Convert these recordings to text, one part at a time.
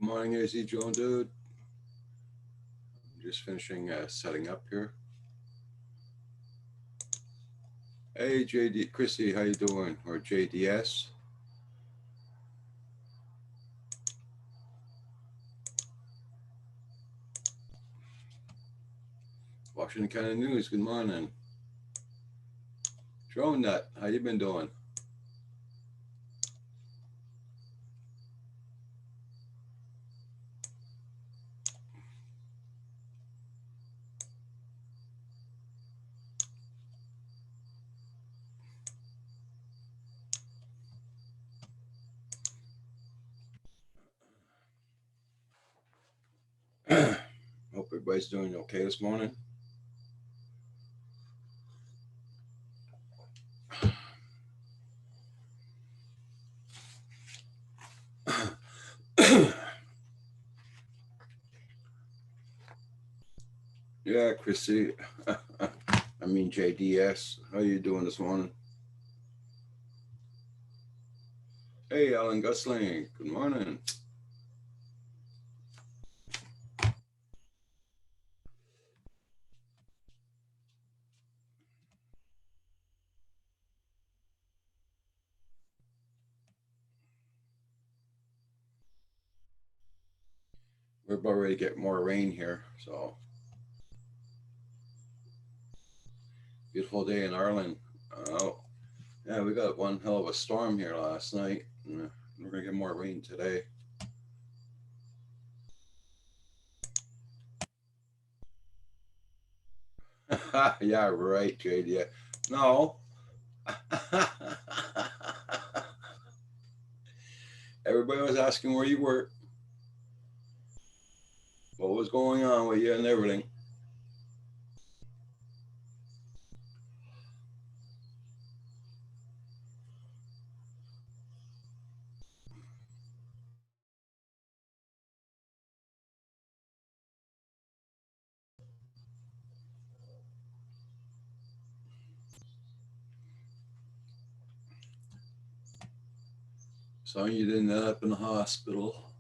Good morning, AZ Drone Dude. I'm just finishing setting up here. Hey, JD, Chrissy, how you doing? Or JDS? Washington County News, good morning. Drone Nut, how you been doing? Hope everybody's doing okay this morning. Yeah, Chrissy. I mean JDS. How you doing this morning? Hey, Alan Gusling. Good morning. We're about ready to get more rain here, so beautiful day in Ireland. Oh, yeah, we got one hell of a storm here last night. We're gonna get more rain today. Yeah, right, JD. No. Everybody was asking where you were, what was going on with you and everything. So you didn't end up in the hospital.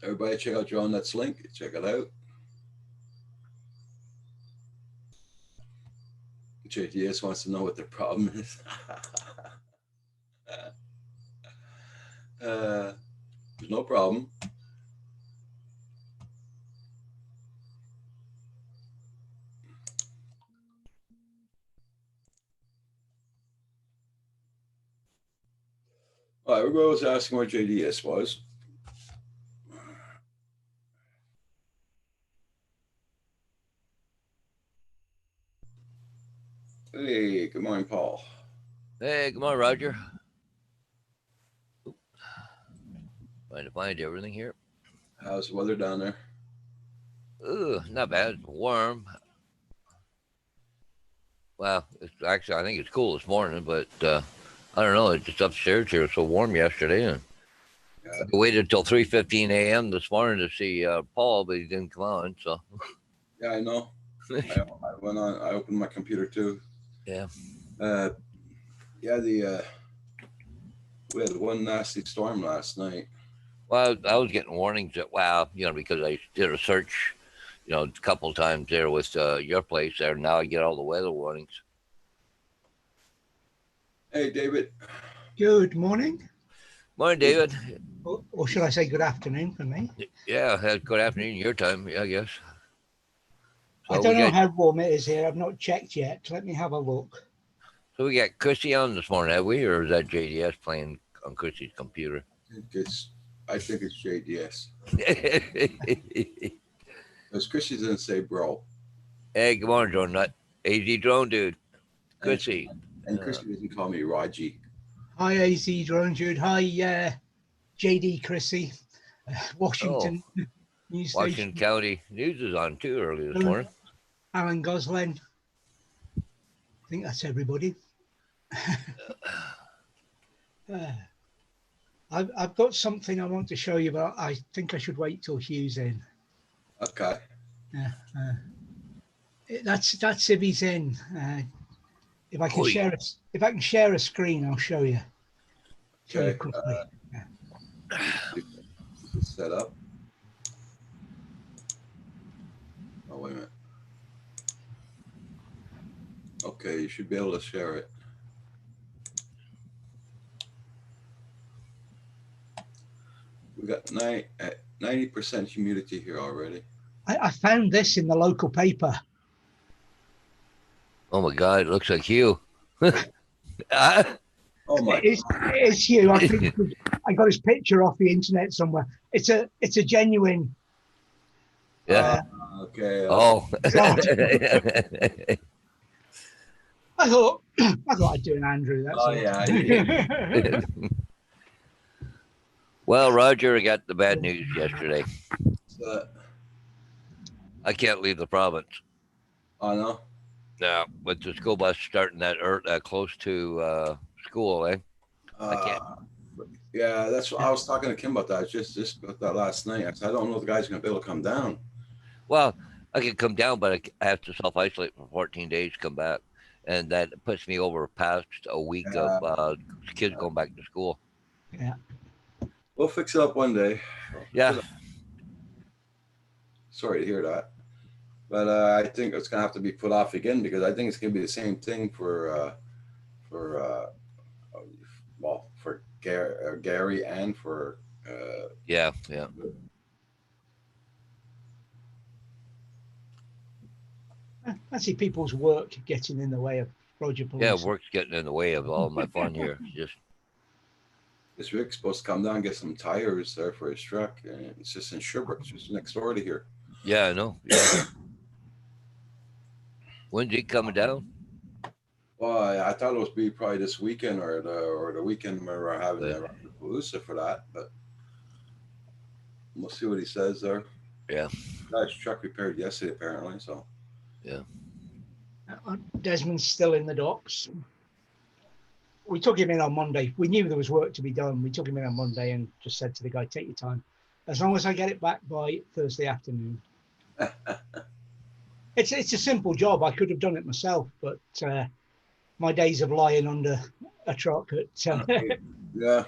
Everybody check out John Nuts link. Check it out. JTS wants to know what the problem is. There's no problem. Everybody was asking where JDS was. Hey, good morning, Paul. Hey, good morning, Roger. Trying to find everything here. How's the weather down there? Ooh, not bad. Warm. Well, it's actually I think it's cool this morning, but I don't know. It's just upstairs here. It was so warm yesterday, and Yeah, I waited until 3:15 a.m. this morning to see Paul, but he didn't come on. So yeah, I know. I went on. I opened my computer too. yeah. Uh, yeah, we had one nasty storm last night. Well, I was getting warnings that because I did a search, a couple times there with your place there. Now I get all the weather warnings. Hey, David. Good morning, Morning, David. or should I say good afternoon for me? Yeah, good afternoon your time. Yeah, I guess. So I don't know how warm it is here. I've not checked yet. Let me have a look. So we got Chrissy on this morning, have we, or is that JDS playing on Chrissy's computer? I think it's JDS. Because Chrissy didn't say bro. Hey, good morning, Drone Nut. AZ Drone Dude. Chrissy. And Chrissy doesn't call me Raji. Hi, AZ Drone Dude. Hi, JD Chrissy, Washington News Washington Station. County News is on too early this morning. Alan Gosling. I think that's everybody. I've got something I want to show you, but I think I should wait till Hugh's in. Okay. That's if he's in. If I can Oh, yeah. share it, if I can share a screen, I'll show you. Show you Okay. quickly. It's set up. Oh, wait a minute. Okay, you should be able to share it. We got 90% humidity here already. I found this in the local paper. Oh my God, it looks like you. Ah, Oh my! It's you. I think I got his picture off the internet somewhere. It's a genuine. yeah. Okay. Oh. God. I thought I'd do an Andrew. That's Oh all. yeah. Well, Roger, I got the bad news yesterday. Uh, I can't leave the province. oh no. No, with the school bus starting that close to school, eh? I can't. Yeah, that's what I was talking to Kim about that. Just about that last night. I said I don't know if the guy's gonna be able to come down. Well, I can come down, but I have to self isolate for 14 days, come back, and that puts me over past a week of kids going back to school. Yeah. We'll fix it up one day. Yeah. Sorry to hear that, but I think it's gonna have to be put off again because I think it's gonna be the same thing for well, for Gary and for Yeah. I see people's work getting in the way of Roger Police. Yeah, work's getting in the way of all my fun here. Just this Rick's supposed to come down and get some tires there for his truck, and it's just in Sherbrooke, it's just next door to here. yeah, I know. Yeah. When's he coming down? Well, I thought it was be probably this weekend or the weekend where we're having the Palooza for that, but we'll see what he says there. Yeah. Guy's truck repaired yesterday apparently, so. Yeah. Desmond's still in the docks. We took him in on Monday. We knew there was work to be done. We took him in on Monday and just said to the guy, take your time. As long as I get it back by Thursday afternoon. It's a simple job. I could have done it myself, but my days of lying under a truck at Yeah.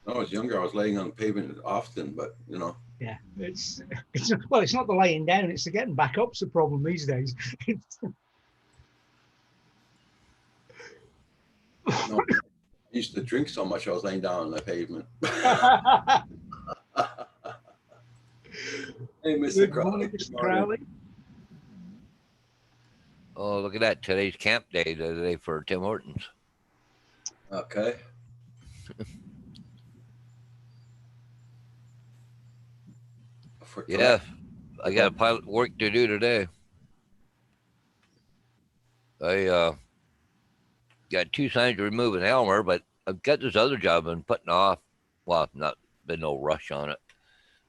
When I was younger, I was laying on the pavement often, but you know. Yeah, it's not the laying down, it's the getting back up's the problem these days. No, I used to drink so much I was laying down on the pavement. Hey, Mr. Crowley. Mr. Crowley. Oh, look at that. Today's camp day today for Tim Hortons. Okay. Yeah, I got a pile of work to do today. I got 2 signs to remove in Elmer, but I've got this other job I've been putting off. Well, not been no rush on it,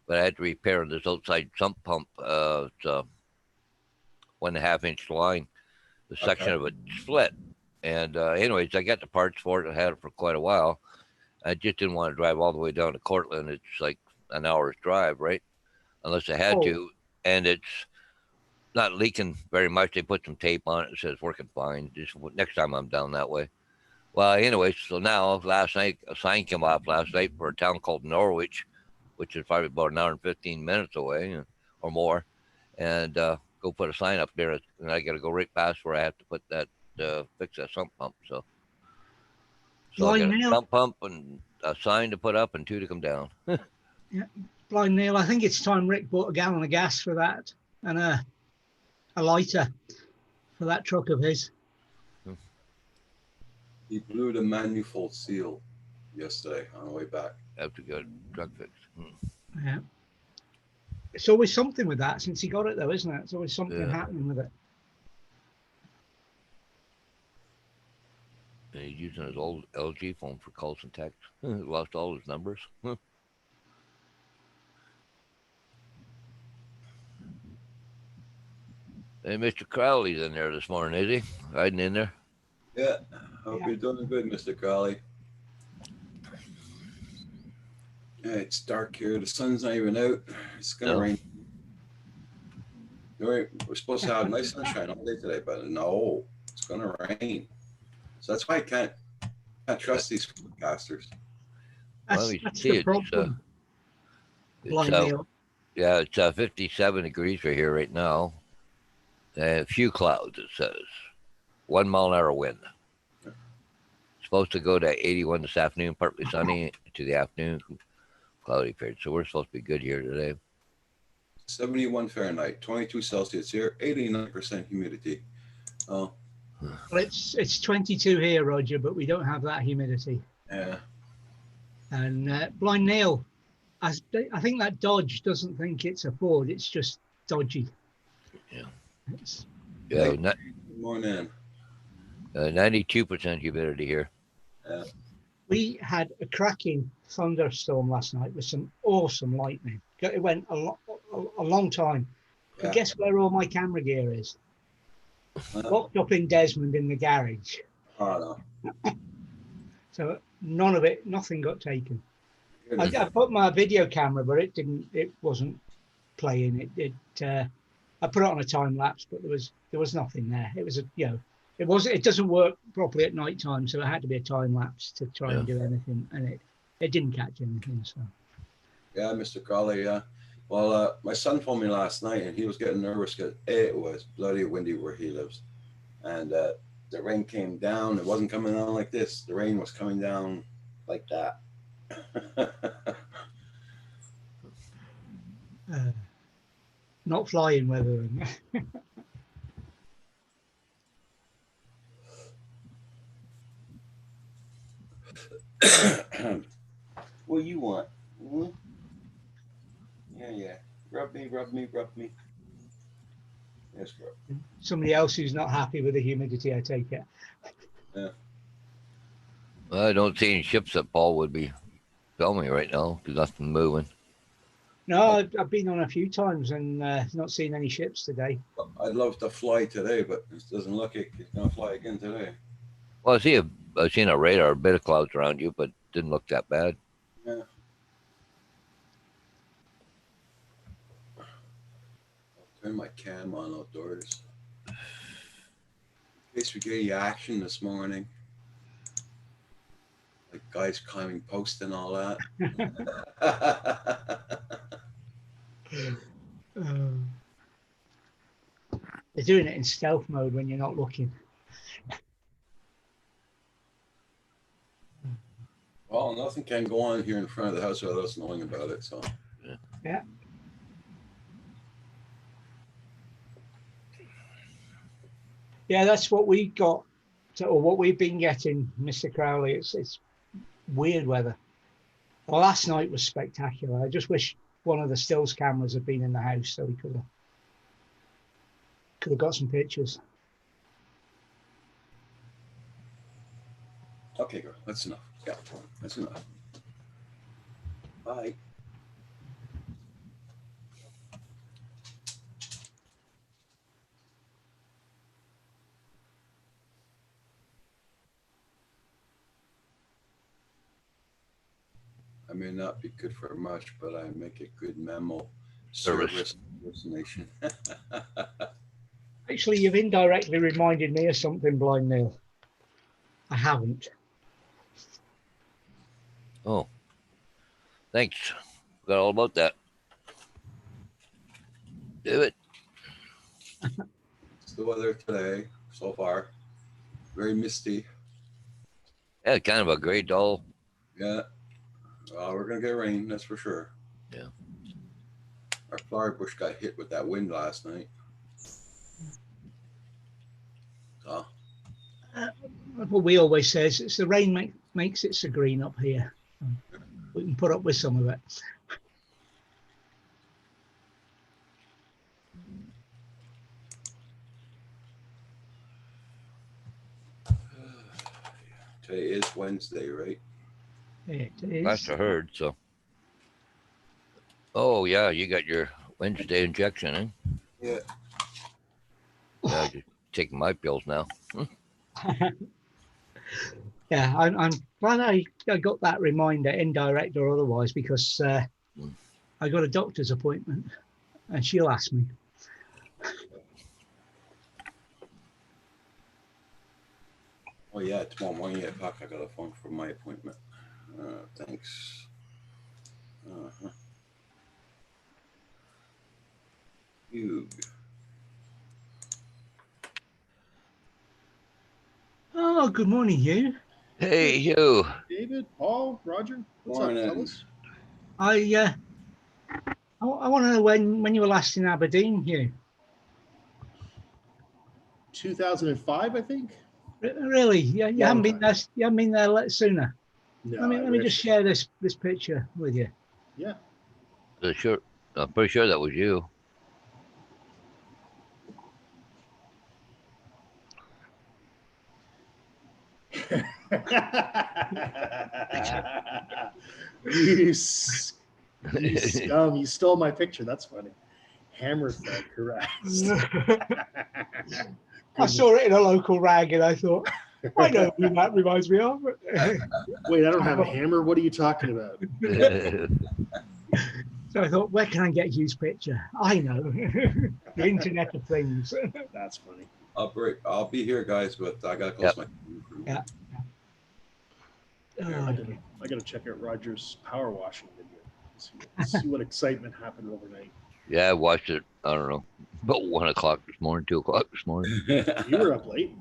but I had to repair this outside sump pump. It's a 1.5 inch line. The section of it split. And anyways, I got the parts for it. I had it for quite a while. I just didn't want to drive all the way down to Cortland. It's like an hour's drive, right? Unless I had to. And it's not leaking very much. They put some tape on it. It says working fine. Just next time I'm down that way. Well, anyways, so now last night, a sign came off last night for a town called Norwich, which is probably about an hour and 15 minutes away or more. And go put a sign up there. And I got to go right past where I have to put that, fix that sump pump. So I got a sump pump and a sign to put up and 2 to come down. Yeah. Blind Neil, I think it's time Rick bought a gallon of gas for that and a lighter for that truck of his. He blew the manifold seal yesterday on the way back. After good truck fix. Yeah. It's always something with that since he got it though, isn't it? It's always something happening with it. And he's using his old LG phone for calls and texts. Lost all his numbers. Hey, Mr. Crowley's in there this morning, is he? Riding in there? Yeah. Hope you're doing good, Mr. Crowley. Yeah, it's dark here. The sun's not even out. It's gonna rain. We're supposed to have nice sunshine all day today, but no, it's gonna rain. So that's why I can't trust these forecasters. Well, That's, we that's see the it's, problem. It's, Blind Neil. yeah, it's 57 degrees right here right now. A few clouds, it says. 1 mile an hour wind. Supposed to go to 81 this afternoon, partly sunny to the afternoon, cloudy period. So we're supposed to be good here today. 71 Fahrenheit, 22 Celsius here, 89% humidity. Oh, Well, it's 22 here, Roger, but we don't have that humidity. yeah. And Blind Neil, I think that Dodge doesn't think it's a Ford. It's just dodgy. Yeah. It's, Yeah, Good morning. 92% humidity here. we had a cracking thunderstorm last night with some awesome lightning. It went a long time. But Yeah. guess where all my camera gear is? Locked up in Desmond in the garage. Oh, no. So none of it, nothing got taken. I Goodness. put my video camera, but it wasn't playing. I put it on a time lapse, but there was nothing there. It was it doesn't work properly at night time, so it had to be a time lapse to try and do anything, and it didn't catch anything. So Yeah, Mr. Crowley, yeah. Well, my son phoned me last night and he was getting nervous because it was bloody windy where he lives. And the rain came down. It wasn't coming down like this. The rain was coming down like that. not flying weather. What you want? Hmm? Yeah. Rub me. Yes, girl. Somebody else who's not happy with the humidity, I take it. Well, I don't see any ships that Paul would be filming right now because nothing moving. No, I've been on a few times and not seen any ships today. I'd love to fly today, but it doesn't look like it's gonna fly again today. Well, I've seen a radar, a bit of clouds around you, but didn't look that bad. Yeah. I'll turn my cam on outdoors. In case we get any action this morning. Like guys climbing posts and all that. They're doing it in stealth mode when you're not looking. Well, nothing can go on here in front of the house without us knowing about it. So Yeah. Yeah, that's what we got, or what we've been getting, Mr. Crowley. It's weird weather. Last night was spectacular. I just wish one of the stills cameras had been in the house so we could have got some pictures. okay, girl, that's enough. Yeah, that's enough. Bye. I may not be good for much, but I make a good memo service impersonation. Actually, you've indirectly reminded me of something, Blind Neil. I haven't. Oh, thanks. Forgot all about that. Do it. It's the weather today so far. Very misty. Yeah, kind of a gray, dull. Yeah. We're going to get rain, that's for sure. Yeah. Our flower bush got hit with that wind last night. So, What we always says, it's the rain makes it so green up here. We can put up with some of it. today is Wednesday, right? It is. Last I heard, so. Oh, yeah, you got your Wednesday injection, eh? Yeah. Yeah, just taking my pills now. Yeah, I'm glad I got that reminder, indirect or otherwise, because I got a doctor's appointment and she'll ask me. Oh yeah, tomorrow morning, 8 o'clock. I got a phone for my appointment. Thanks. Uh-huh. Hugh. Oh, good morning, you. Hey, you. David, Paul, Roger, what's Morning. up, fellas? I want to know when you were last in Aberdeen, Hugh. 2005, I think. Really? Yeah, you Long haven't been time. there. You haven't been there sooner. No, Let me just share this picture with you. Yeah. Sure. I'm pretty sure that was you. you scum! You stole my picture. That's funny. Hammer fed, correct. I saw it in a local rag and I thought, I know who that reminds me of. Wait, I don't have a hammer. What are you talking about? So I thought, where can I get Hugh's picture? I know. The Internet of Things. That's funny. I'll be here, guys, but I gotta close my. Yeah. Here, I gotta check out Roger's power washing video. See what excitement happened overnight. Yeah, I watched it. I don't know, about 1 o'clock this morning, 2 o'clock this morning. You were up late.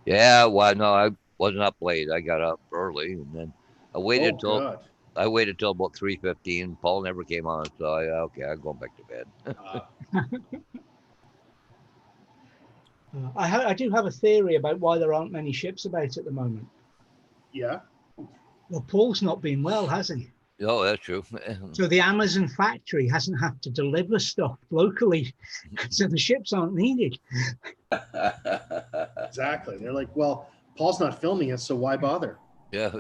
Yeah, well, no, I wasn't up late. I got up early, and then I waited till God. I waited till about 3:15. Paul never came on, so I'm going back to bed. I do have a theory about why there aren't many ships about at the moment. Yeah. Well, Paul's not been well, has he? Oh, that's true. So the Amazon factory hasn't had to deliver stuff locally, so the ships aren't needed. Exactly. They're like, well, Paul's not filming us, so why bother? Yeah.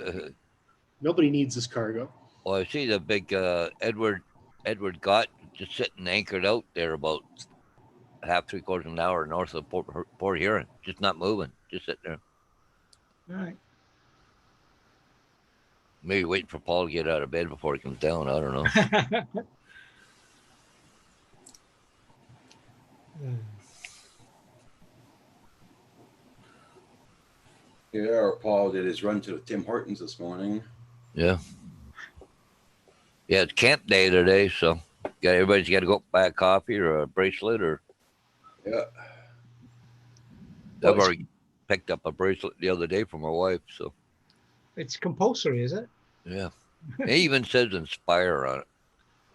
Nobody needs this cargo. Well, I see the big Edward Gott just sitting anchored out there about half, 3/4 of an hour north of Port Huron, just not moving, just sitting there. Right. Maybe waiting for Paul to get out of bed before he comes down. I don't know. Yeah, Paul did his run to the Tim Hortons this morning. Yeah. Yeah, it's camp day today, so everybody's got to go buy a coffee or a bracelet or. Yeah. I've already picked up a bracelet the other day for my wife, so. It's compulsory, is it? Yeah. It even says Inspire on it.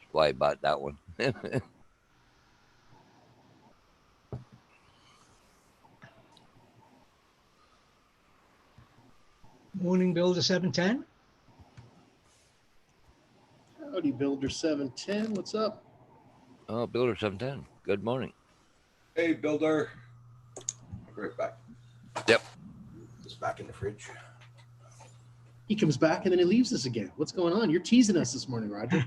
That's why I bought that one. Morning Builder 710. Howdy, Builder 710. What's up? Oh, Builder 710. Good morning. Hey, Builder. I'll be right back. Yep. Just back in the fridge. He comes back and then he leaves us again. What's going on? You're teasing us this morning, Roger.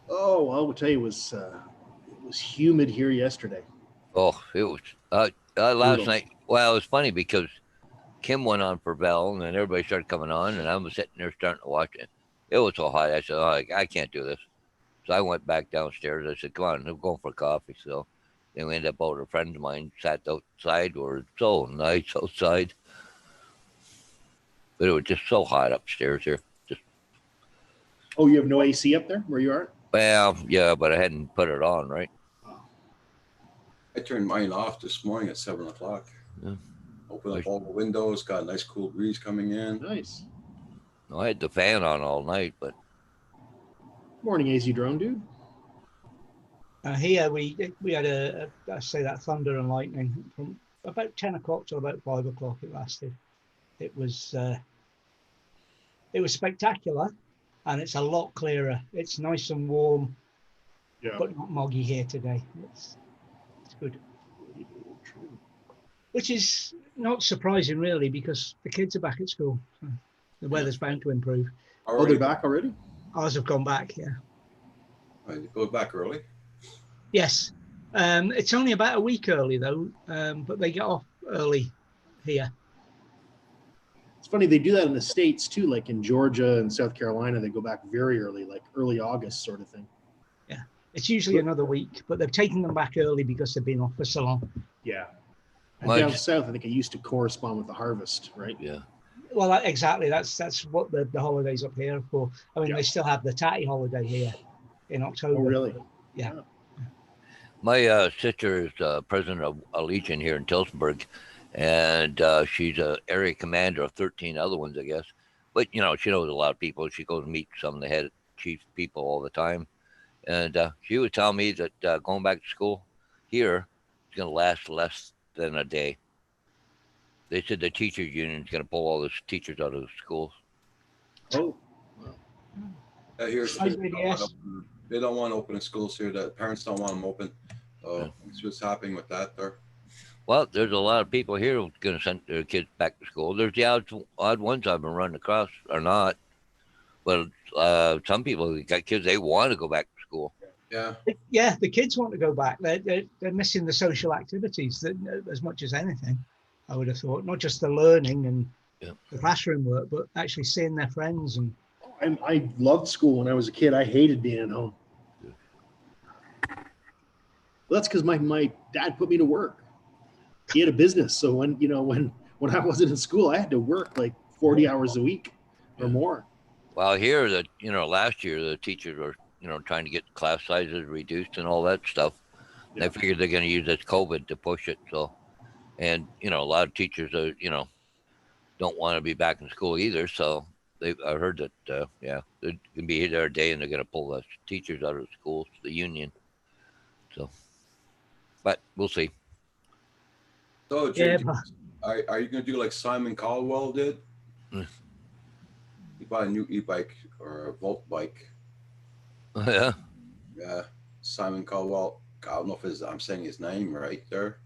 Oh, I will tell you, it was humid here yesterday. Oh, it was last night. Well, it was funny because Kim went on for Bell, and then everybody started coming on, and I was sitting there starting to watch it. It was so hot. I said, I can't do this. So I went back downstairs. I said, come on, I'm going for coffee. So then we ended up over. A friend of mine sat outside, or it's so nice outside. But it was just so hot upstairs here. Oh, you have no AC up there where you are? Well, yeah, but I hadn't put it on, right? I turned mine off this morning at 7 o'clock. Yeah. Opened up all the windows, got a nice cool breeze coming in. Nice. No, I had the fan on all night, but. Morning, AZ Drone Dude. Here we had I say that thunder and lightning from about 10 o'clock till about 5 o'clock. It lasted. It was spectacular, and it's a lot clearer. It's nice and warm, but not muggy here today. It's good, which is not surprising really because the kids are back at school. So the weather's bound to improve. Oh, they're back already? Ours have gone back, yeah. Go back early? Yes. It's only about a week early though, but they get off early here. It's funny, they do that in the States too, like in Georgia and South Carolina, they go back very early, like early August sort of thing. Yeah. It's usually another week, but they've taken them back early because they've been off for so long. Yeah. And Mike. down south, I think it used to correspond with the harvest, right? Yeah. Well, exactly. That's what the holidays up here are for. I mean, Yeah. they still have the tatty holiday here in October. Oh, really? Yeah. My sister is president of a Legion here in Tillsonburg, and she's a area commander of 13 other ones, I guess. But, she knows a lot of people. She goes and meets some of the head chief people all the time. And she would tell me that going back to school here is going to last less than a day. They said the teachers union is going to pull all the teachers out of the schools. Oh, Here's Hi, JDS. they don't want to open the schools here. The parents don't want them open. So that's what's happening with that there. Well, there's a lot of people here who's going to send their kids back to school. There's the odd ones I've been running across or not. But some people got kids, they want to go back to school. Yeah. Yeah, the kids want to go back. They're missing the social activities that, as much as anything, I would have thought. Not just the learning and the classroom work, but actually seeing their friends. And I loved school when I was a kid. I hated being at home. Well, that's because my dad put me to work. He had a business, so when I wasn't in school, I had to work like 40 hours a week or more. Well, here, last year, the teachers were, trying to get class sizes reduced and all that stuff. And Yeah. they figured they're going to use this COVID to push it. So, and, a lot of teachers are, don't want to be back in school either. So I heard that, they're going to be here there a day and they're going to pull the teachers out of the schools, the union. So, but we'll see. So, Yeah, JJ, are you going to do like Simon Caldwell did? Mm. He bought a new e-bike or a Volt bike. Yeah. Yeah, Simon Caldwell. I don't know if I'm saying his name right there.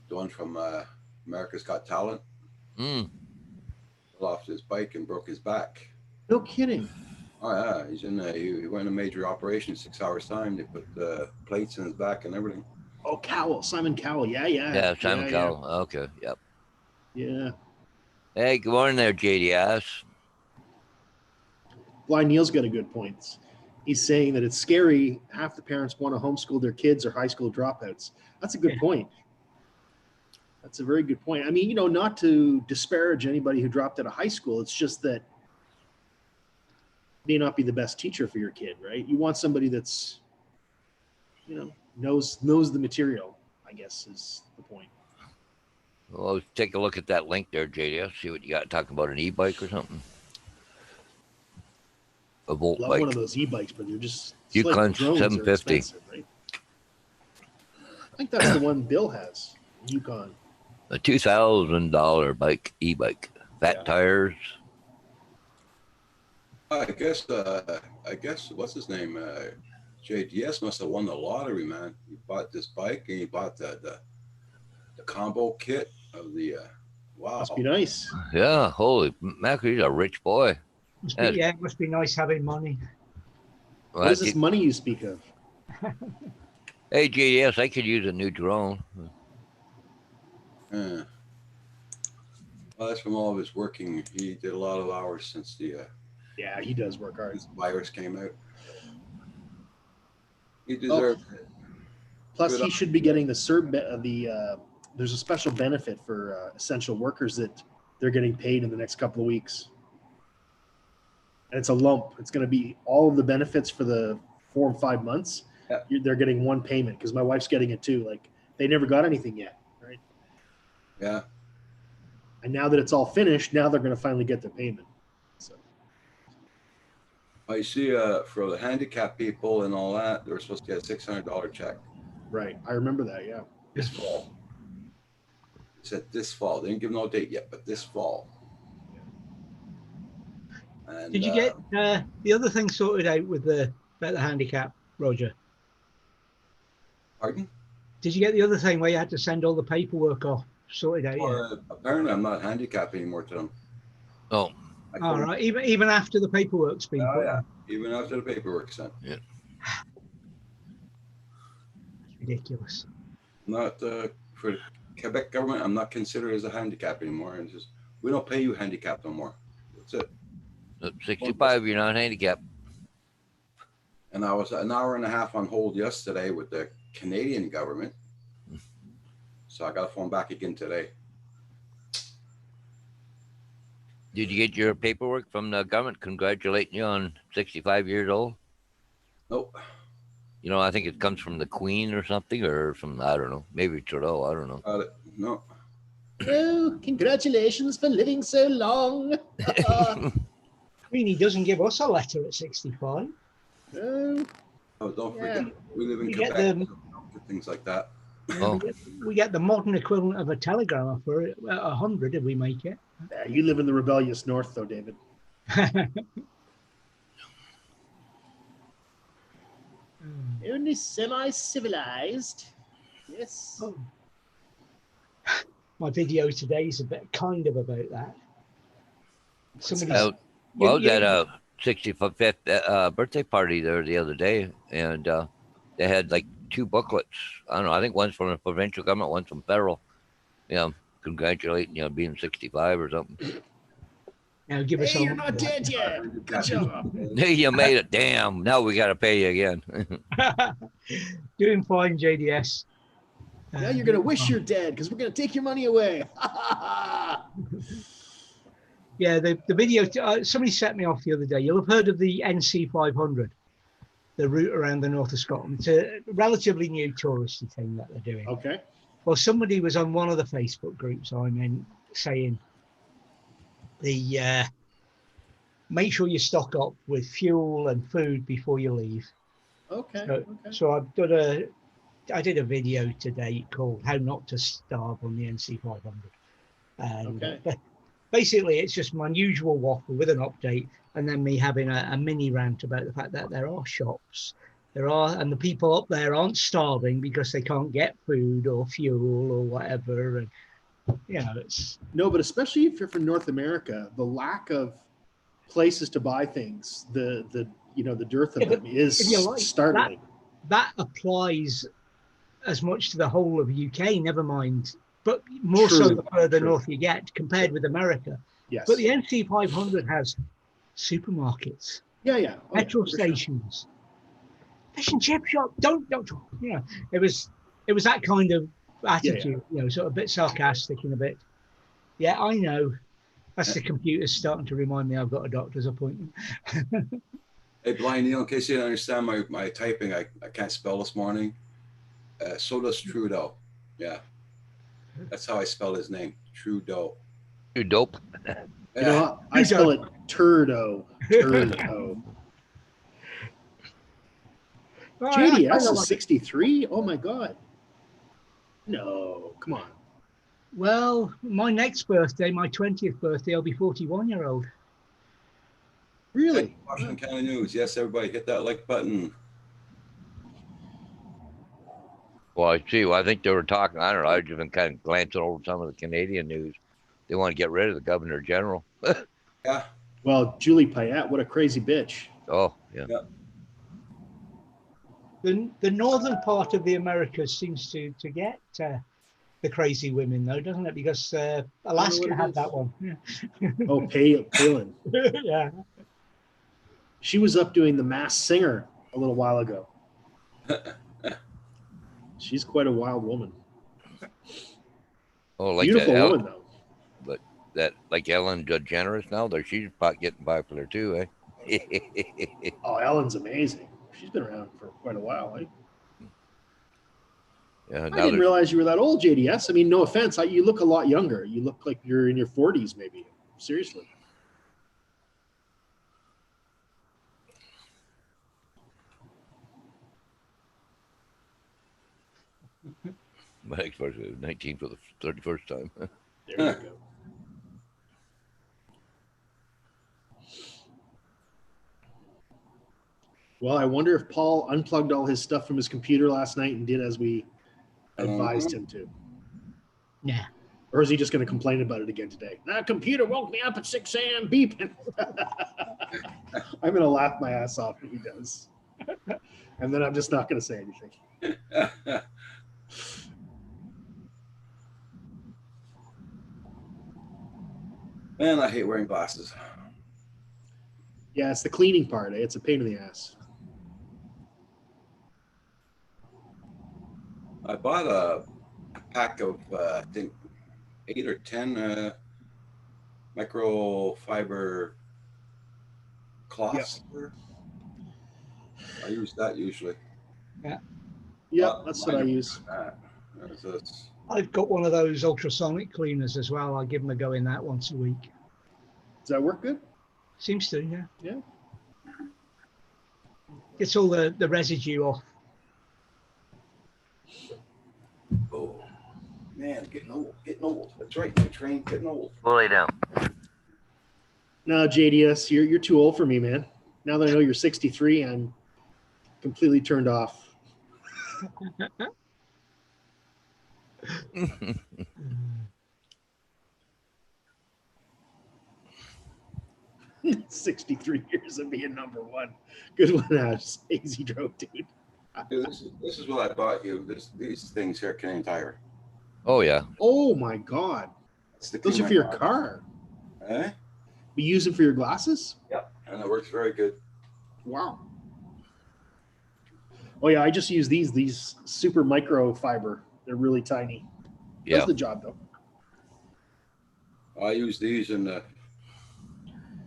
The one from America's Got Talent. Mm. Fell off his bike and broke his back. No kidding. Oh yeah, he's in. He went in a major operation in 6 hours time. They put plates in his back and everything. Oh, Cowell, Simon Cowell. Yeah. Yeah, Simon Cowell. Okay, yep. Yeah. Hey, good morning there, JDS. Blind Neil's got a good point. He's saying that it's scary. Half the parents want to homeschool their kids or high school dropouts. That's a good point. That's a very good point. I mean, not to disparage anybody who dropped out of high school. It's just that may not be the best teacher for your kid, right? You want somebody that's, knows the material, I guess is the point. Well, take a look at that link there, JDS. See what you got talking about an e-bike or something. A Volt Love bike. one of those e-bikes, but they're just it's Yukon drones are 750. expensive, right? I think that's the one Bill has. Yukon. A $2,000 bike, e-bike, fat Yeah. tires. I guess what's his name? JDS must have won the lottery, man. He bought this bike and he bought the combo kit of the. Wow. Must be nice. Yeah, holy mackerel, he's a rich boy. it must be nice having money. Well, What is this money you speak of? hey, JDS, I could use a new drone. Yeah. Well, that's from all of his working. He did a lot of hours since the Yeah, he does work hard. this virus came out. He deserved it. Plus, Good he on- should be getting there's a special benefit for essential workers that they're getting paid in the next couple of weeks. And it's a lump. It's going to be all of the benefits for the 4 and 5 months. Yeah. They're getting one payment because my wife's getting it too. Like they never got anything yet, right? Yeah. And now that it's all finished, now they're going to finally get their payment. So I see. For the handicapped people and all that, they were supposed to get a $600 check right, I remember that. Yeah. this fall. It said this fall. They didn't give no date yet, but this fall. And, Did you get the other thing sorted out with the handicap, Roger? Pardon? Did you get the other thing where you had to send all the paperwork off sorted out? Yeah. Apparently, I'm not handicapped anymore to them. Oh, I All couldn't- right. Even after the paperwork's been Oh, put yeah. in. Even after the paperwork's sent. Ridiculous. Not for the Quebec government. I'm not considered as a handicap anymore. And just we don't pay you handicap no more. That's it. at 65, you're not handicapped. And I was an hour and a half on hold yesterday with the Canadian government. So I got to phone back again today. Did you get your paperwork from the government congratulating you on 65 years old? Nope. You know, I think it comes from the Queen or something, or from, I don't know, maybe Trudeau. I don't know. No. Oh, congratulations for living so long. Queenie doesn't give us a letter at 65. Oh, Oh, don't Yeah. forget, we live in We get Quebec. them- So we don't get things like that. Oh. We get the modern equivalent of a telegram for it, 100 if we make it. yeah, you live in the rebellious north, though, David. Only semi-civilized. Yes. Oh. My video today is a bit kind of about that. Somebody, Uh, well, I was you- at a 65th birthday party there the other day, and they had like 2 booklets. I don't know. I think one's from the provincial government, one's from federal. Congratulating you on being 65 or something. give us Hey, a you're not dead yet. Good job. You made it. Damn. Now we got to pay you again. Doing fine, JDS. Now you're gonna wish you're dead because we're gonna take your money away. Yeah, the video, somebody set me off the other day. You'll have heard of the NC 500, the route around the north of Scotland. It's a relatively new touristy thing that they're doing. Okay. Well, somebody was on one of the Facebook groups I'm in saying make sure you stock up with fuel and food before you leave. Okay. So, Okay. so I did a video today called "How Not to Starve on the NC 500," and Okay. basically it's just my usual waffle with an update, and then me having a mini rant about the fact that there are shops, and the people up there aren't starving because they can't get food or fuel or whatever, and it's No, but especially if you're from North America, the lack of places to buy things, the dearth of Yeah, but them is if you like, startling. that applies as much to the whole of UK, never mind, but more so True, the further true. north you get compared with America. Yes. But the NC 500 has supermarkets, yeah. Oh, yeah, petrol for sure. stations, fish and chip shop. Don't. It was that kind of attitude, sort of a bit sarcastic and a bit. Yeah, I know. That's the computer starting to remind me I've got a doctor's appointment. Hey, Blind Neil, in case you didn't understand my typing, I can't spell this morning. So does Trudeau. Yeah. That's how I spell his name. Trudeau. You dope. You know, I spell it turdo. Turdo. Well, I JDS kinda is like- 63? Oh my God. No, come on. Well, my next birthday, my 20th birthday, I'll be 41-year-old. Really? Washington County News. Yes, everybody hit that like button. Well, I see. Well, I think they were talking. I don't know. I've been kind of glancing over some of the Canadian news. They want to get rid of the Governor General. Yeah. Well, Julie Payette, what a crazy bitch. Oh, yeah. The northern part of the Americas seems to get the crazy women, though, doesn't it? Because Alaska what it had is. that one. Oh, Palin. Yeah. She was up doing The Masked Singer a little while ago. She's quite a wild woman. Oh, like Beautiful that. woman, though. That like Ellen DeGeneres now. There, she's getting popular too, eh? Oh, Ellen's amazing. She's been around for quite a while. Eh? Yeah. I Now didn't they're- realize you were that old, JDS. I mean, no offense. You look a lot younger. You look like you're in your 40s, maybe. Seriously. my ex-wife was 19 for the 31st time. There you go. Well, I wonder if Paul unplugged all his stuff from his computer last night and did as we advised him to. Yeah. Or is he just going to complain about it again today? That computer woke me up at 6 a.m. beeping. I'm going to laugh my ass off if he does. And then I'm just not going to say anything. Man, I hate wearing glasses. Yeah, it's the cleaning part. Eh? It's a pain in the ass. I bought a pack of I think 8 or 10 microfiber cloths. I use that usually. Yeah, that's what I use. I've got one of those ultrasonic cleaners as well. I give them a go in that once a week. Does that work good? Seems to, yeah. Yeah. Gets all the residue off. Oh man, getting old. That's right, my train getting old. We'll lay down. No, JDS, you're too old for me, man. Now that I know you're 63, I'm completely turned off. 63 years of being number one. Good one, Ash. Easy drove, dude. Dude, this is what I bought you. These things here, Canadian Tire. Oh yeah. Oh my God. That's to Those clean are my for your car. car. Eh? You use them for your glasses? Yep. And it works very good. Wow. Oh yeah, I just use these super microfiber. They're really tiny. Yeah. Does the job though. I use these in the.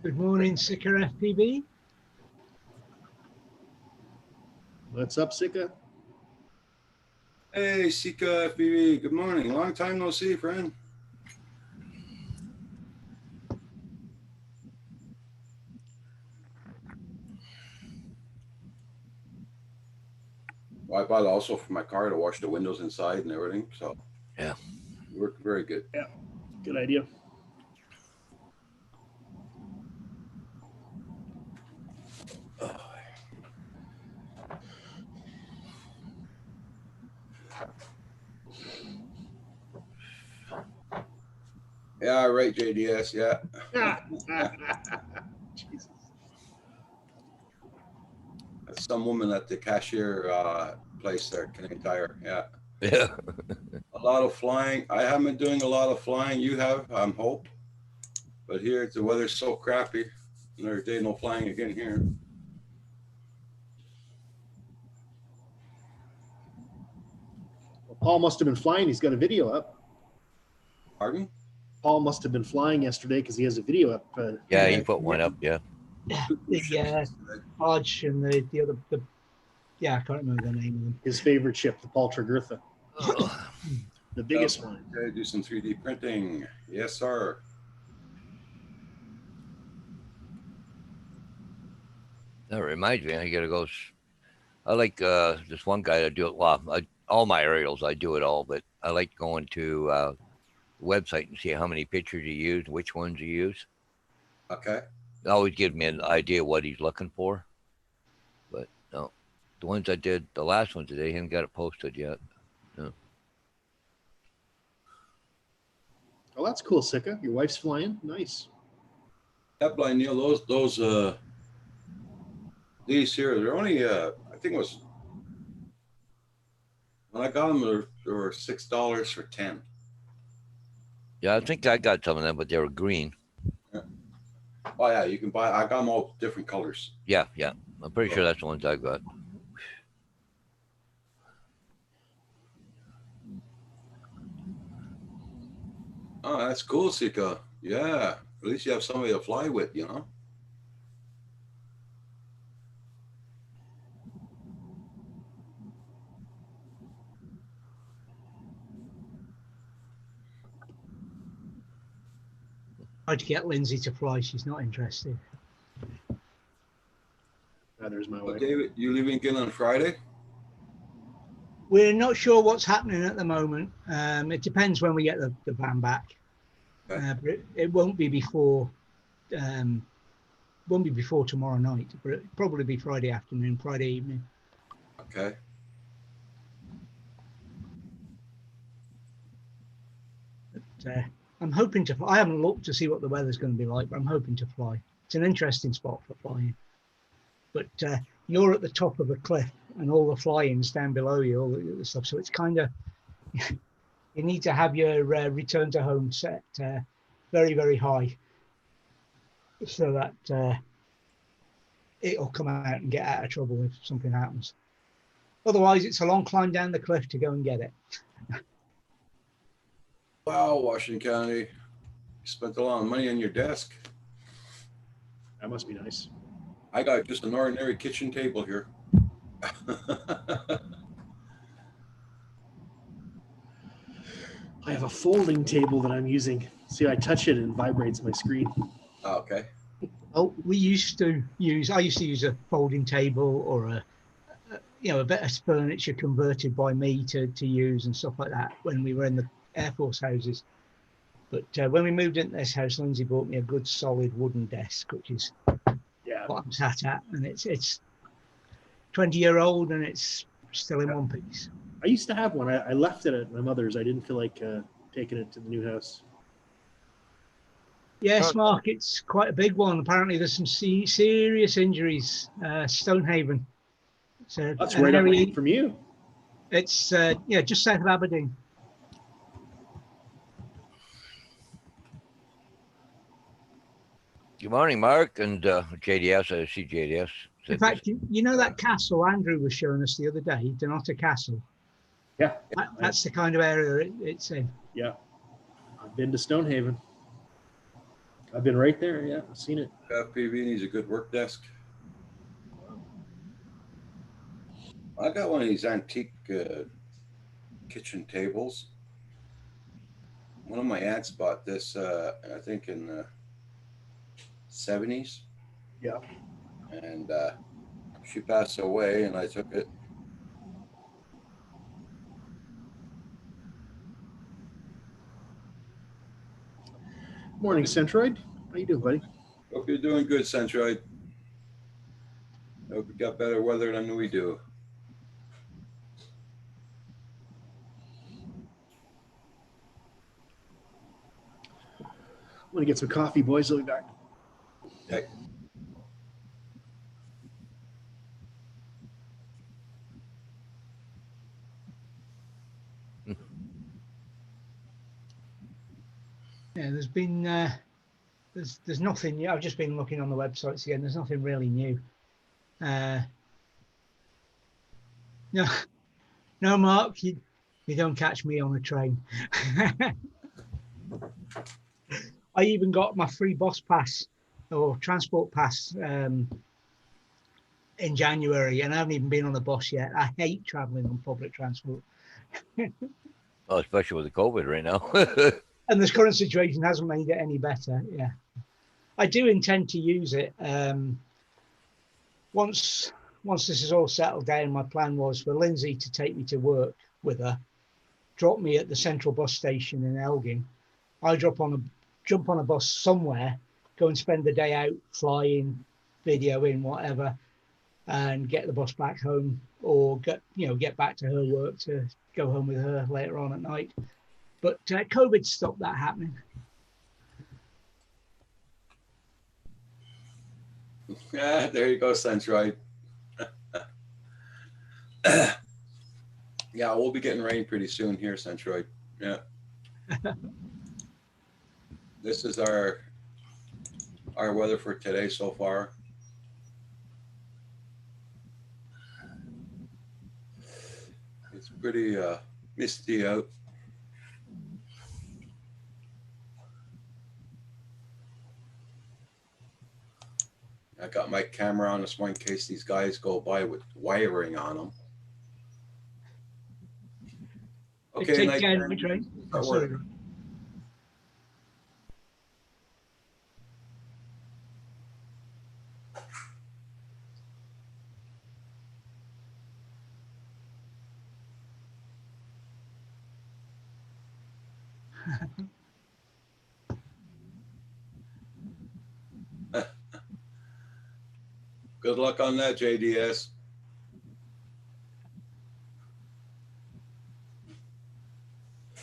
Good morning, Sicker FPV. What's up, Sika? Hey, Sika FPV. Good morning. Long time no see, friend. Well, I bought it also for my car to wash the windows inside and everything. So Yeah. it worked very good. Good idea. Yeah, right, JDS. Yeah. Jesus. That's some woman at the cashier place there, Canadian Tire. Yeah. Yeah. A lot of flying. I haven't been doing a lot of flying. You have, I'm hope. But here the weather's so crappy. Another day no flying again here. Well, Paul must have been flying. He's got a video up. Pardon? Paul must have been flying yesterday because he has a video up. Yeah, you put one up. Yeah. The Hodge and the other, yeah, I can't remember the name of them. His favorite ship, the Paul Tregurtha, the biggest one. Okay, do some 3D printing. Yes, sir. That reminds me, I gotta go. I like this one guy to do it. Well, all my aerials, I do it all, but I like going to the website and see how many pictures you use, which ones you use. Okay. It always gives me an idea what he's looking for. But no, the ones I did, the last one today, he haven't got it posted yet. No. Oh, that's cool, Sika. Your wife's flying. Nice. That blind Neil, those these here, they're only I think it was when I got them they were $6 for 10. Yeah, I think I got some of them, but they were green. Oh yeah, you can buy. I got them all different colors. Yeah, yeah. I'm pretty sure that's the ones I got. Oh, that's cool, Sika. Yeah, at least you have somebody to fly with, you know. Tried to get Lindsay to fly. She's not interested. There's my So wife. David, you leaving again on Friday? We're not sure what's happening at the moment. It depends when we get the van back. Okay. But it won't be before tomorrow night, but it'll probably be Friday afternoon, Friday evening. Okay. But, I'm hoping to. I haven't looked to see what the weather's going to be like, but I'm hoping to fly. It's an interesting spot for flying. But you're at the top of a cliff, and all the flying's down below you, all the stuff. So it's kind of you need to have your return to home set very, very high, so that it'll come out and get out of trouble if something happens. Otherwise, it's a long climb down the cliff to go and get it. Wow, Washington County, you spent a lot of money on your desk. That must be nice. I got just an ordinary kitchen table here. I have a folding table that I'm using. See, I touch it and it vibrates my screen. Okay. Oh, I used to use a folding table or a bit of furniture converted by me to use and stuff like that when we were in the Air Force houses. But when we moved into this house, Lindsay bought me a good solid wooden desk, which is Yeah. what I'm sat at, and it's 20-year-old and it's still in one piece. I used to have one. I left it at my mother's. I didn't feel like taking it to the new house. Yes, Mark, it's quite a big one. Apparently, there's some serious injuries. Stonehaven. So That's an right up area- from you. It's just south of Aberdeen. Good morning, Mark and JDS. I see JDS. In fact, you know that castle Andrew was showing us the other day, Donata Castle? Yeah. That's the kind of area it's in. Yeah. I've been to Stonehaven. I've been right there. Yeah, I've seen it. FPV needs a good work desk. I got one of these antique kitchen tables. One of my aunts bought this, I think in the 70s. Yeah. And she passed away and I took it. Morning, Centroid. How you doing, buddy? Hope you're doing good, Centroid. Hope you got better weather than we do. I'm gonna get some coffee, boys. I'll be back. Okay. Yeah, there's been there's nothing new. I've just been looking on the websites again. There's nothing really new. No, no, Mark, you don't catch me on a train. I even got my free bus pass or transport pass in January, and I haven't even been on a bus yet. I hate traveling on public transport. Oh, especially with the COVID right now. And this current situation hasn't made it any better. Yeah, I do intend to use it. Once this is all settled down, my plan was for Lindsay to take me to work with her, drop me at the central bus station in Elgin. I jump on a bus somewhere, go and spend the day out flying, videoing, whatever, and get the bus back home, or get back to her work to go home with her later on at night. But COVID stopped that happening. Yeah, there you go, Centroid. Yeah, we'll be getting rain pretty soon here, Centroid. Yeah. This is our weather for today so far. It's pretty misty out. I got my camera on this one in case these guys go by with wiring on them. Okay, Take night, care, Train. Start working. Good luck on that, JDS. I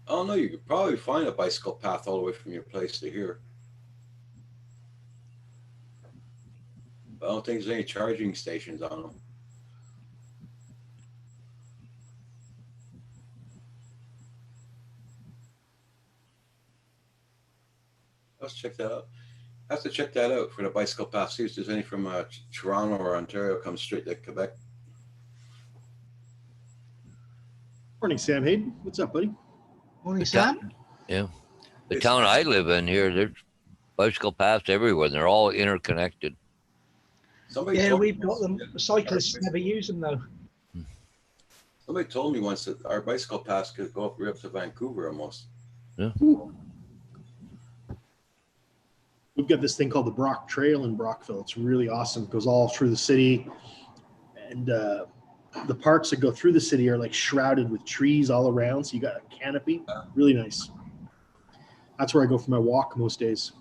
don't know, you could probably find a bicycle path all the way from your place to here. But I don't think there's any charging stations on them. Let's check that out. I have to check that out for the bicycle path. See if there's any from Toronto or Ontario come straight to Quebec. Morning, Sam Hayden. What's up, buddy? Morning, The Sam. The It's- town I live in here, there's bicycle paths everywhere, and they're all interconnected. Somebody Yeah, told me we've got once them. that The cyclists our never use them though. Somebody told me once that our bicycle paths could go up to Vancouver almost. We've got this thing called the Brock Trail in Brockville. It's really awesome. It goes all through the city. And the parks that go through the city are like shrouded with trees all around. So you got a canopy. Really nice. That's where I go for my walk most days.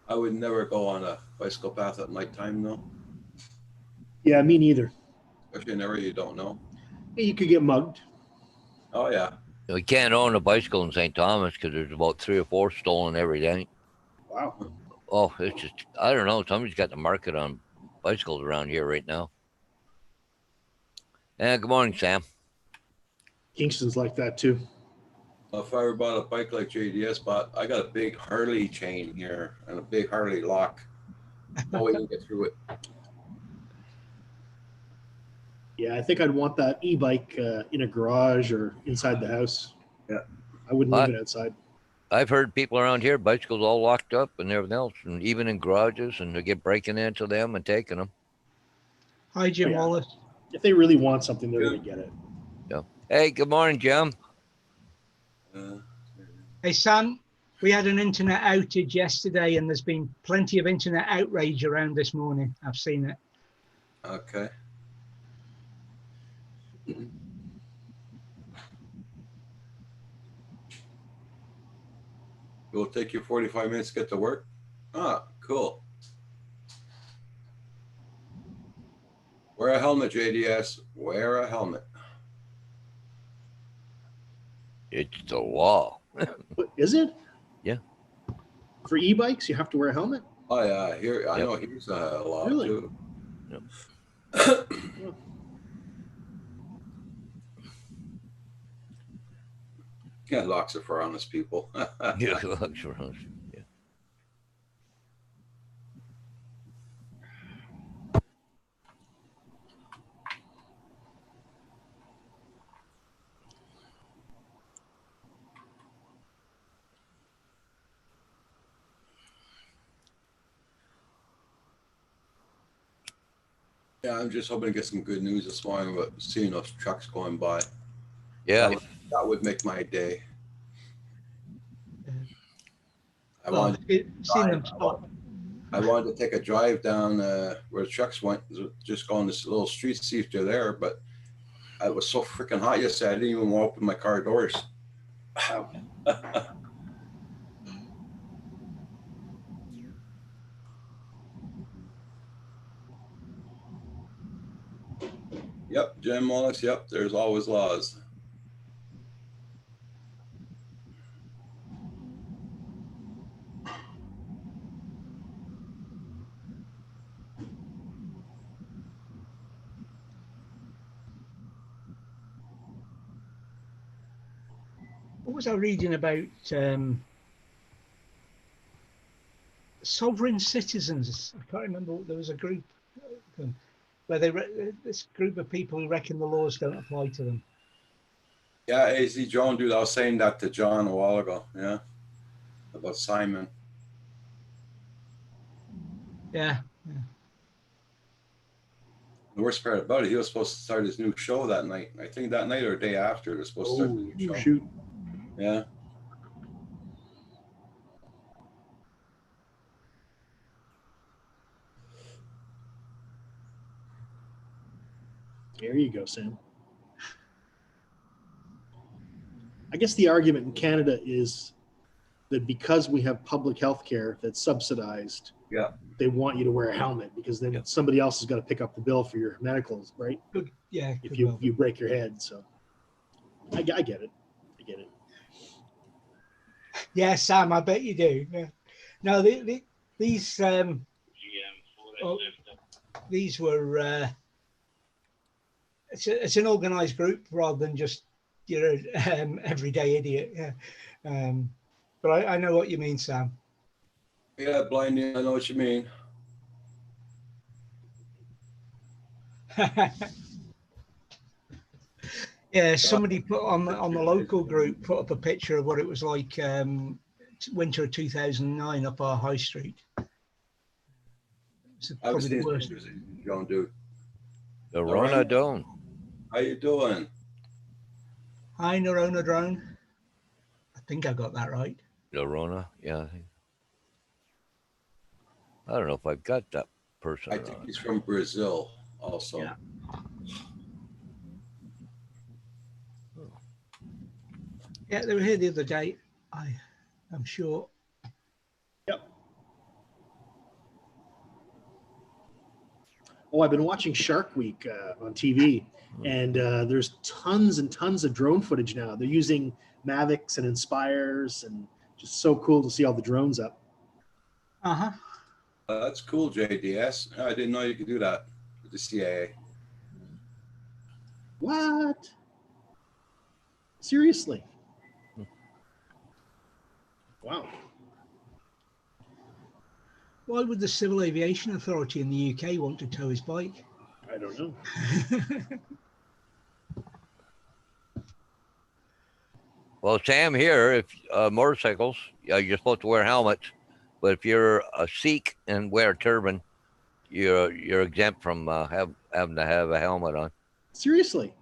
I would never go on a bicycle path at nighttime though, Yeah, me neither. especially in an area you don't know. You could get mugged. Oh yeah. We can't own a bicycle in St. Thomas because there's about 3 or 4 stolen every day. Wow. Oh, it's just, I don't know. Somebody's got the market on bicycles around here right now. And good morning, Sam. Kingston's like that too. If I ever bought a bike like JDS bought, I got a big Harley chain here and a big Harley lock. No way to get through it. Yeah, I think I'd want that e-bike in a garage or inside the house. Yeah. I wouldn't leave it outside. I've heard people around here, bicycles all locked up and everything else, and even in garages, and they get breaking into them and taking them. Hi, Jim Yeah. Wallace. If they really want something, they're going to get it. Hey, good morning, Jim. Hey, Sam. We had an internet outage yesterday, and there's been plenty of internet outrage around this morning. I've seen it. Okay. It will take you 45 minutes to get to work. Ah, cool. Wear a helmet, JDS. Wear a helmet. It's the law. But is it? Yeah. For e-bikes, you have to wear a helmet? Oh yeah, here I Yep. know he's a lot Really? too. Yep. Yeah, locks are for honest people. Yeah, sure. Yeah. Yeah, I'm just hoping to get some good news this morning about seeing those trucks going by. Yeah. That would make my day. I Well, wanted, seen them stop. I wanted to take a drive down where the trucks went, just go on this little street, see if they're there. But it was so freaking hot yesterday, I didn't even want to open my car doors. Yep, Jim Wallace. Yep, there's always laws. What was I reading about? Sovereign citizens. I can't remember. There was a group where this group of people who reckon the laws don't apply to them. Yeah, AZ Joan, dude, I was saying that to John a while ago. Yeah, about Simon. Yeah. The worst part about it, he was supposed to start his new show that night. I think that night or a day after, they're supposed to start the new show. Shoot. Yeah. There you go, Sam. I guess the argument in Canada is that because we have public health care that's subsidized, Yeah. they want you to wear a helmet because then Yeah. somebody else is going to pick up the bill for your medicals, right? Good. Yeah. If good you, well. you break your head. So I get it. I get it. Yeah, Sam. I bet you do. Yeah. No, these these were. It's an organised group rather than just everyday idiot. Yeah. But I know what you mean, Sam. Yeah, blinding. I know what you mean. Yeah, somebody put on the local group put up a picture of what it was like winter of 2009 up our high street. It's I was probably the seeing worst. pictures, John, dude. The All Rona right. Dome. How you doing? Hi, Nerona Drone. I think I got that right. The Rona, yeah. I don't know if I've got that person I or think not. he's from Brazil also. Yeah. Yeah, they were here the other day. I'm sure. Yep. Oh, I've been watching Shark Week on TV, and there's tons and tons of drone footage now. They're using Mavics and Inspires, and just so cool to see all the drones up. Uh-huh. That's cool, JDS. I didn't know you could do that with the CIA. What? Seriously? Wow. Why would the Civil Aviation Authority in the UK want to tow his bike? I don't know. Well, Sam, here, if motorcycles, you're supposed to wear helmets, but if you're a Sikh and wear a turban, you're exempt from having to have a helmet on. Seriously?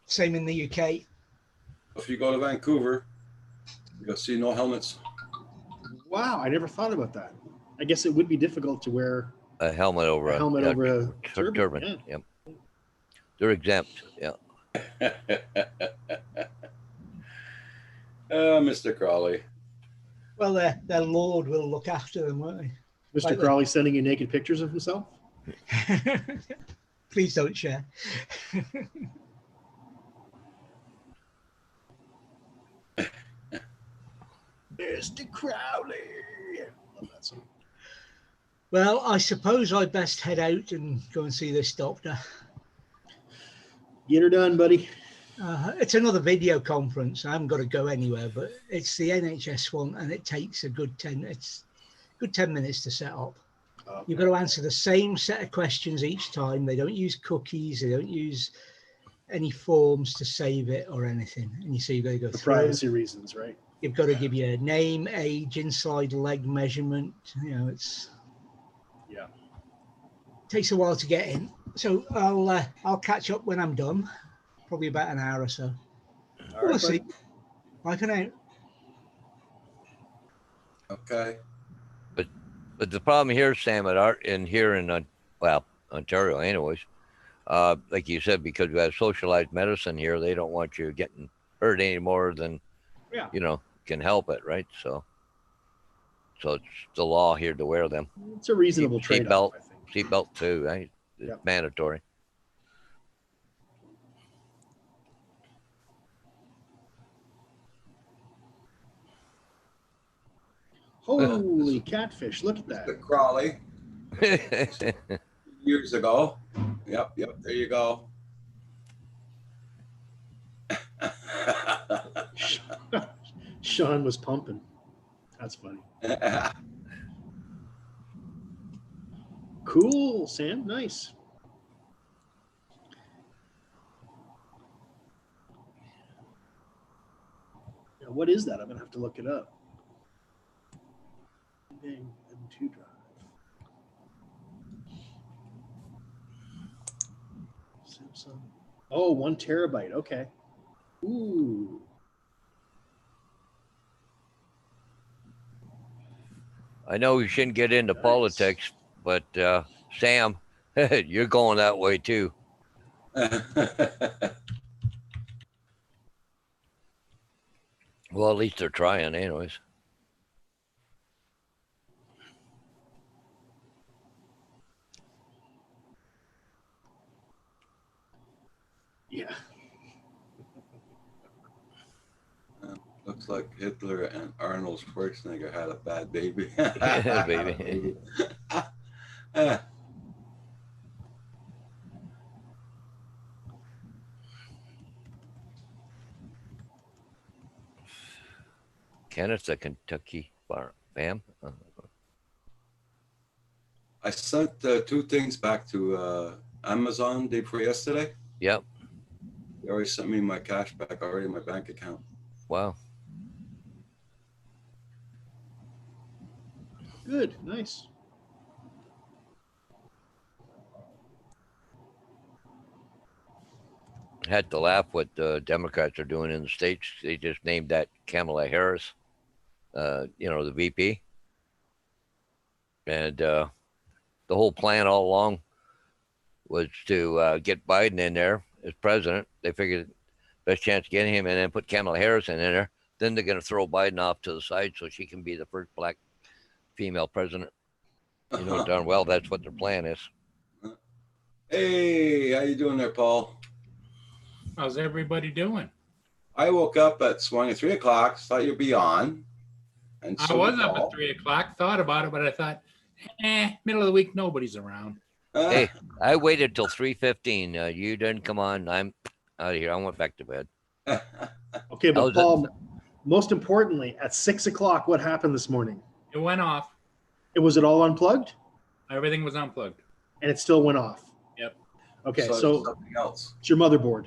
Same in the UK. If you go to Vancouver, you'll see no helmets. Wow, I never thought about that. I guess it would be difficult to wear A helmet over a helmet over a turban. turban. Yep. They're exempt. Yeah. Mr. Crawley. Well, their Lord will look after them, won't they? Mr. Like Crawley sending you naked pictures of himself? Please don't share. Mr. Crowley. Love that song. Well, I suppose I best head out and go and see this doctor. Get her done, buddy. It's another video conference. I haven't got to go anywhere, but it's the NHS one, and it takes a good 10 minutes to set up. You've got to answer the same set of questions each time. They don't use cookies. They don't use any forms to save it or anything. And you see, you've got to go For through. privacy reasons, right? You've got to give your name, age, inside leg measurement. You know, it takes a while to get in. So I'll catch up when I'm done. Probably about an hour or so. All We'll right, see. buddy. Bye for now. Okay. But the problem here, Sam, in Ontario, anyways, like you said, because we have socialized medicine here, they don't want you getting hurt any more than can help it, right? So it's the law here to wear them. It's a reasonable trade-off, I think. Seatbelt too, right? It's Yep. mandatory. Holy catfish, look at Mr. that. Crawley, years ago. Yep, there you go. Sean was pumping. That's funny. Cool, Sam. Nice. Now, what is that? I'm gonna have to look it up. Bang M2 drive. Samsung. Oh, 1 terabyte. Okay. Ooh. I know we shouldn't get into Nice. politics, but Sam, you're going that way too. Well, at least they're trying, anyways. Yeah. Looks like Hitler and Arnold Schwarzenegger had a bad baby. Baby. Kenneth's a Kentucky fam. I sent 2 things back to Amazon day before yesterday. Yep. They already sent me my cash back already in my bank account. Wow. Good, nice. Had to laugh what the Democrats are doing in the States. They just named that Kamala Harris, the VP. And the whole plan all along was to get Biden in there as president. They figured best chance of getting him and then put Kamala Harris in there. Then they're going to throw Biden off to the side so she can be the first black female president. You know darn well that's what their plan is. Hey, how you doing there, Paul? How's everybody doing? I woke up at swung at 3 o'clock, thought you'd be on. And I so was did up Paul. at 3 o'clock, thought about it, but I thought, middle of the week, nobody's around. Hey, I waited till 3:15. You didn't come on. I'm out of here. I went back to bed. Okay, but How's it? Paul, most importantly, at 6 o'clock, what happened this morning? It went off. And was it all unplugged? Everything was unplugged. And it still went off? Yep. Okay, it's so something else. it's your motherboard.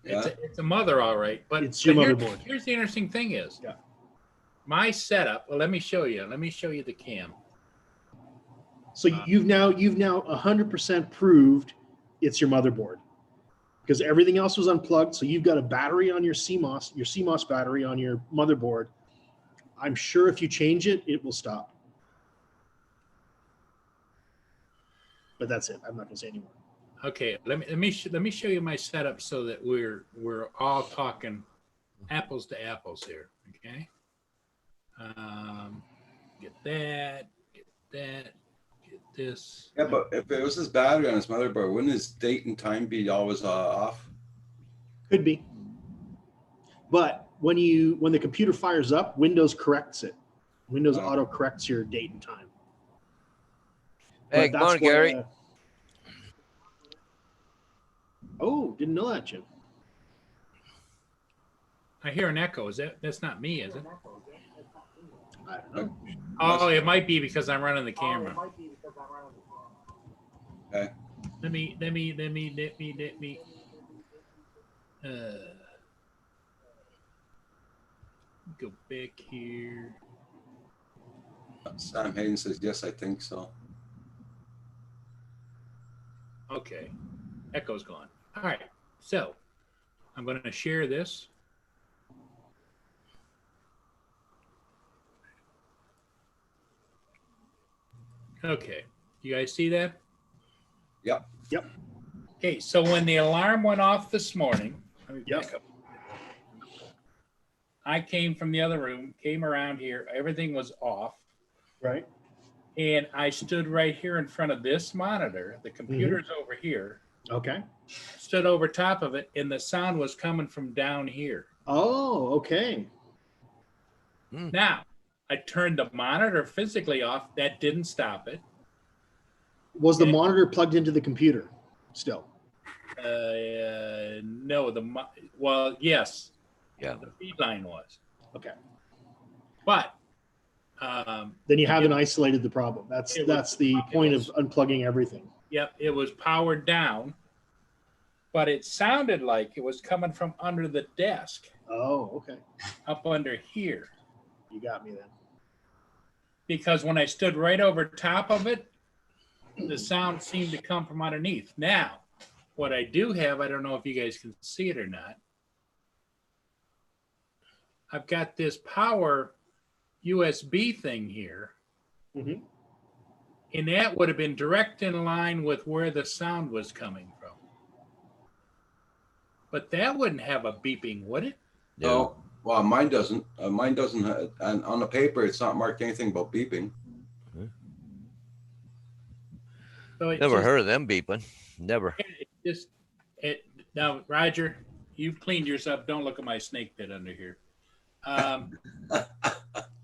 Yeah. It's a mother, all right. But It's your but motherboard. Here's the interesting thing is, Yeah. my setup. Well, let me show you. Let me show you the cam. So you've now 100% proved it's your motherboard because everything else was unplugged. So you've got a battery on your CMOS battery on your motherboard. I'm sure if you change it, it will stop. But that's it. I'm not going to say anymore. Okay, let me show you my setup so that we're all talking apples to apples here. Okay. Get that. Get this. Yeah, but if it was his battery on his motherboard, wouldn't his date and time be always off? Could be. But when the computer fires up, Windows corrects it. Windows Oh. auto corrects your date and time. Hey, But good that's morning, why, Gary. Oh, didn't know that, Jim. I hear an echo. That's not me, is it? I don't know. Oh, it might be because I'm running the camera. Okay. Let me. Go back here. Sam Hayden says, yes, I think so. Okay, echo's gone. All right, so I'm going to share this. Okay, you guys see that? Yep. Okay, so when the alarm went off this morning, let me Yep. back up. I came from the other room, came around here, everything was off. Right. And I stood right here in front of this monitor. The computer's over here, Okay. stood over top of it, and the sound was coming from down here. Oh, okay. Now, I turned the monitor physically off. That didn't stop it. Was the Okay. monitor plugged into the computer still? No, well, yes. Yeah. The feed line was. Okay. But Then you haven't isolated the problem. That's It was- the it point was- of unplugging everything. yep, it was powered down, but it sounded like it was coming from under the desk, Oh, okay. up under here. You got me then. Because when I stood right over top of it, the sound seemed to come from underneath. Now, what I do have, I don't know if you guys can see it or not. I've got this power USB thing here, Mhm. and that would have been direct in line with where the sound was coming from. But that wouldn't have a beeping, would it? No. Well, mine doesn't. Mine doesn't. And on the paper, it's not marked anything about beeping. So it Never just- heard of them beeping. Never. Now, Roger, you've cleaned yourself. Don't look at my snake pit under here.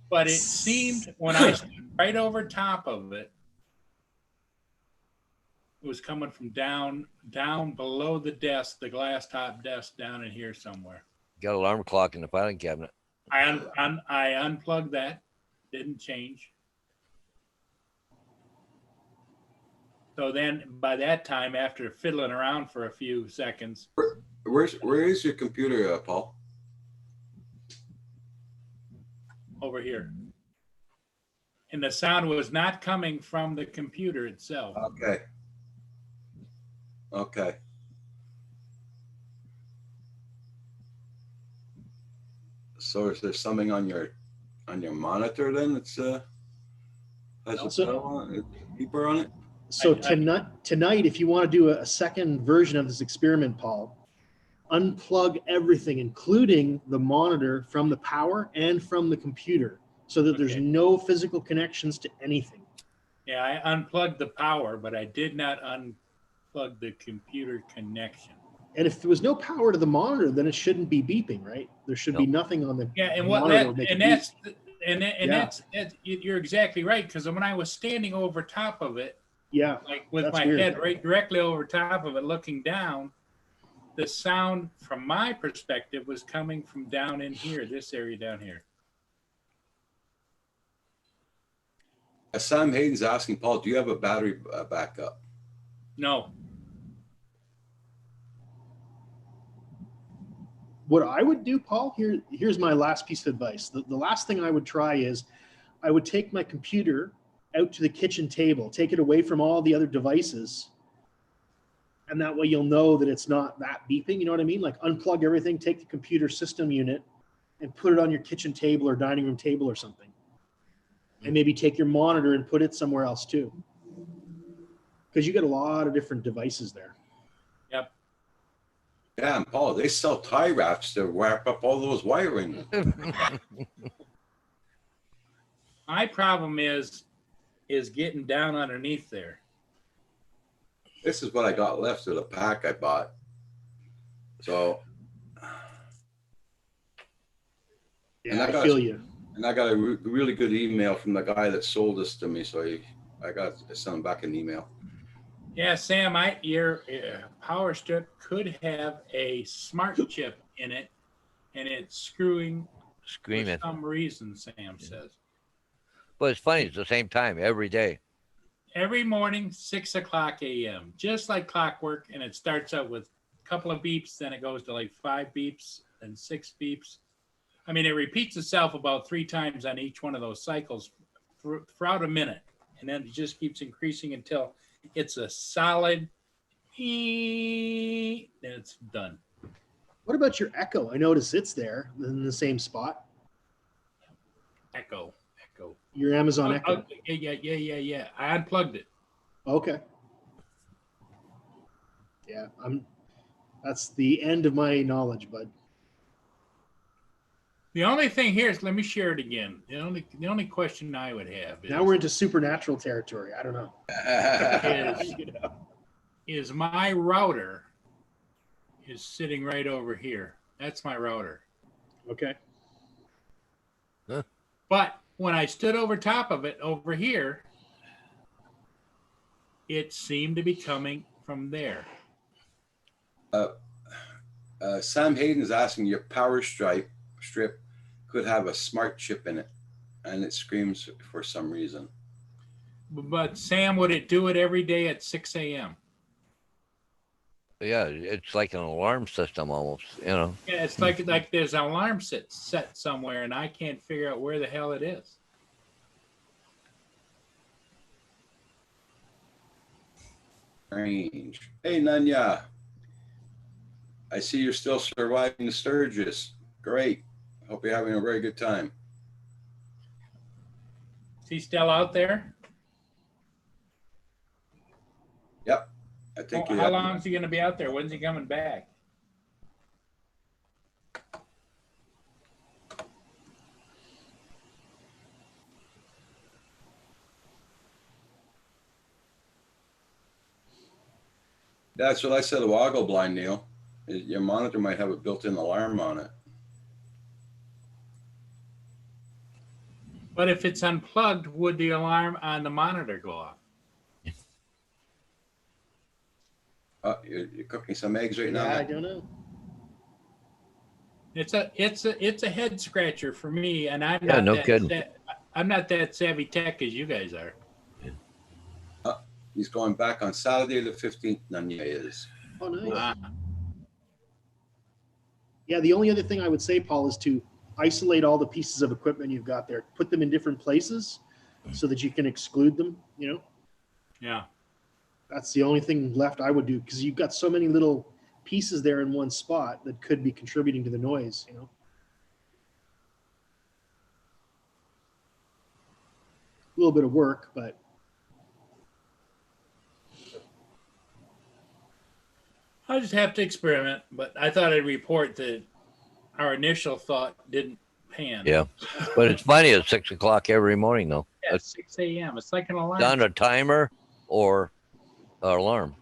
But it seemed when I stood right over top of it, it was coming from down below the desk, the glass top desk down in here somewhere. Got an alarm clock in the filing cabinet. I unplugged that, didn't change. So then by that time, after fiddling around for a few seconds, Where is your computer, Paul? over here. And the sound was not coming from the computer itself. Okay. Okay. So is there something on your monitor then? It's has a Also- bell on it, beeper on it? So I- tonight, if you want to do a second version of this experiment, Paul, unplug everything, including the monitor from the power and from the computer, so that there's Okay. no physical connections to anything. Yeah, I unplugged the power, but I did not unplug the computer connection. And if there was no power to the monitor, then it shouldn't be beeping, right? There should be nothing on the Yeah, and what monitor that would make it and beep. that's and Yeah. that's you're exactly right, because when I was standing over top of it, Yeah, like with That's my weird. head right directly over top of it, looking down, the sound from my perspective was coming from down in here, this area down here. Sam Hayden's asking, Paul, do you have a battery backup? No, what I would do, Paul, here's my last piece of advice. The last thing I would try is I would take my computer out to the kitchen table, take it away from all the other devices. And that way you'll know that it's not that beeping. You know what I mean? Like unplug everything, take the computer system unit and put it on your kitchen table or dining room table or something. And maybe take your monitor and put it somewhere else too. Because you get a lot of different devices there. Yeah, and Paul, they sell tie wraps to wrap up all those wiring. my problem is getting down underneath there. This is what I got left of the pack I bought. So, And Yeah, I I got- feel you. and I got a really good email from the guy that sold this to me. So I sent him back an email. Yeah, Sam, your power strip could have a smart chip in it, and it's screwing Screaming. for some reason. Sam says But it's funny. It's the same time every day. every morning, 6:00 a.m., just like clockwork, and it starts out with a couple of beeps, then it goes to like 5 beeps and 6 beeps. I mean, it repeats itself about 3 times on each one of those cycles throughout a minute, and then it just keeps increasing until it's a solid and it's done. What about your Echo? I notice it's there in the same spot. Echo. Your Amazon Oh, Echo. yeah. I unplugged it. Okay. Yeah, that's the end of my knowledge, bud. The only thing here is, let me share it again. The only question I would have is, Now we're into supernatural territory. I don't know. is my router is sitting right over here. That's my router. Okay. But when I stood over top of it over here, it seemed to be coming from there. Sam Hayden is asking, your power strip could have a smart chip in it, and it screams for some reason. But Sam, would it do it every day at 6 a.m.? Yeah, it's like an alarm system almost. Yeah, it's like there's an alarm set somewhere, and I can't figure out where the hell it is. Strange. Hey, Nanya. I see you're still surviving the Sturgis. Great. Hope you're having a very good time. Is he still out there? Yep. I think How long is he going to be out there? When's he coming back? That's what I said a while ago, Blind Neil. Your monitor might have a built-in alarm on it. But if it's unplugged, would the alarm on the monitor go off? You're cooking some eggs right now? Yeah, I don't know. It's a head scratcher for me, and I'm Yeah, not no that kidding. I'm not that savvy tech as you guys are. He's going back on Saturday the 15th, Nanya is. Oh, nice. Ah, Yeah, the only other thing I would say, Paul, is to isolate all the pieces of equipment you've got there. Put them in different places so that you can exclude them, you know? yeah. That's the only thing left I would do, because you've got so many little pieces there in one spot that could be contributing to the noise, you know? A little bit of work, but I'll just have to experiment, but I thought I'd report that our initial thought didn't pan. Yeah. But it's funny at 6 o'clock every morning, though. Yeah, It's 6 a.m. It's like an alarm. on a timer or an alarm.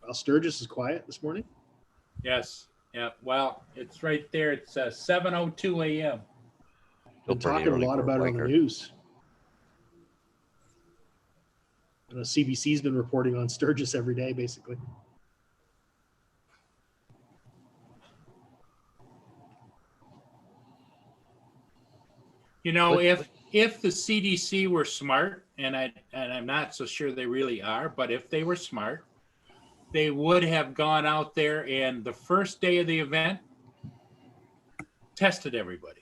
well, Sturgis is quiet this morning. Yes. Yeah. Well, it's right there. It's 7:02 a.m. Been Still pretty talking a early lot for about it on the biker. news. I know CBC's been reporting on Sturgis every day, basically. You know, But- if the CDC were smart, and I'm not so sure they really are, but if they were smart, they would have gone out there and the first day of the event tested everybody.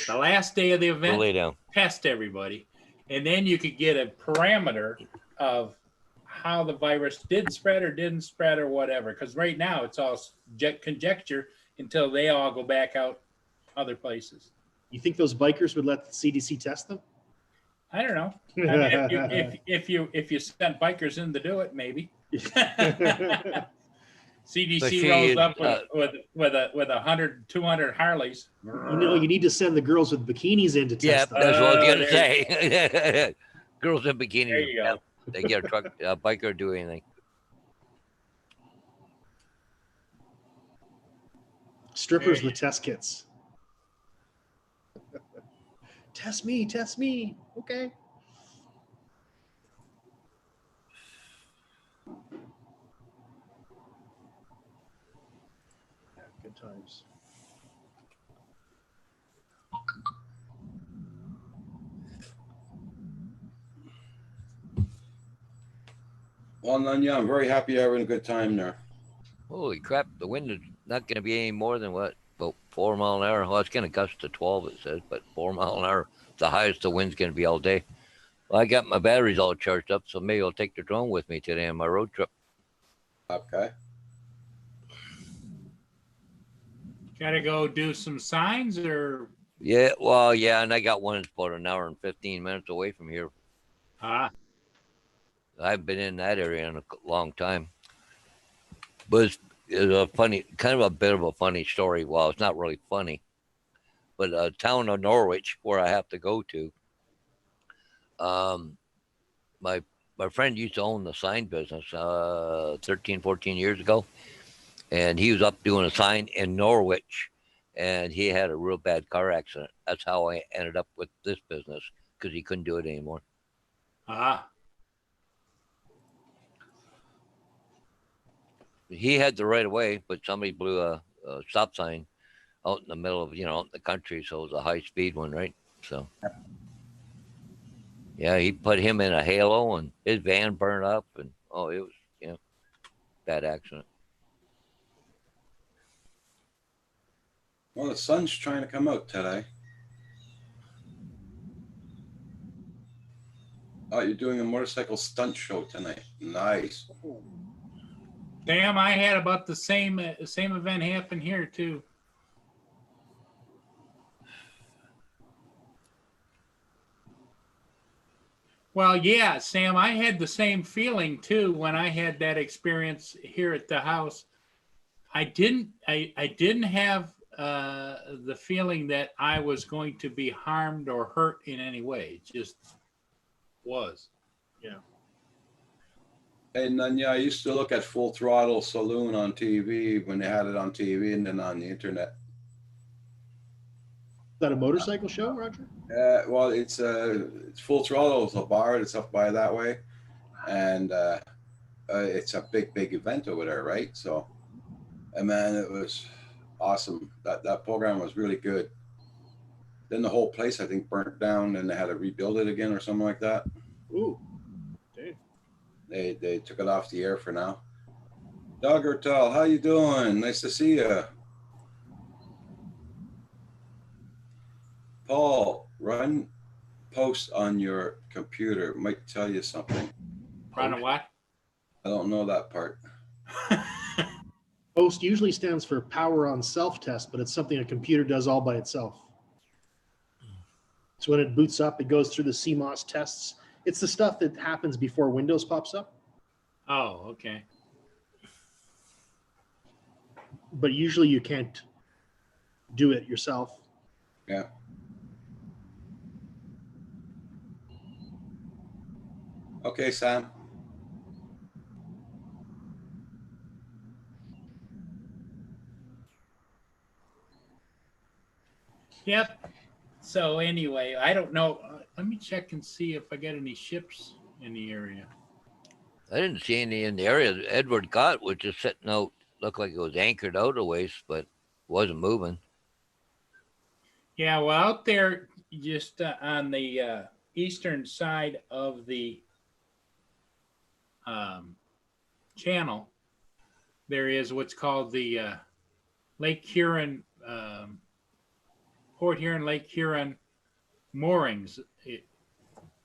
The last day of the event, Lay down. test everybody, and then you could get a parameter of how the virus did spread or didn't spread or whatever. Because right now it's all conjecture until they all go back out other places. You think those bikers would let the CDC test them? I don't know. I mean, if you sent bikers in to do it, maybe. But CDC she, rolls up with 100, 200 Harleys. You know, you need to send the girls with bikinis in to Yeah, test them. that's what I was Oh, gonna say. Girls in bikinis. There you go. yeah, they get a truck, a biker, do anything. Strippers There with test kits. Test me, test me. Okay. Yeah, good times. Well, Nanya, I'm very happy you're having a good time there. Holy crap! The wind is not going to be any more than what? About 4 mile an hour. Well, it's going to gust to 12. It says, but 4 mile an hour. The highest the wind's going to be all day. Well, I got my batteries all charged up, so maybe I'll take the drone with me today on my road trip. Okay. Gotta go do some signs or Yeah, well, yeah, and I got one that's about an hour and 15 minutes away from here. I've been in that area in a long time. But it's a funny, kind of a bit of a funny story. Well, it's not really funny, but a town of Norwich where I have to go to. My friend used to own the sign business 13, 14 years ago. And he was up doing a sign in Norwich, and he had a real bad car accident. That's how I ended up with this business, because he couldn't do it anymore. He had the right of way, but somebody blew a stop sign out in the middle of, out in the country, so it was a high speed one, right? So yeah, he put him in a halo, and his van burned up, and it was bad accident. Well, the sun's trying to come out today. Oh, you're doing a motorcycle stunt show tonight. Nice. Damn, I had about the same event happen here too. Well, yeah, Sam, I had the same feeling too when I had that experience here at the house. I didn't have the feeling that I was going to be harmed or hurt in any way. It just was. And then, yeah, I used to look at Full Throttle Saloon on TV when they had it on TV and then on the internet. Is that a motorcycle show, Roger? Well, it's Full Throttle. It's a bar that's up by that way. And it's a big event over there, right? So, and man, it was awesome. That program was really good. then the whole place, I think, burnt down and they had to rebuild it again or something like that. Ooh. Okay. They took it off the air for now. Doug Ertel, how you doing? Nice to see you. Paul, run post on your computer. Might tell you something. Run a what? I don't know that part. Post usually stands for power on self-test, but it's something a computer does all by itself. So when it boots up, it goes through the CMOS tests. It's the stuff that happens before Windows pops up, Oh, okay. but usually you can't do it yourself. Yeah. Okay, Sam. Yep. So anyway, I don't know. Let me check and see if I got any ships in the area. I didn't see any in the area. Edward Gott was just sitting out, looked like it was anchored out a ways, but wasn't moving. Yeah, well, out there, just on the eastern side of the channel, there is what's called the Lake Huron, Port Huron, Lake Huron moorings.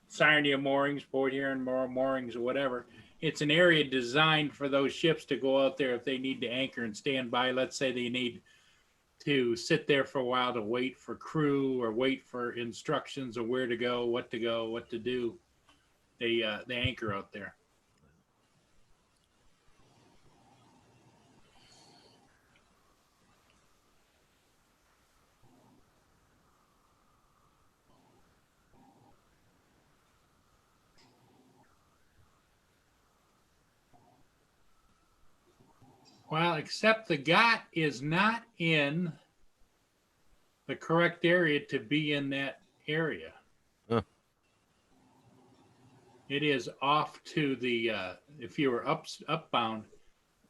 Sarnia moorings, Port Huron moorings, or whatever. It's an area designed for those ships to go out there if they need to anchor and stand by. Let's say they need to sit there for a while to wait for crew or wait for instructions of where to go, what to do. They anchor out there. Well, except the Gott is not in the correct area to be in that area. Huh. It is off to the, if you were upbound,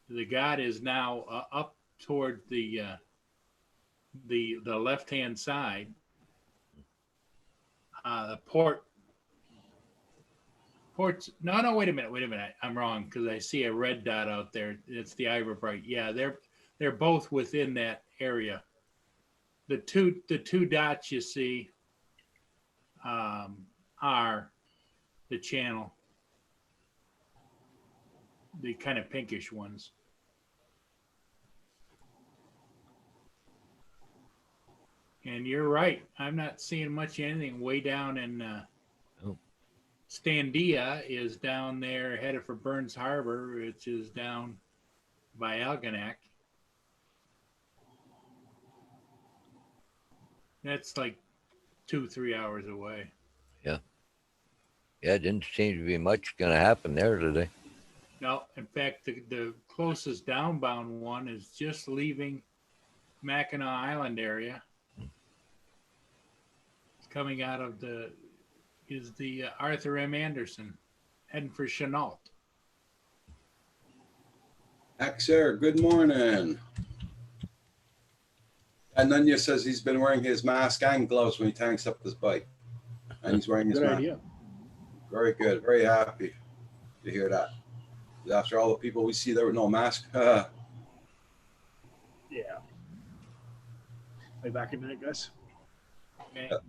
the Gott is now up toward the left-hand side. The ports, no, wait a minute. I'm wrong because I see a red dot out there. It's the Ivor Bright. Yeah, they're both within that area. The two dots you see are the channel, the kind of pinkish ones. And you're right. I'm not seeing much anything way down in Standia is down there headed for Burns Harbor, which is down by Algonac. That's like 2-3 hours away. Yeah, it didn't seem to be much going to happen there today. No, in fact, the closest downbound one is just leaving Mackinac Island area. It's coming out of the Arthur M. Anderson, heading for Chenault. Axer, good morning. And Nunya says he's been wearing his mask and gloves when he tanks up his bike. And he's wearing his Good mask. idea. Very good. Very happy to hear that. After all the people we see there with no mask. Yeah. I'll be back in a minute, guys. Okay. Yep.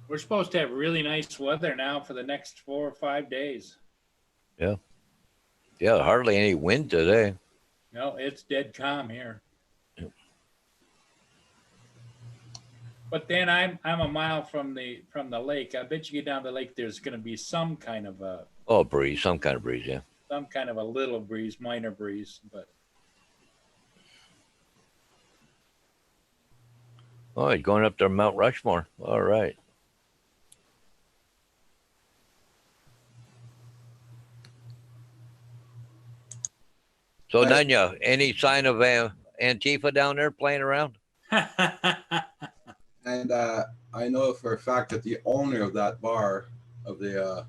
We're supposed to have really nice weather now for the next 4 or 5 days. Yeah, hardly any wind today. No, it's dead calm here. Yep. But then I'm a mile from the lake. I bet you get down the lake, there's going to be some kind of a Breeze, some kind of breeze, yeah. little breeze, minor breeze. But Oh, he's going up there Mount Rushmore. All right. So, Right. Nunya, any sign of Antifa down there playing around? And I know for a fact that the owner of that bar, of the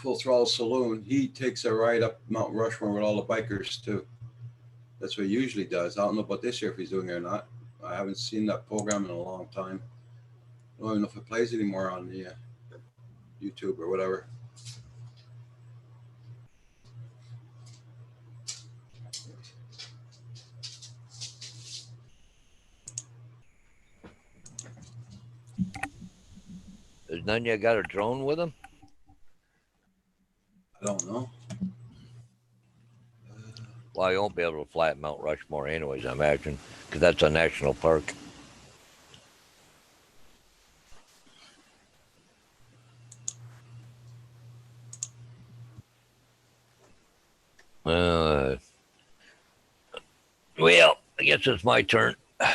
Full Throttle Saloon, he takes a ride up Mount Rushmore with all the bikers too. That's what he usually does. I don't know about this year if he's doing it or not. I haven't seen that program in a long time. I don't even know if it plays anymore on the YouTube or whatever. Does none of you got a drone with them? I don't know. Well, you won't be able to fly at Mount Rushmore anyways, I imagine, because that's a national park. Well, I guess it's my turn. I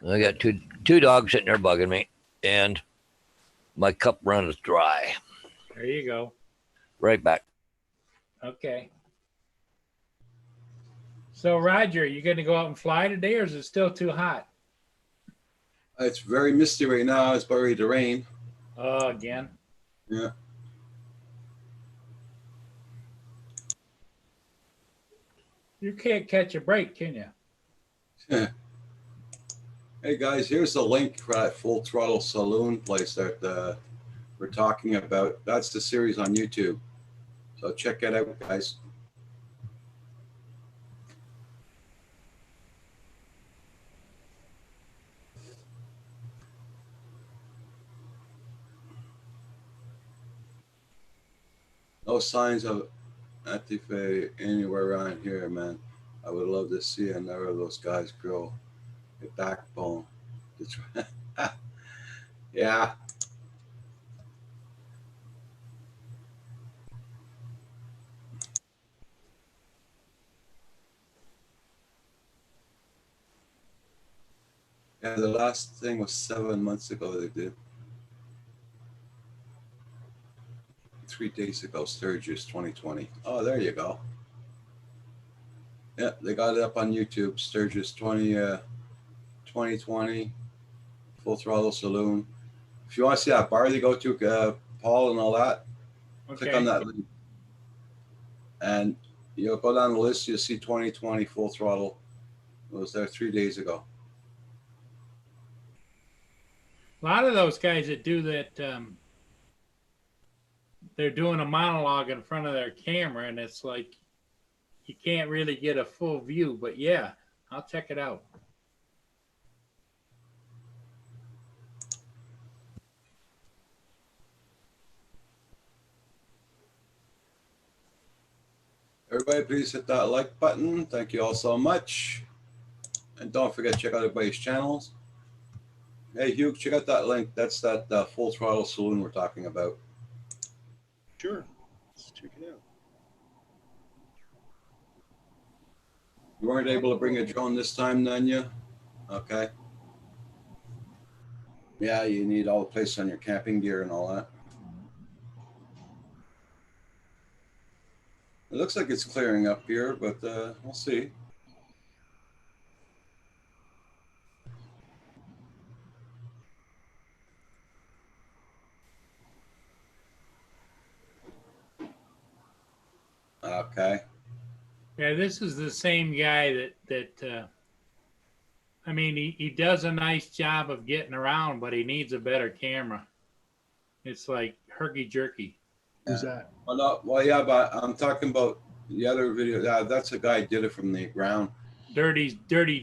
got two dogs sitting there bugging me, and my cup runneth dry. There you go. Right back. Okay. So Roger, you going to go out and fly today, or is it still too hot? It's very misty right now. It's about ready to rain. Oh, again. Yeah. You can't catch a break, can you? Hey guys, here's the link for that Full Throttle Saloon place that we're talking about. That's the series on YouTube. So check it out, guys. No signs of Antifa anywhere around here, man. I would love to see another of those guys grow a backbone. Yeah. Yeah, the last thing was 7 months ago they did. 3 days ago, Sturgis 2020. Oh, there you go. Yeah, they got it up on YouTube, Sturgis 2020, Full Throttle Saloon. If you want to see that bar they go to, Paul and all that, click on that link. And you'll go down the list, you'll see 2020 Full Throttle. It was there 3 days ago. A lot of those guys that do that, they're doing a monologue in front of their camera, and it's like you can't really get a full view. But yeah, I'll check it out. Everybody, please hit that like button. Thank you all so much. And don't forget to check out everybody's channels. Hey, Hugh, check out that link. That's that Full Throttle Saloon we're talking about. Sure. Let's check it out. You weren't able to bring a drone this time, then you? Okay. Yeah, you need all the place on your camping gear and all that. It looks like it's clearing up here, but we'll see. Okay. Yeah, this is the same guy that I mean, he does a nice job of getting around, but he needs a better camera. It's like herky-jerky. Who's that? Well, no, well, yeah, but I'm talking about the other video. That's a guy who did it from the ground. Dirty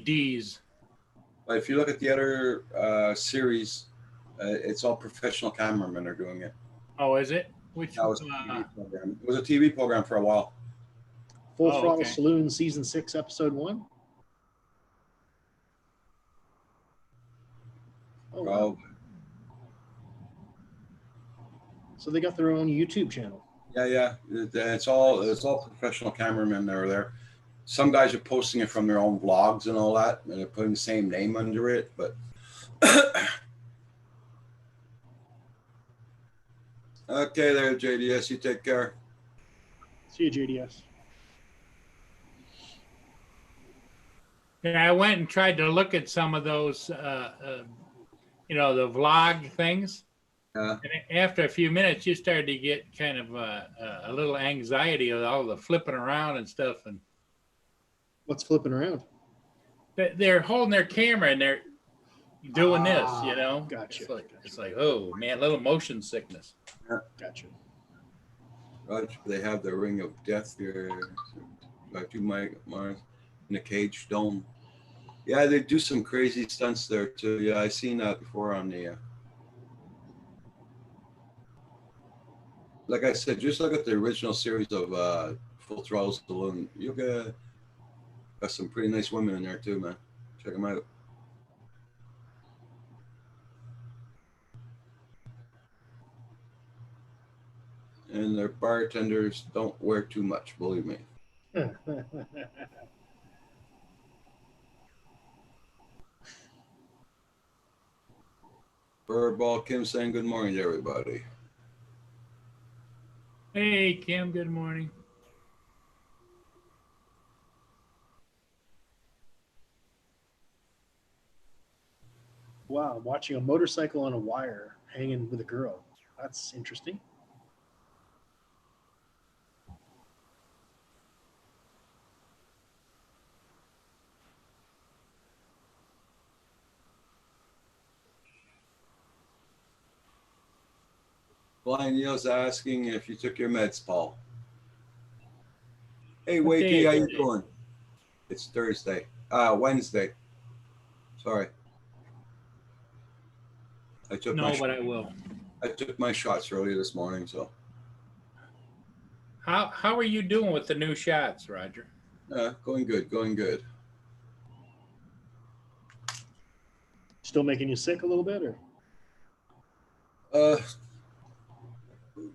D's. But if you look at the other series, it's all professional cameramen are doing it. Oh, is it? Which That was a TV program. It was a TV program for a while. Full Oh, Throttle okay. Saloon Season 6, Episode 1? Oh, wow. Oh, So they got their own YouTube channel. yeah. It's all professional cameramen that are there. Some guys are posting it from their own vlogs and all that, and they're putting the same name under it. But okay, there, JDS. You take care. See you, JDS. Yeah, I went and tried to look at some of those, the vlog things. Yeah. And after a few minutes, you started to get kind of a little anxiety of all the flipping around and stuff. And What's flipping around? they're holding their camera and they're doing this, you know. Gotcha. It's like, oh man, little motion sickness. Gotcha. Roger, they have the ring of death here. Like two Mars in the cage dome. Yeah, they do some crazy stunts there too. Yeah, I seen that before on the. Like I said, just look at the original series of Full Throttle Saloon. You got some pretty nice women in there too, man. Check them out. And their bartenders don't wear too much, believe me. Birdball Kim saying good morning to everybody. Hey, Kim. Good morning. Wow, watching a motorcycle on a wire hanging with a girl. That's interesting. Blind Neil's asking if you took your meds, Paul. Hey, What day Wakey, is how you it? doing? It's Thursday. Wednesday. Sorry. I took No, but I will. I took my shots earlier this morning, so How are you doing with the new shots, Roger? going good, going good. Still making you sick a little bit, or?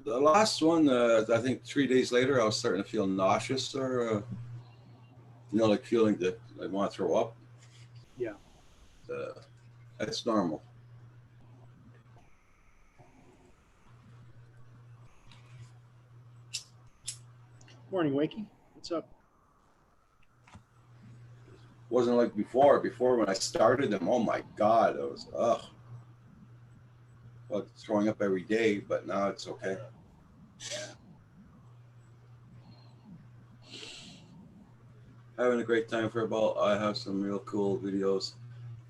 The last one, I think 3 days later, I was starting to feel nauseous, or like feeling that I want to throw up. Yeah. That's normal. Morning, Wakey. What's up? Wasn't like before. Before when I started them, oh my God, it was well, throwing up every day. But now it's okay. Having a great time for about. I have some real cool videos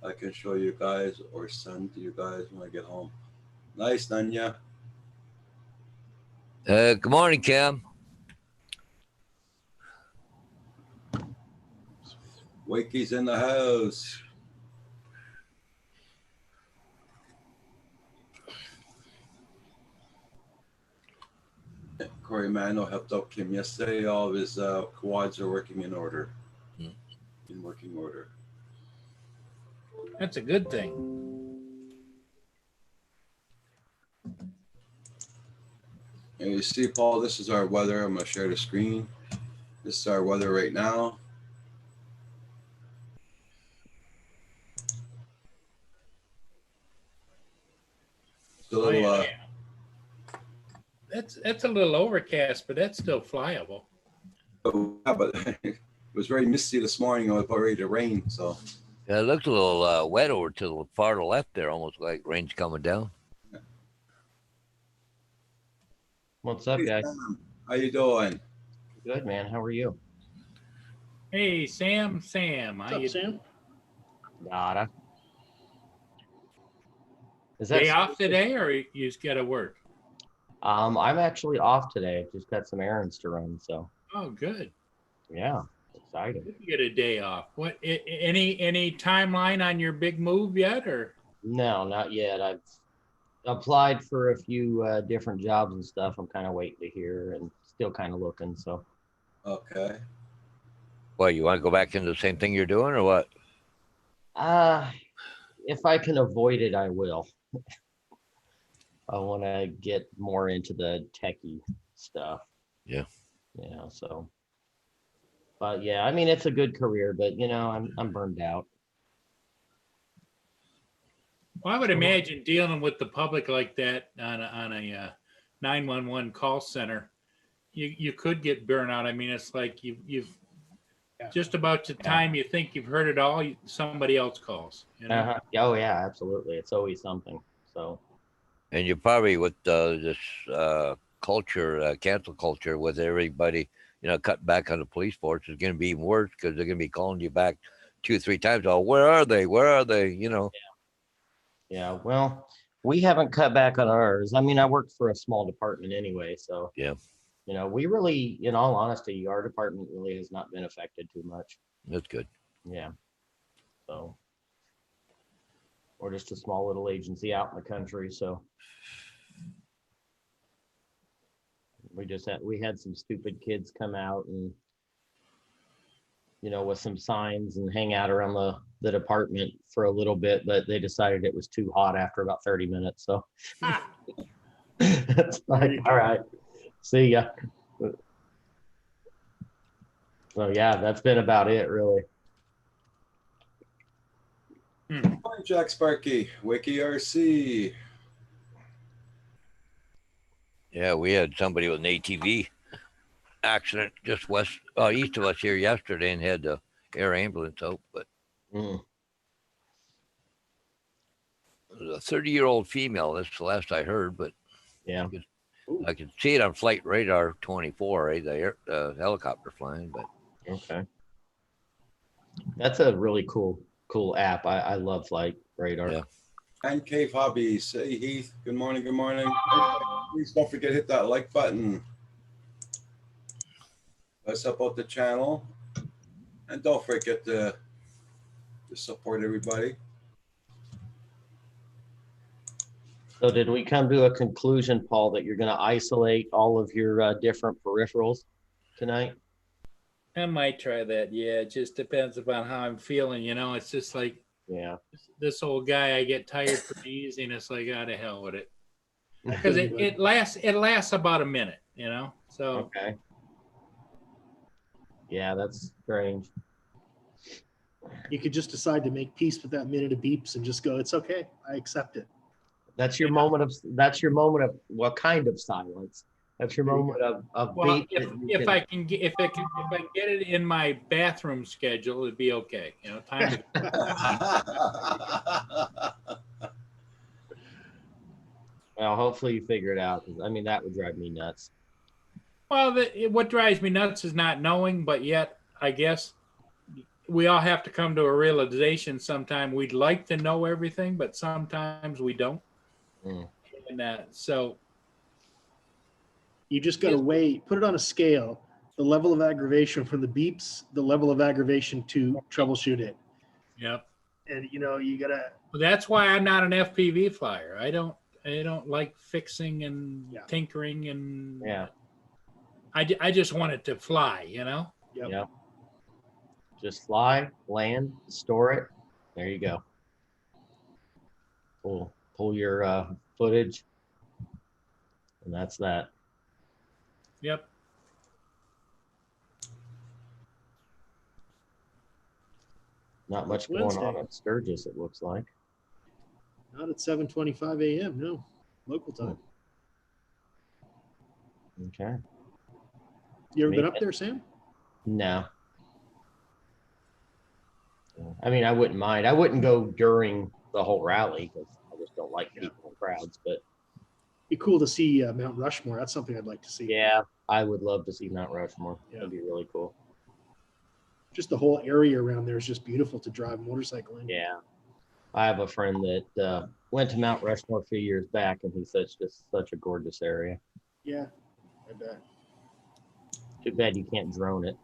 I can show you guys or send to you guys when I get home. Nice, Nanya. Good morning, Kim. Wakey's in the house. Corey Mano helped out Kim yesterday. All of his quads are working in order. In working order. That's a good thing. And you see, Paul, this is our weather. I'm going to share the screen. This is our weather right now. It's a Oh, little, yeah. That's a little overcast, but that's still flyable. yeah, but it was very misty this morning. It was about ready to rain. So, Yeah, it looked a little wet over to the far to the left there, almost like rain's coming down. What's up, Hey, guys? Sam, how you doing? Good, man. How are you? Hey, Sam. What's How up, you Sam? Nada. Is day off today, or you just got to work? I'm actually off today. Just got some errands to run, so Oh, good. yeah, excited. You get a day off. What? Any timeline on your big move yet, or? No, not yet. I've applied for a few different jobs and stuff. I'm kind of waiting to hear and still kind of looking. So Okay. What, you want to go back into the same thing you're doing or what? if I can avoid it, I will. I want to get more into the techie stuff. Yeah. So. But yeah, I mean, it's a good career, but I'm burned out. Well, I would imagine dealing with the public like that on a 911 call center, you could get burnout. I mean, it's like you've just about the time you think you've heard it all, somebody else calls. You know? Oh yeah, absolutely. It's always something. So And you probably with this culture, cancel culture, with everybody, cutting back on the police force is going to be even worse because they're going to be calling you back 2 or 3 times. Oh, where are they? Where are they? Yeah, well, we haven't cut back on ours. I mean, I work for a small department anyway, so Yeah, we really, in all honesty, our department really has not been affected too much. that's good. Yeah. So we're just a small little agency out in the country, so we had some stupid kids come out and with some signs and hang out around the department for a little bit, but they decided it was too hot after about 30 minutes. So it's like, all right, see ya. So yeah, that's been about it really. Morning, Jack Sparky, Wiki RC. Yeah, we had somebody with an ATV accident just east of us here yesterday and had the air ambulance out, but Mm. it was a 30-year-old female. That's the last I heard, but Yeah. I could see it on Flight Radar 24, the helicopter flying, but Okay. That's a really cool app. I love Flight Radar. Yeah. And Cave Hobbies. Hey, Heath. Good morning. Good morning. Please don't forget to hit that like button. Let's support the channel. And don't forget to support everybody. So did we come to a conclusion, Paul, that you're going to isolate all of your different peripherals tonight? I might try that. Yeah, it just depends upon how I'm feeling. It's just like Yeah. this old guy. I get tired pretty easy, and it's like, out of hell with it, because it lasts about a minute. So Okay. Yeah, that's strange. You could just decide to make peace with that minute of beeps and just go, it's okay. I accept it. That's your moment of what kind of silence? That's your There you moment of well, beat. if I can get if I can get it in my bathroom schedule, it'd be okay. Time to. Well, hopefully you figure it out, because I mean that would drive me nuts. Well, what drives me nuts is not knowing, but yet I guess we all have to come to a realization sometime. We'd like to know everything, but sometimes we don't. Mm. And so You just got to weigh, put it on a scale, the level of aggravation from the beeps, the level of aggravation to troubleshoot it. Yep. And you got to. Well, that's why I'm not an FPV flyer. I don't like fixing and tinkering and Yeah. I just want it to fly, Yep. Just fly, land, store it. There you go. Pull your footage, and that's that. Yep. Not much It's going Wednesday. on at Sturgis, it looks like. Not at 7:25 a.m. No, local time. Okay. You ever been up there, Sam? No. I mean, I wouldn't mind. I wouldn't go during the whole rally because I just don't like people in crowds. But Be cool to see Mount Rushmore. That's something I'd like to see. yeah, I would love to see Mount Rushmore. Yeah. That'd be really cool. Just the whole area around there is just beautiful to drive a motorcycle in. Yeah. I have a friend that went to Mount Rushmore a few years back, and he said it's just such a gorgeous area. Yeah, I bet. Too bad you can't drone it.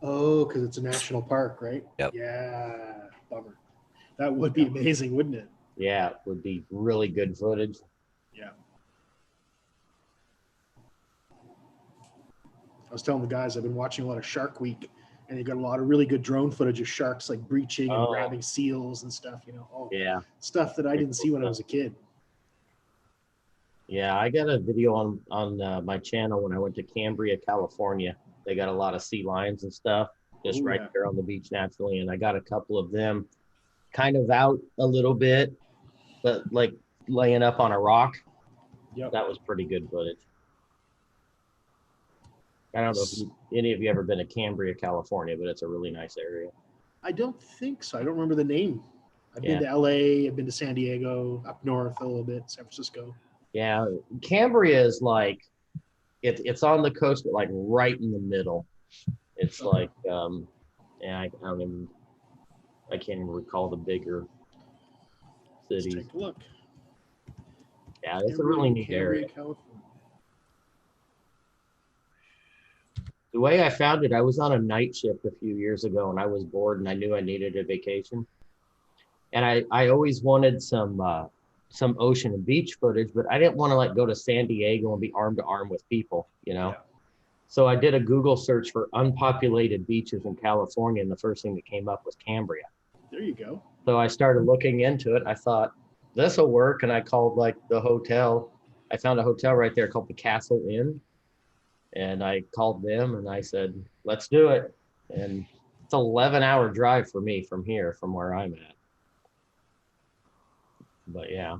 Oh, because it's a national park, right? Yep. Yeah, bummer. That would be amazing, wouldn't it? Yeah, it would be really good footage. Yeah. I was telling the guys I've been watching a lot of Shark Week, and they got a lot of really good drone footage of sharks like breaching and Oh. grabbing seals and stuff. Yeah. Stuff that I didn't see when I was a kid. Yeah, I got a video on my channel when I went to Cambria, California. They got a lot of sea lions and stuff just Oh, right yeah. there on the beach naturally, and I got a couple of them kind of out a little bit, but like laying up on a rock. Yep. That was pretty good footage. I don't know if any of you ever been to Cambria, California, but it's a really nice area. I don't think so. I don't remember the name. I've been to LA, I've been to San Diego, up north a little bit, San Francisco. Yeah, Cambria is like it's on the coast, but like right in the middle. It's like yeah, I can't even recall the bigger Let's cities. take a look. Yeah, it's a really neat area. California. The way I found it, I was on a night shift a few years ago and I was bored and I knew I needed a vacation. And I always wanted some ocean and beach footage, but I didn't want to like go to San Diego and be arm to arm with people, you know? Yeah. So I did a Google search for unpopulated beaches in California, and the first thing that came up was Cambria. There you go. So I started looking into it. I thought, this will work. And I called like the hotel. I found a hotel right there called the Castle Inn. And I called them and I said, let's do it. And it's an 11-hour drive for me from here, from where I'm at. But yeah.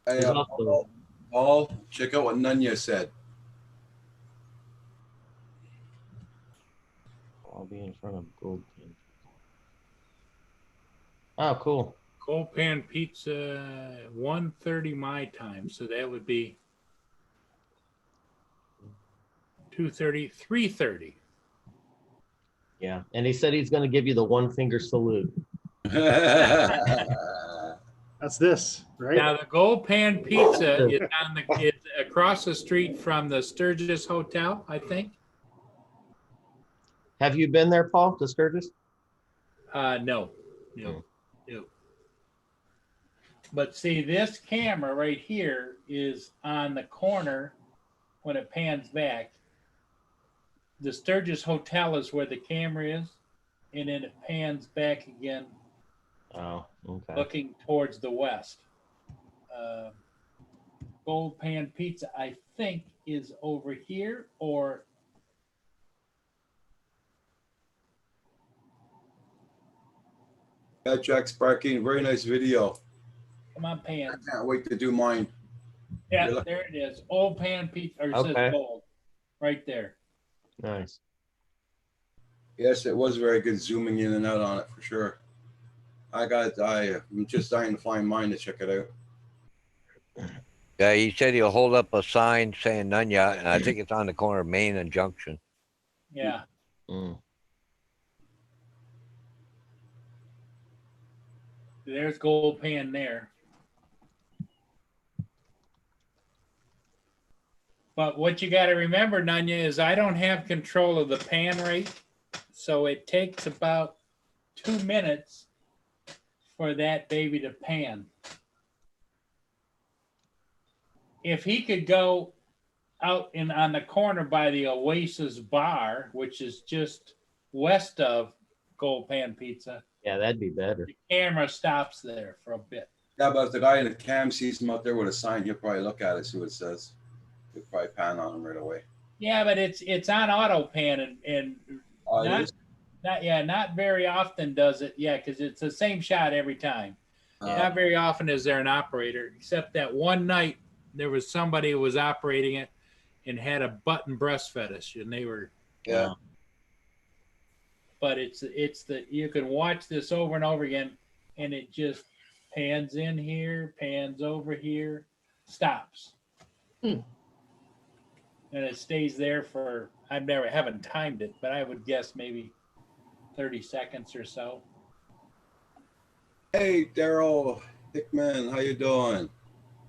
Hey, There's also- Paul, check out what Nunya said. I'll be in front of Gold King. Oh, cool. Cold Pan Pizza, 1:30 my time. So that would be 2:30, 3:30. Yeah. And he said he's going to give you the one finger salute. That's this, right? Now the Gold Pan Pizza is it's across the street from the Sturgis Hotel, I think. Have you been there, Paul, to Sturgis? No. But see, this camera right here is on the corner when it pans back. The Sturgis Hotel is where the camera is, and then it pans back again, Oh, okay. looking towards the west. Gold Pan Pizza, I think, is over here, or Yeah, Jack Sparking, very nice video. come on, I Pan. can't wait to do mine. Yeah, Really? there it is. Old Pan Pizza, or it Okay. says gold, right there. Nice. Yes, it was very good zooming in and out on it for sure. I'm just dying to find mine to check it out. Yeah, he said he'll hold up a sign saying Nunya, and I think it's on the corner of Main and Junction. Yeah. Mm. There's Gold Pan there. But what you got to remember, Nunya, is I don't have control of the pan rate. So it takes about 2 minutes for that baby to pan. If he could go out on the corner by the Oasis Bar, which is just west of Gold Pan Pizza, Yeah, that'd be better. the camera stops there for a bit. Yeah, but if the guy in the cam sees him out there with a sign, he'll probably look at it, see what it says. He'll probably pan on him right away. Yeah, but it's on auto pan and Oh, it not, is? not very often does it. Yeah, because it's the same shot every time. Uh, Not very often is there an operator, except that one night there was somebody who was operating it and had a button breast fetish, and they were. yeah. But it's the you can watch this over and over again, and it just pans in here, pans over here, stops, Hmm. and it stays there for haven't timed it, but I would guess maybe 30 seconds or so. Hey, Daryl Hickman, how you doing?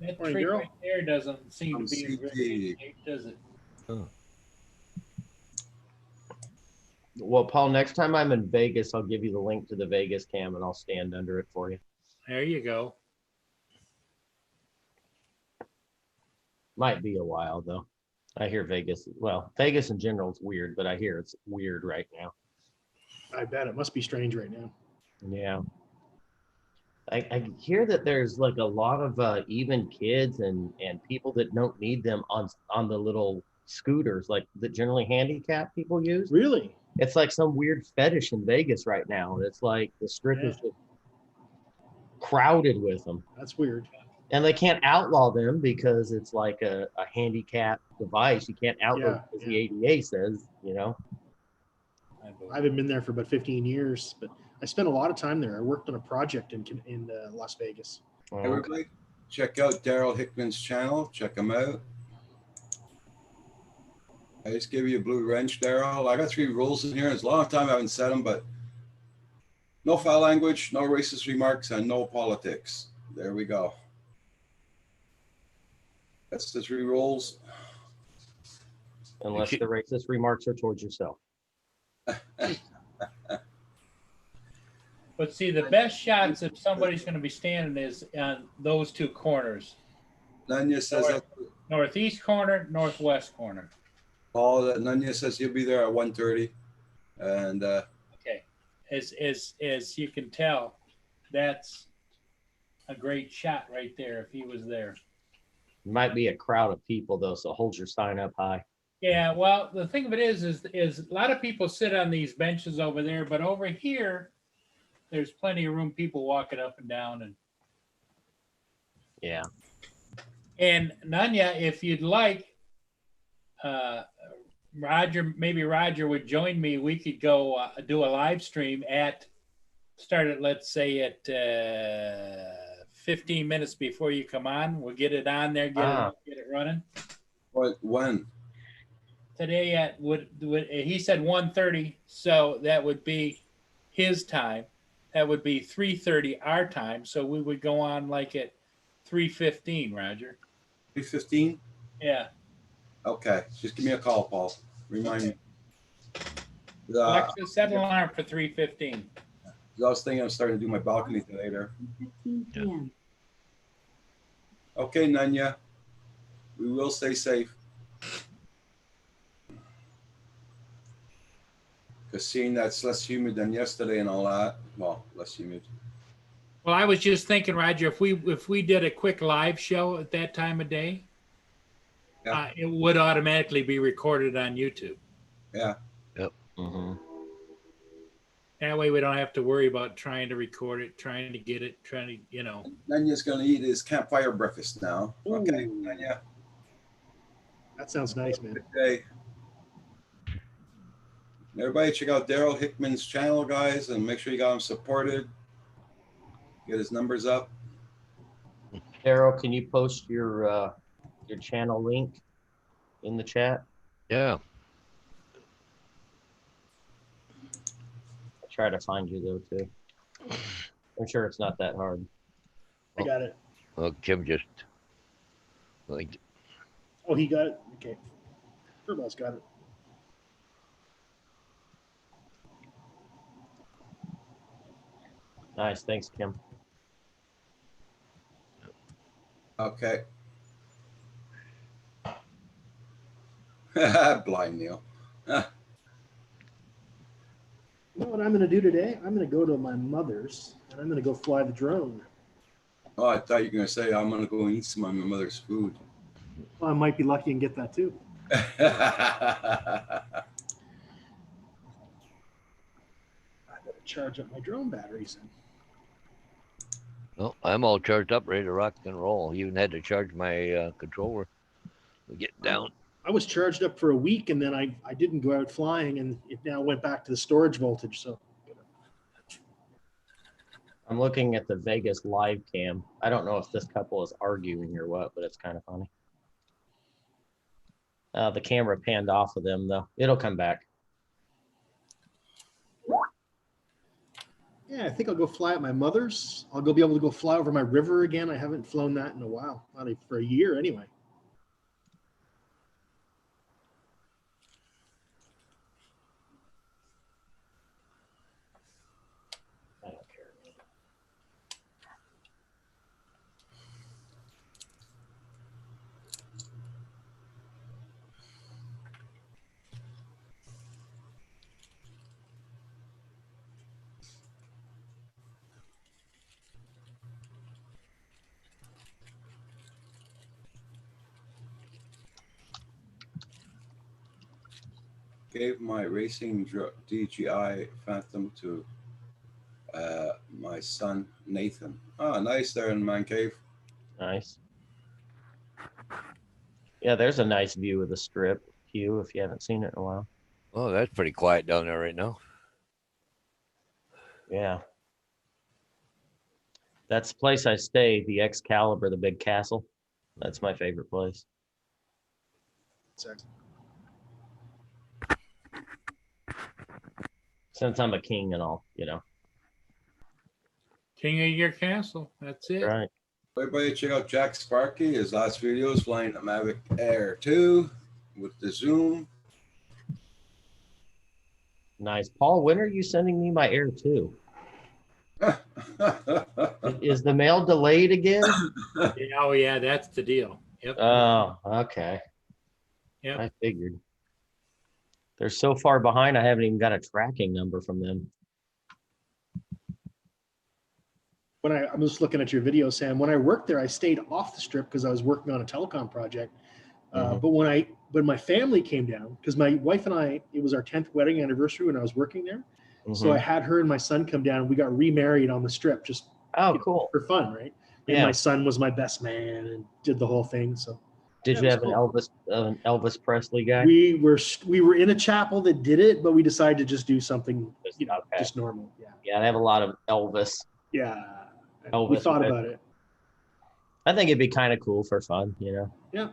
That Morning, tree Daryl. right there doesn't seem I'm to be in very CT. good shape, does it? Well, Paul, next time I'm in Vegas, I'll give you the link to the Vegas cam and I'll stand under it for you. There you go. Might be a while though. I hear Vegas, well, Vegas in general is weird, but I hear it's weird right now. I bet it must be strange right now. Yeah. I hear that there's like a lot of even kids and people that don't need them on the little scooters, like that generally handicapped people use. Really? It's like some weird fetish in Vegas right now. It's like the strip is just crowded with them. That's weird. And they can't outlaw them because it's like a handicap device. You can't outlaw Yeah, it because the ADA says, you know. I haven't been there for about 15 years, but I spent a lot of time there. I worked on a project in Las Vegas. Oh, okay. Everybody, check out Daryl Hickman's channel. Check him out. I just gave you a blue wrench, Daryl. I got 3 rules in here. It's a long time I haven't said them, but no foul language, no racist remarks, and no politics. There we go. That's the 3 rules. Unless the racist remarks are towards yourself. But see, the best shots if somebody's going to be standing is on those 2 corners, Nanya says that. northeast corner, northwest corner. Paul, Nanya says he'll be there at 1:30, and Okay, as you can tell, that's a great shot right there if he was there. Might be a crowd of people though, so hold your sign up high. Yeah, well, the thing of it is a lot of people sit on these benches over there, but over here, there's plenty of room, people walking up and down. Yeah. And Nanya, if you'd like, Roger would join me. We could go do a live stream start at, let's say at 15 minutes before you come on. We'll get it on there, get it running. when? Today at he said 1:30, so that would be his time. That would be 3:30 our time. So we would go on like at 3:15, Roger. 3:15. Yeah. Okay, just give me a call, Paul. Remind me. Alexa, set an alarm for 3:15. I was thinking I'm starting to do my balcony today there. 15 p.m. Okay, Nanya, we will stay safe. Because seeing that's less humid than yesterday and all that, well, less humid. Well, I was just thinking, Roger, if we did a quick live show at that time of day, Yeah. it would automatically be recorded on YouTube. Yeah. Mm-hmm. That way we don't have to worry about trying to record it, trying to get it, Nanya's going to eat his campfire breakfast now. Okay, Ooh. Nanya. That sounds nice, man. Good day. Everybody check out Daryl Hickman's channel, guys, and make sure you got him supported. Get his numbers up. Daryl, can you post your channel link in the chat? Yeah. I'll try to find you though too. I'm sure it's not that hard. I got it. Well, Kim just like Oh, he got it? Okay. Furball's got it. Nice, thanks, Kim. Okay. Blind Neil. You know what I'm going to do today? I'm going to go to my mother's and I'm going to go fly the drone. Oh, I thought you were going to say I'm going to go and eat some of my mother's food. Well, I might be lucky and get that too. I better charge up my drone batteries. well, I'm all charged up, ready to rock and roll. Even had to charge my controller to get down. I was charged up for a week and then I didn't go out flying and it now went back to the storage voltage. So I'm looking at the Vegas live cam. I don't know if this couple is arguing or what, but it's kind of funny. The camera panned off of them though. It'll come back. yeah, I think I'll go fly at my mother's. I'll be able to go fly over my river again. I haven't flown that in a while, not for a year anyway. I don't care. Gave my racing DJI Phantom to my son Nathan. Oh, nice there in Man Cave. Nice. Yeah, there's a nice view of the strip, Hugh, if you haven't seen it in a while. Oh, that's pretty quiet down there right now. Yeah. That's the place I stay, the Excalibur, the big castle. That's my favorite place. Since I'm a king and all, you know. King of your castle. That's it. Right. Everybody check out Jack Sparky. His last video is flying a Mavic Air 2 with the zoom. Nice. Paul, when are you sending me my Air 2? Is the mail delayed again? Yeah, oh yeah, that's the deal. Yep. Oh, okay. Yep. I figured. They're so far behind, I haven't even got a tracking number from them. When I'm just looking at your video, Sam, when I worked there, I stayed off the strip because I was working on a telecom project. Mhm. But when my family came down, because my wife and I, it was our 10th wedding anniversary when I was working there. So Mhm. I had her and my son come down and we got remarried on the strip just Oh, cool. for fun, right? And Yeah. my son was my best man and did the whole thing. So Did yeah, you it have was an Elvis Presley guy? we were in a chapel that did it, but we decided to just do something, Just- you know, okay. just normal. Yeah. Yeah, they have a lot of Elvis. Yeah. We Elvis thought would- about it. I think it'd be kind of cool for fun, you know. Yeah,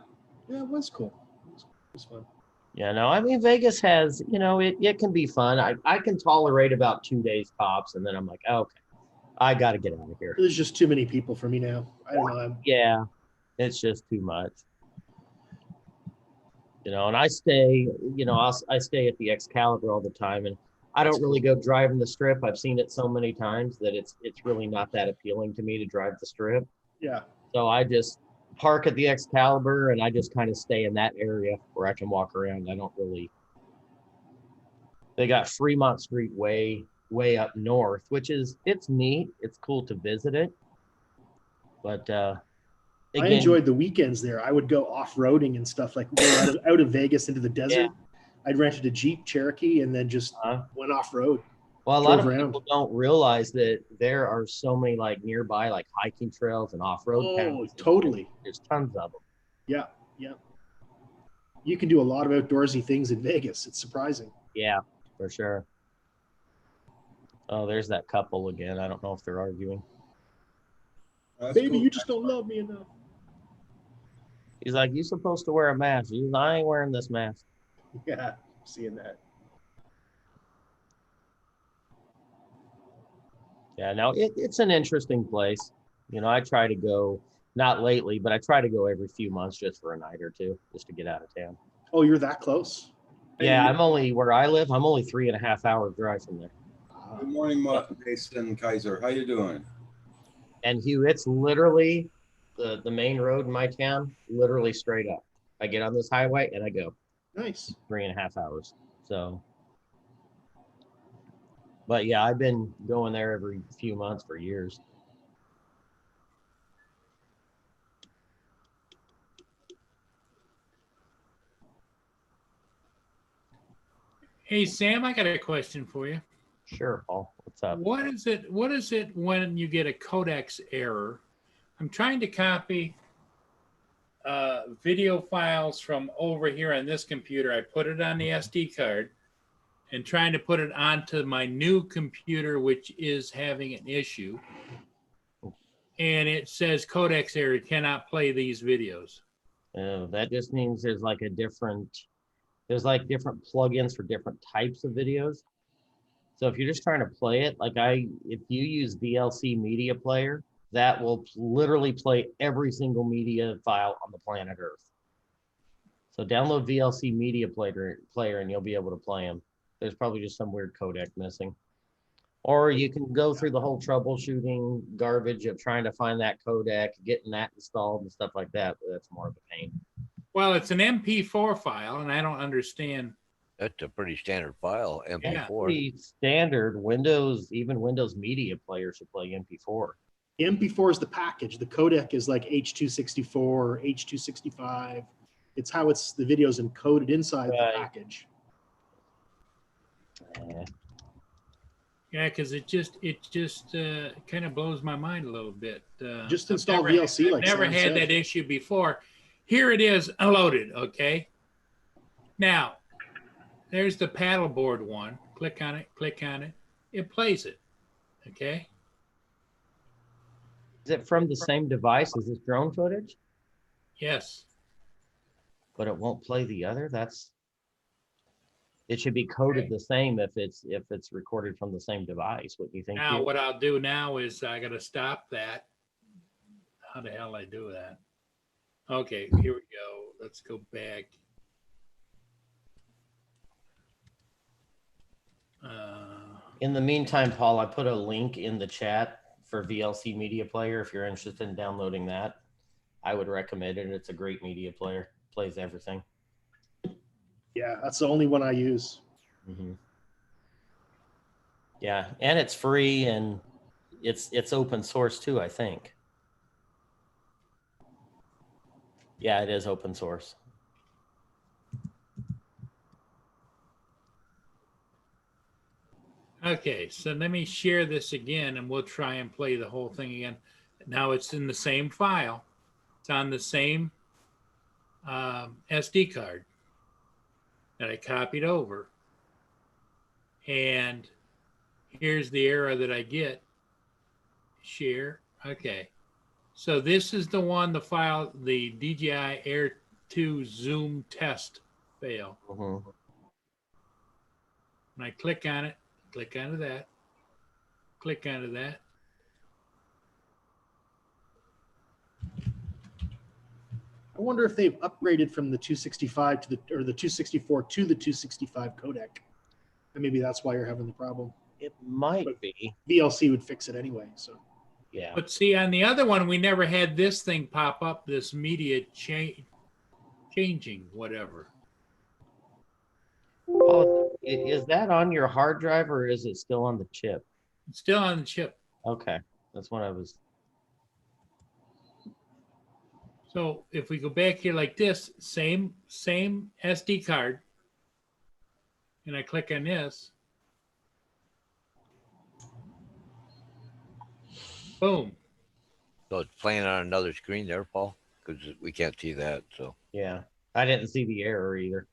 it was cool. It was fun. Yeah, no, I mean Vegas has, you know, it can be fun. I can tolerate about 2 days tops, and then I'm like, oh, okay, I got to get out of here. There's just too many people for me now. I don't know. Yeah, it's just too much. You know, and I stay, you know, I stay at the Excalibur all the time, and I don't really go driving the strip. I've seen it so many times that it's really not that appealing to me to drive the strip. Yeah. So I just park at the Excalibur and I just kind of stay in that area where I can walk around. I don't really. They got Fremont Street way up north, which is it's neat. It's cool to visit it, but I again, enjoyed the weekends there. I would go off-roading and stuff, like go out of Vegas into the desert. I'd rented a Jeep Cherokee and then just went off-road. Well, a lot of drove around. people don't realize that there are so many like nearby like hiking trails and off-road Oh, paths. totally. There's tons of them. Yeah. You can do a lot of outdoorsy things in Vegas. It's surprising. Yeah, for sure. Oh, there's that couple again. I don't know if they're arguing. That's Baby, cool. you just don't love me enough. He's like, "You supposed to wear a mask." He's, I ain't wearing this mask. Yeah, seeing that. Yeah, no, it's an interesting place. You know, I try to go, not lately, but I try to go every few months just for a night or two, just to get out of town. Oh, you're that close? Yeah, I'm only where I live. I'm only 3.5 hour drive from there. Good morning, Mason Kaiser. How you doing? And Hugh, it's literally the main road in my town, literally straight up. I get on this highway and I go Nice. 3.5 hours. So, but yeah, I've been going there every few months for years. Hey Sam, I got a question for you. Sure, Paul. What's up? What is it when you get a codex error? I'm trying to copy video files from over here on this computer. I put it on the SD card and trying to put it onto my new computer, which is having an issue. And it says codex error, cannot play these videos. That just means there's like different plugins for different types of videos. So if you're just trying to play it, if you use VLC Media Player, that will literally play every single media file on the planet Earth. So download VLC Media Player and you'll be able to play them. There's probably just some weird codec missing. Or you can go through the whole troubleshooting garbage of trying to find that codec, getting that installed and stuff like that. But that's more of a pain. Well, it's an MP4 file, and I don't understand. That's a pretty standard file, MP4. Pretty standard. Even Windows Media Player should play MP4. The MP4 is the package. The codec is like H.264 or H.265. It's how the video's encoded inside the package. Yeah, because it just kind of blows my mind a little bit. Just install VLC. I've never had that issue before. Here it is, unloaded. Okay. Now, there's the paddleboard one. Click on it. It plays it. Okay. Is it from the same device as this drone footage? Yes. But it won't play the other? It should be coded the same if it's recorded from the same device. What do you think? Now, Hugh? what I'll do now is I got to stop that. How the hell I do that? Okay, here we go. Let's go back. In the meantime, Paul, I put a link in the chat for VLC Media Player. If you're interested in downloading that, I would recommend it. It's a great media player. Plays everything. Yeah, that's the only one I use. Mm-hmm. Yeah, and it's free and it's open source too, I think. Yeah, it is open source. Okay, so let me share this again and we'll try and play the whole thing again. Now it's in the same file. It's on the same SD card that I copied over. And here's the error that I get. Share. Okay. So this is the one, the file, the DJI Air 2 Zoom test fail. Mm-hmm. When I click on it, click onto that, click onto that. I wonder if they've upgraded from the 265 to the 264 to the 265 codec. And maybe that's why you're having the problem. It might But- be. VLC would fix it anyway. So Yeah. But see, on the other one, we never had this thing pop up, this media changing, whatever. Paul, is that on your hard drive or is it still on the chip? It's still on the chip. Okay, that's what I was. So if we go back here like this, same SD card, and I click on this, boom. So it's playing on another screen there, Paul, because we can't see that. So Yeah, I didn't see the error either.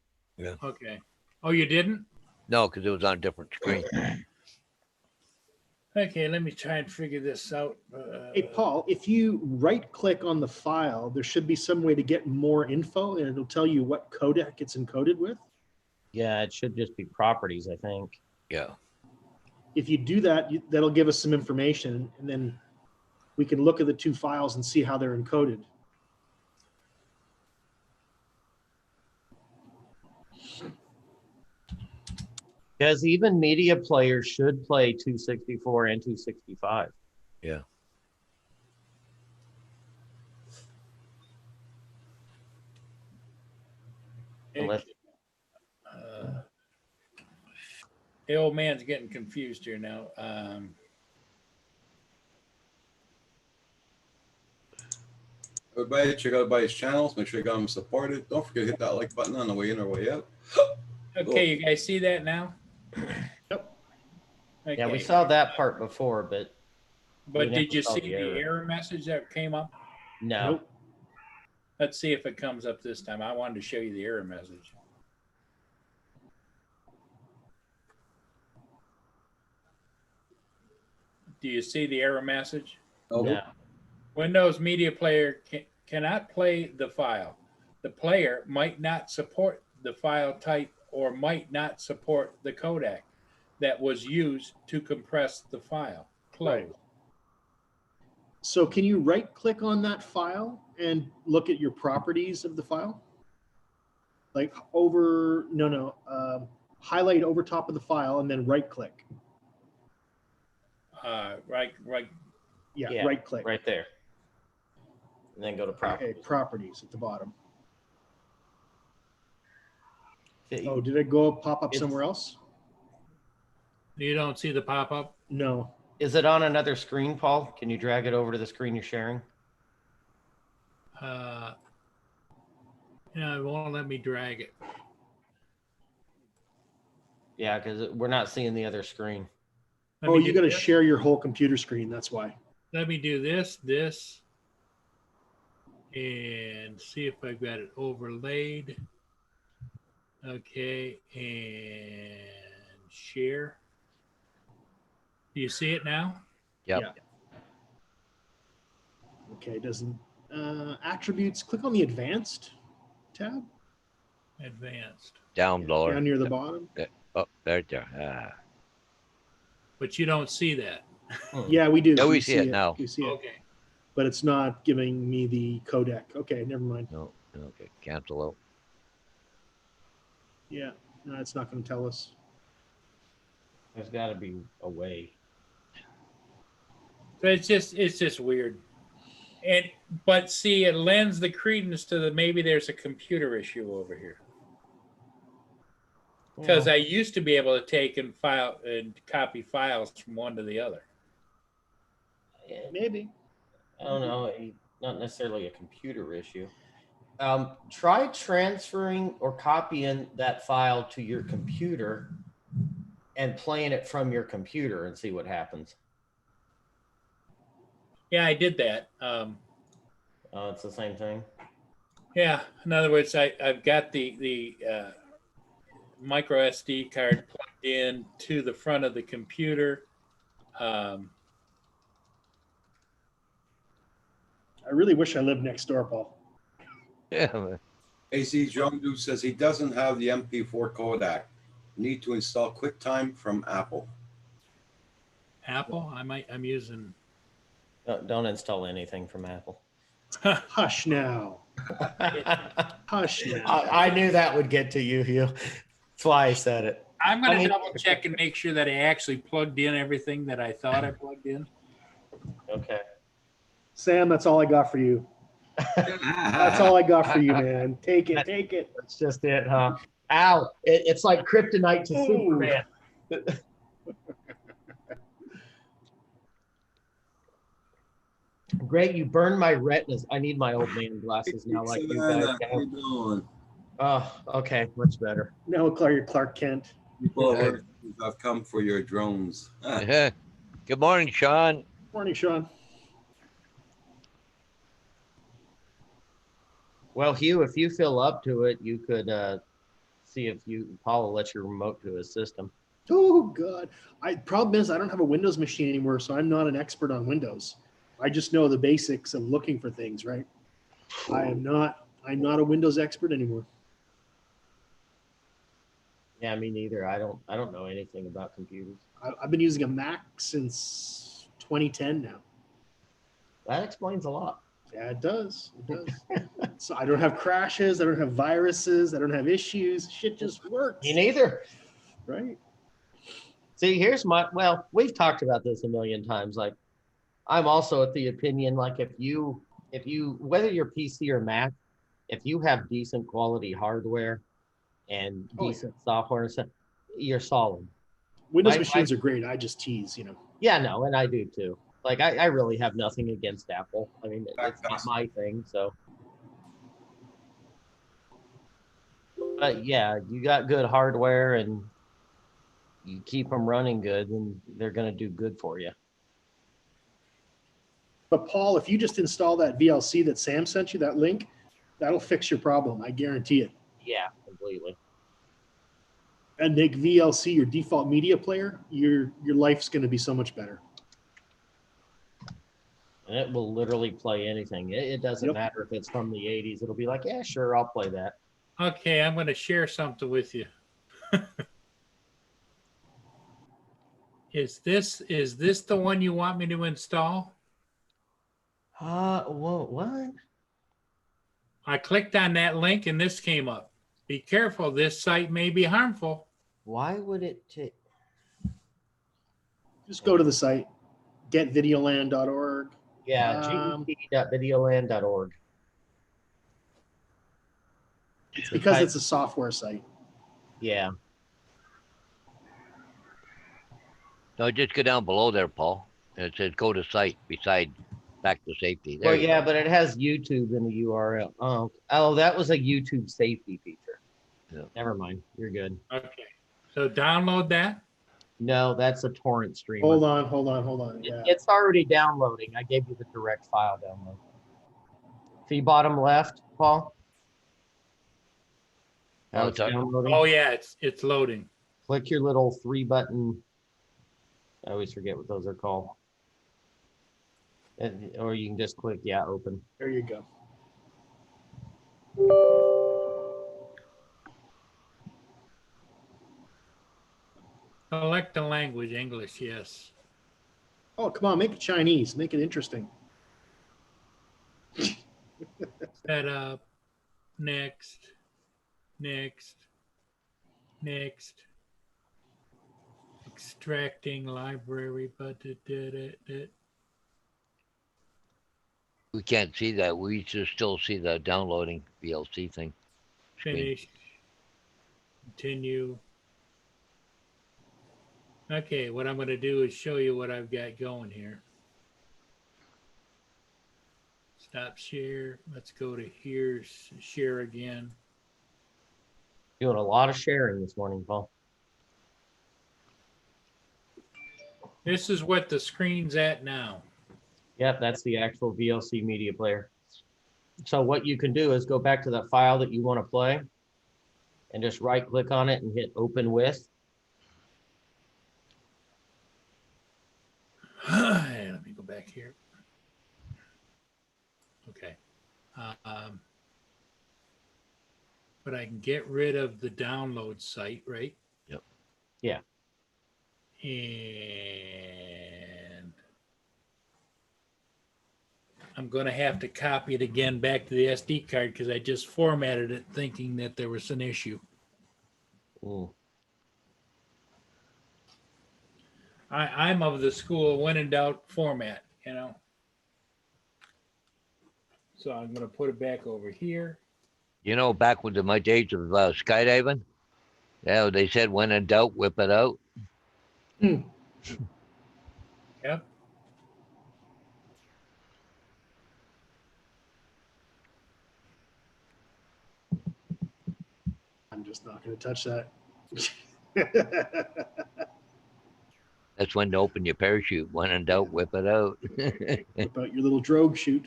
Okay. Oh, you didn't? no, because it was on a different screen. Okay, let me try and figure this out. hey, Paul, if you right click on the file, there should be some way to get more info and it'll tell you what codec it's encoded with. Yeah, it should just be properties, I think. Yeah. If you do that, that'll give us some information and then we can look at the two files and see how they're encoded. Because even media players should play 264 and 265. Yeah. Unless, The old man's getting confused here now. Everybody, check out everybody's channels. Make sure you got them supported. Don't forget to hit that like button on the way in or way out. Okay, you guys see that now? Yep. yeah, we Okay. saw that part before, but But we did never you saw see the the error. error message that came up? no. Nope. Let's see if it comes up this time. I wanted to show you the error message. Do you see the error message? No. Windows Media Player cannot play the file. The player might not support the file type or might not support the codec that was used to compress the file. Close. Right. So can you right click on that file and look at your properties of the file? Like highlight over top of the file and then right click. Right. Yeah, Yeah, right click. Right there. And then go to property. Okay, properties at the bottom. It- Oh, did it pop up It's- somewhere else? You don't see the pop-up? No. Is it on another screen, Paul? Can you drag it over to the screen you're sharing? Yeah, it won't let me drag it. Yeah, because we're not seeing the other screen. Let Oh, me you do got to this. share your whole computer screen. That's why. Let me do this, and see if I've got it overlaid. Okay, and share. Do you see it now? Yep. Yeah. Okay, doesn't attributes. Click on the advanced tab Advanced. Down lower. down near the bottom. Oh, there. Ah. But you don't see that. Yeah, we do. Yeah, we see it now. We see it, Okay. but it's not giving me the codec. Okay, never mind. No. Okay. Cancel out. Yeah, no, it's not going to tell us. There's got to be a way. So it's just weird. But see, it lends the credence to maybe there's a computer issue over here. Because I used to be able to take and file and copy files from one to the other. Maybe. I don't know, not necessarily a computer issue. Try transferring or copying that file to your computer and playing it from your computer and see what happens. Yeah, I did that. It's the same thing. Yeah, in other words, I've got the micro SD card plugged in to the front of the computer. I really wish I lived next door, Paul. Yeah. Man. AC Jungdu says he doesn't have the MP4 codec. Need to install QuickTime from Apple. Apple, I'm using. Don't install anything from Apple. Hush now. Hush now. I knew that would get to you, Hugh. That's why I said it. I'm going I to mean- double check and make sure that I actually plugged in everything that I thought I plugged in. Okay. Sam, that's all I got for you. That's all I got for you, man. Take it. Take it. That's just it, huh? Ow. It's like kryptonite to Ooh. Superman. Great, you burned my retinas. I need my old man glasses now, like you guys Savannah, how have. you doing? Oh, okay, much better. Now Clark Kent. People of Earth have come for your drones. Yeah. Good morning, Sean. Morning, Sean. Well, Hugh, if you feel up to it, you could see if Paul will let you remote to his system. Oh God. Problem is I don't have a Windows machine anymore, so I'm not an expert on Windows. I just know the basics of looking for things, right? I'm not a Windows expert anymore. Yeah, me neither. I don't know anything about computers. I've been using a Mac since 2010 now. That explains a lot. Yeah, it does. It does. So I don't have crashes. I don't have viruses. I don't have issues. Shit just works. Me neither. Right? See, well, we've talked about this a million times. Like, I'm also at the opinion, like if you, whether you're PC or Mac, if you have decent quality hardware and Oh, yeah. decent software and stuff, you're solid. Windows I- machines are great. I just tease, Yeah, no, and I do too. Like, I really have nothing against Apple. I mean, it's not my thing, so. But yeah, you got good hardware and you keep them running good, and they're going to do good for you. But Paul, if you just install that VLC that Sam sent you, that link, that'll fix your problem. I guarantee it. Yeah, completely. And make VLC your default media player, your life's going to be so much better. And it will literally play anything. It doesn't Yep. matter if it's from the 80s. It'll be like, yeah, sure, I'll play that. Okay, I'm going to share something with you. Is this the one you want me to install? Whoa, what? I clicked on that link and this came up. Be careful, this site may be harmful. Why would it take? Just go to the site, getvideoland.org. Yeah, gpt.videoland.org. It's because it's a software site. Yeah. No, just go down below there, Paul. And it says go to site beside back to safety. There Well, you yeah, go. but it has YouTube in the URL. Oh, that was a YouTube safety feature. Yeah. Never mind. You're good. Okay, so download that. No, that's a torrent streamer. Hold on. Yeah. It's already downloading. I gave you the direct file download. See bottom left, Paul? Oh, How it's it's up. downloading. Oh yeah, it's loading. Click your little 3 button I always forget what those are called. And, or you can just click, yeah, open. There you go. Select the language, English, yes. Oh, come on, make it Chinese. Make it interesting. Set up, next, next, next. Extracting library, but We can't see that. We just still see the downloading VLC thing. Screen. finish, continue. Okay, what I'm going to do is show you what I've got going here. Stop share. Let's go to here's share again. Doing a lot of sharing this morning, Paul. This is what the screen's at now. Yep, that's the actual VLC media player. So what you can do is go back to that file that you want to play and just right click on it and hit open with. Let me go back here. Okay. But I can get rid of the download site, right? Yep. Yeah. And I'm going to have to copy it again back to the SD card because I just formatted it thinking that there was an issue. Mm. I'm of the school when in doubt format, you know. So I'm going to put it back over here. You know, back with my days of skydiving, yeah, they said when in doubt, whip it out. Yep. I'm just not going to touch that. That's when to open your parachute. When in doubt, whip it out. About your little drogue chute.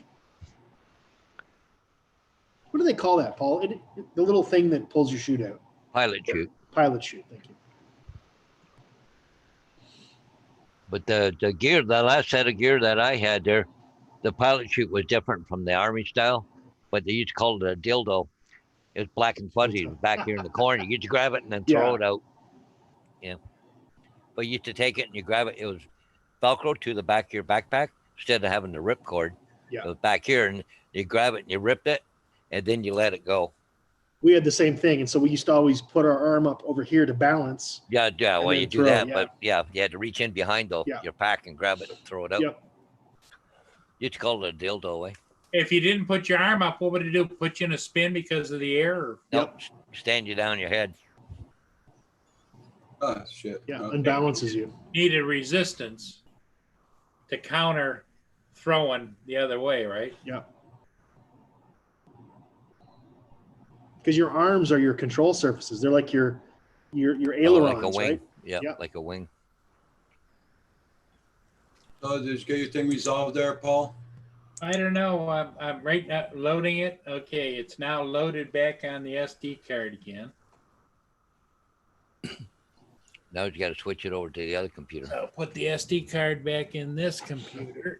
What do they call that, Paul? The little thing that pulls your chute out. Pilot chute. Pilot chute. Thank you. But the gear, the last set of gear that I had there, the pilot chute was different from the Army style, but they used to call it a dildo. It was black and fuzzy. It was back here in the corner. You get to grab it and then throw it out. Yeah. But you used to take it and you grab it. It was Velcro to the back of your backpack instead of having the rip cord. Yeah. It was back here and you grab it and you ripped it and then you let it go. We had the same thing, and so we used to always put our arm up over here to balance. Yeah. And Well, then you do throw, that, yeah. but yeah, you had to reach in behind your pack and grab it and throw it out. Yep. You used to call it a dildo, eh? If you didn't put your arm up, what would it do? Put you in a spin because of the air? Or? Nope. Stand you down your head. Oh, shit. Yeah, Okay. unbalances you. Needed resistance to counter throwing the other way, right? Yeah. Because your arms are your control surfaces. They're like your ailerons, like a wing. right? Yeah, Yep. like a wing. So did you get your thing resolved there, Paul? I don't know. I'm right now loading it. Okay, it's now loaded back on the SD card again. Now you got to switch it over to the other computer. So put the SD card back in this computer.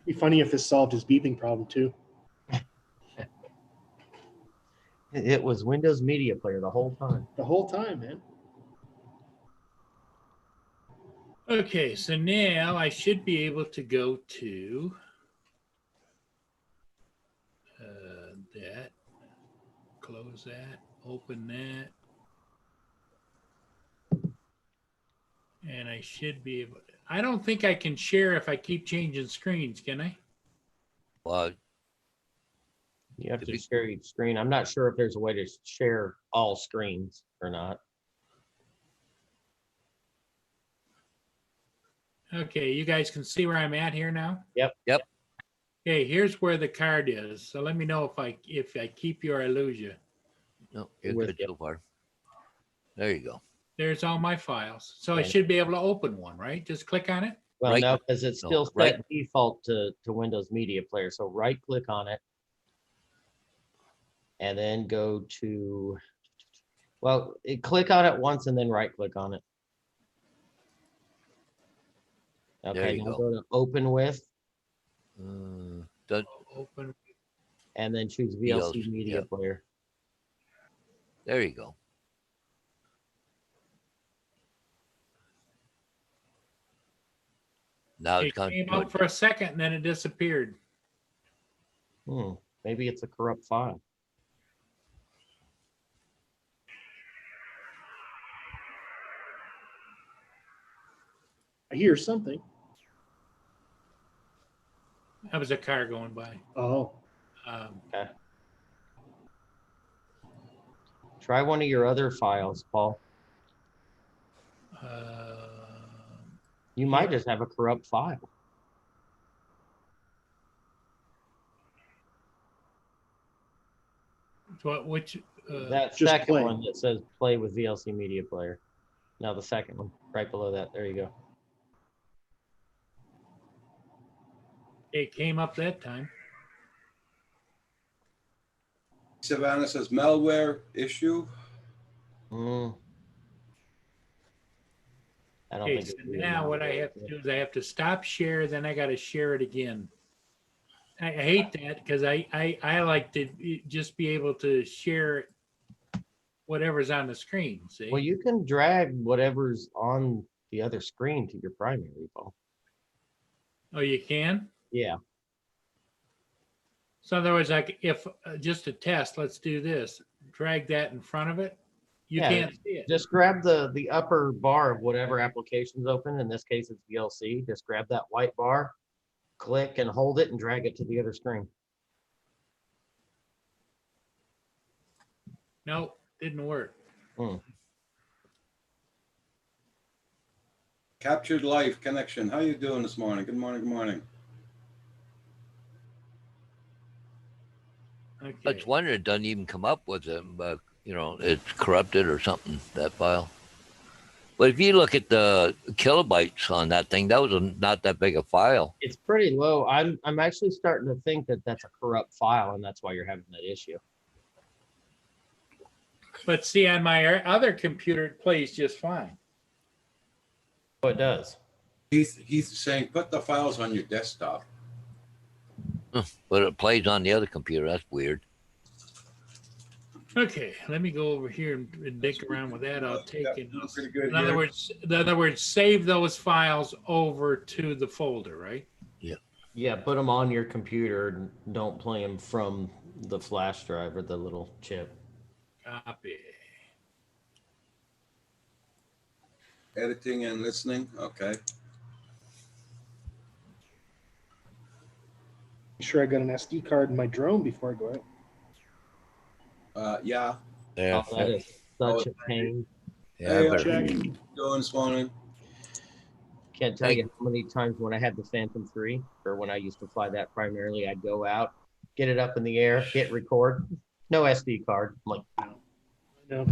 It'd be funny if this solved his beeping problem too. It was Windows Media Player the whole time. The whole time, man. Okay, so now I should be able to go to that, close that, open that. And I should be able to, I don't think I can share if I keep changing screens, can I? Well, You have If to you- share each screen. I'm not sure if there's a way to share all screens or not. Okay, you guys can see where I'm at here now? Yep. Yep. Okay, here's where the card is. So let me know if I keep your illusion. no, you're With good you. so far. There you go. There's all my files. So I Okay. should be able to open one, right? Just click on it. Well, Right- no, because it's no, still set right- default to Windows Media Player. So right click on it. And then go to, well, click on it once and then right click on it. There Okay, you now go. go to open with Does- Open. and then choose VLC, VLC Media yeah. Player. there you go. Now It it's gone. came up for a second and then it disappeared. Maybe it's a corrupt file. I hear something. That was a car going by. Oh, Try one of your other files, Paul. uh, You might just have a corrupt file. which, That Just second play. one that says play with VLC Media Player. Now the second one, right below that. There you go. it came up that time. Savannah says malware issue. Mm. I don't Okay, think so it'd be a now what I malware, have to yeah. do is I have to stop share, then I got to share it again. I hate that because I like to just be able to share whatever's on the screen. See? Well, you can drag whatever's on the other screen to your primary, Paul. Oh, you can? Yeah. So in other words, like if just a test, let's do this. Drag that in front of it. You Yeah, can't see it. Just grab the upper bar of whatever application's open. In this case, it's VLC. Just grab that white bar, click and hold it and drag it to the other screen. Nope, didn't work. Captured live connection. How you doing this morning? Good morning. Good morning. I Okay. was wondering, it doesn't even come up with it, but you know, it's corrupted or something, that file. But if you look at the kilobytes on that thing, that was not that big a file. It's pretty low. I'm actually starting to think that that's a corrupt file, and that's why you're having that issue. But see, on my other computer, it plays just fine. Oh, it does. He's saying put the files on your desktop. But it plays on the other computer. That's weird. Okay, let me go over here and dig around with that. I'll take it. Doing pretty good In other here. words, save those files over to the folder, right? Yeah, put them on your computer and don't play them from the flash drive or the little chip. Copy. Editing and listening. Okay. make sure I got an SD card in my drone before I go out. Yeah. Yeah. Oh, that is such a pain. Yeah, Hey, I better- Check. Doing this morning. Can't tell you how many times when I had the Phantom 3 or when I used to fly that primarily, I'd go out, get it up in the air, hit record, no SD card. I'm like, No.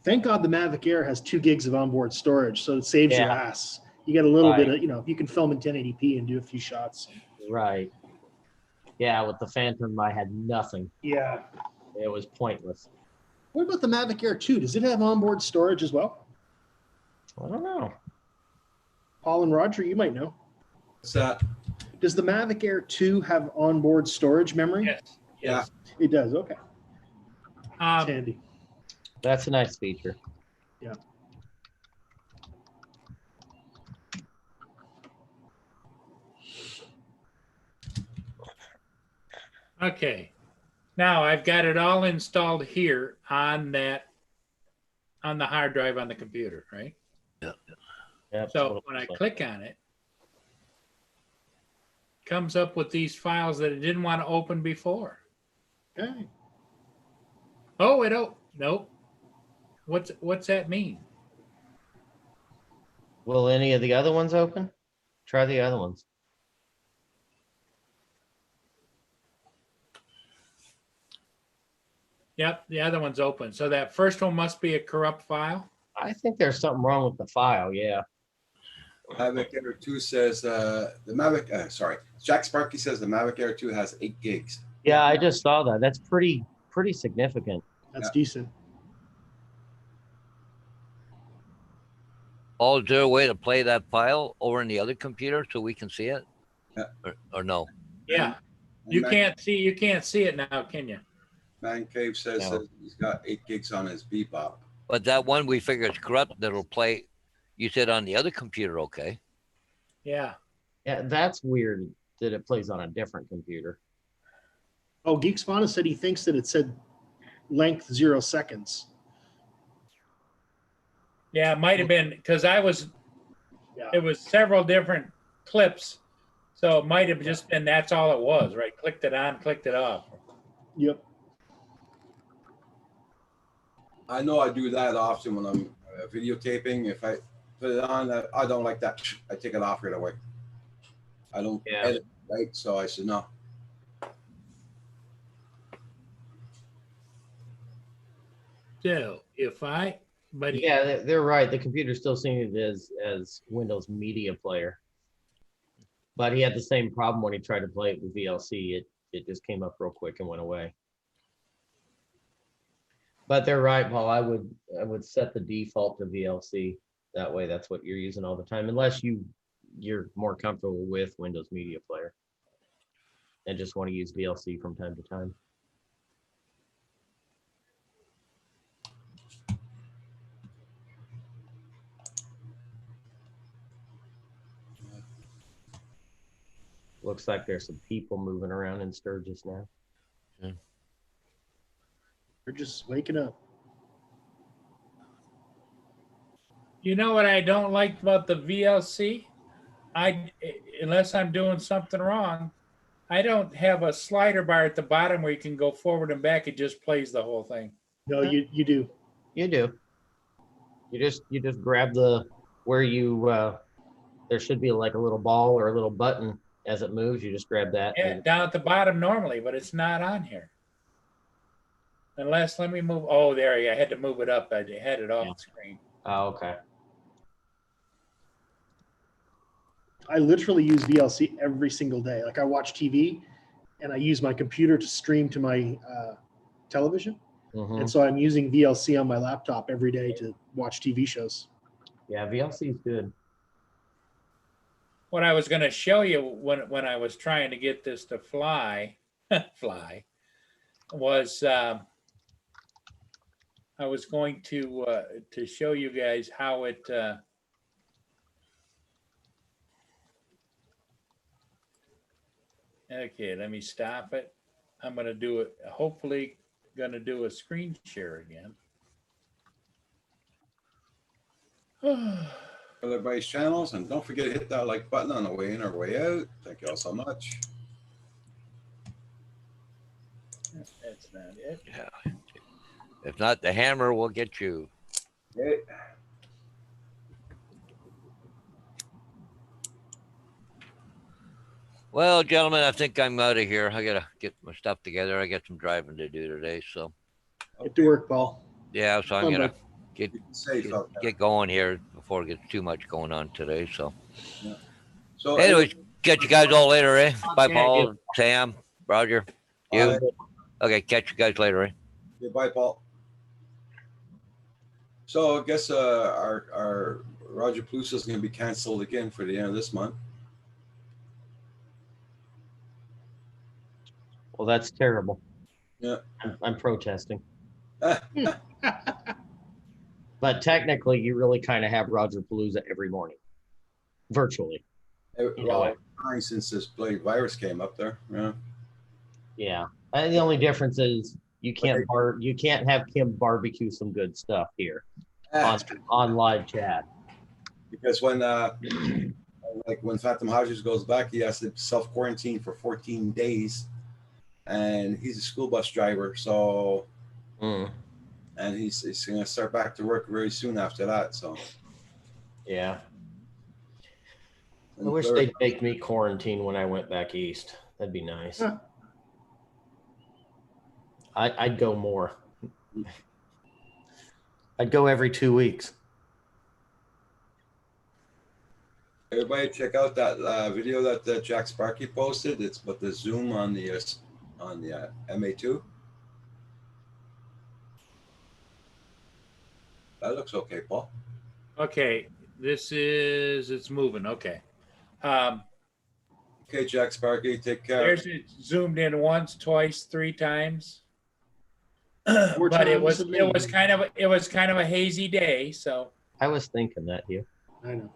Thank God the Mavic Air has 2 gigs of onboard storage, so it saves your Yeah. ass. You get a little bit Right. of, you can film in 1080p and do a few shots. right. Yeah, with the Phantom, I had nothing. Yeah. It was pointless. What about the Mavic Air 2? Does it have onboard storage as well? I don't know. Paul and Roger, you might know. What's that? Does the Mavic Air 2 have onboard storage memory? Yes. Yes. It does. Okay. It's Um, handy. That's a nice feature. okay. Now I've got it all installed here on the hard drive on the computer, right? Yep, So when I click on it, comes up with these files that it didn't want to open before. Okay. Oh, it nope. What's that mean? Will any of the other ones open? Try the other ones. Yep, the other one's open. So that first one must be a corrupt file. I think there's something wrong with the file. Yeah. Mavic Air 2 says the Mavic. Jack Sparky says the Mavic Air 2 has 8 gigs. Yeah, I just saw that. That's pretty significant. That's Yeah. decent. Oh, is there a way to play that file over in the other computer so we can see it? Yeah. Or no? Yeah, And you can't see it now, can you? Man Cave says No. that he's got 8 gigs on his Bebop. But that one we figure is corrupt that'll play. You said on the other computer, okay? Yeah. Yeah, that's weird that it plays on a different computer. Oh, Geeks Fauna said he thinks that it said length 0 seconds. Yeah, it might have been because Yeah. it was several different clips. So it might have just been that's all it was, right? Clicked it on, clicked it off. Yep. I know I do that often when I'm videotaping. If I put it on, I don't like that. I take it off right away. I don't Yeah. edit, right? So I said, no. So but Yeah, they're right. The computer's still seeing it as Windows Media Player. But he had the same problem when he tried to play it with VLC. It just came up real quick and went away. But they're right, Paul. I would set the default to VLC. That way, that's what you're using all the time, unless you're more comfortable with Windows Media Player and just want to use VLC from time to time. Looks like there's some people moving around in Sturgis now. They're just waking up. you know what I don't like about the VLC? Unless I'm doing something wrong, I don't have a slider bar at the bottom where you can go forward and back. It just plays the whole thing. No, you do. You do. You just grab the where you there should be like a little ball or a little button as it moves. You just grab that. Yeah, down at the bottom normally, but it's not on here. Unless let me move. Oh, there. I had to move it up. I had it off Yeah. the screen. Oh, okay. I literally use VLC every single day. Like I watch TV and I use my computer to stream to my television. Mhm. And so I'm using VLC on my laptop every day to watch TV shows. Yeah, VLC is good. What I was going to show you when I was trying to get this to fly, was I was going to show you guys how it. Okay, let me stop it. I'm going to do it. Hopefully, going to do a screen share again. Everybody's channels, and don't forget to hit that like button on the way in or way out. Thank you all so much. That's not it. Yeah. If not, the hammer will get you. Okay. Well, gentlemen, I think I'm out of here. I gotta get my stuff together. I got some driving to do today, so Get to work, Paul. yeah. So I'm Come gonna back. get Be safe out there. get going here before it gets too much going on today. So, So, anyways, catch you guys all later, eh? Bye, Okay. Paul, Sam, Roger. You Bye. okay? Catch you guys later, eh? yeah, bye, Paul. So I guess our Roger Plusa is going to be canceled again for the end of this month. Well, that's terrible. Yeah. I'm protesting. But technically, you really kind of have Roger Palooza every morning, virtually. Well, since this bloody virus came up there. Yeah. Yeah. And the only difference is you can't have Kim barbecue some good stuff here on live chat. Because when like when Fathom Hodges goes back, he has to self quarantine for 14 days, and he's a school bus driver. So, and he's going to start back to work very soon after that. So, Yeah. I wish they'd make me quarantine when I went back east. That'd be nice. Huh. I'd go more. I'd go every 2 weeks. Everybody check out that video that Jack Sparky posted. It's about the zoom on the MA2. That looks okay, Paul. Okay, it's moving. Okay. Okay, Jack Sparky, take care. There's it zoomed in once, twice, 3 times. Four But it times was amazing. it was kind of a hazy day, so I was thinking that, Hugh. I know.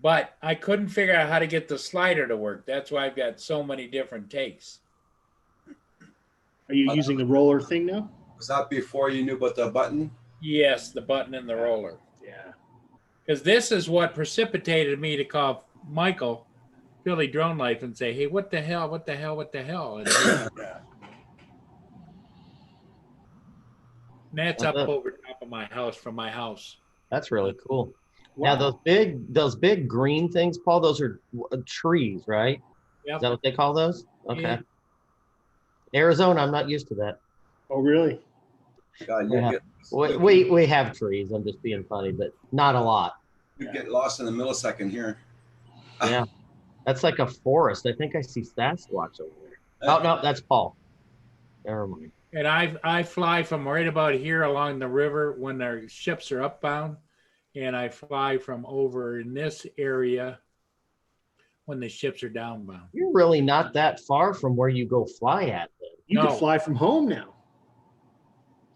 but I couldn't figure out how to get the slider to work. That's why I've got so many different takes. Are you using the roller thing now? Was that before you knew about the button? Yes, the button and the roller. Yeah. Because this is what precipitated me to call Michael, Philly Drone Life, and say, hey, what the hell, what the hell, what the hell? And that's up over top of my house from my house. That's really cool. Wow. Now those big green things, Paul, those are trees, right? Yep. Is that what they call those? Okay. Yeah. Arizona, I'm not used to that. Oh, really? God, Yeah. We have trees. I'm just being funny, but not a lot. you get lost in a millisecond here. Yeah. That's like a forest. I think I see Sasquatch over there. Oh no, that's Paul. Never mind. And I fly from right about here along the river when their ships are upbound, and I fly from over in this area when the ships are downbound. You're really not that far from where you go fly at then. You No. could fly from home now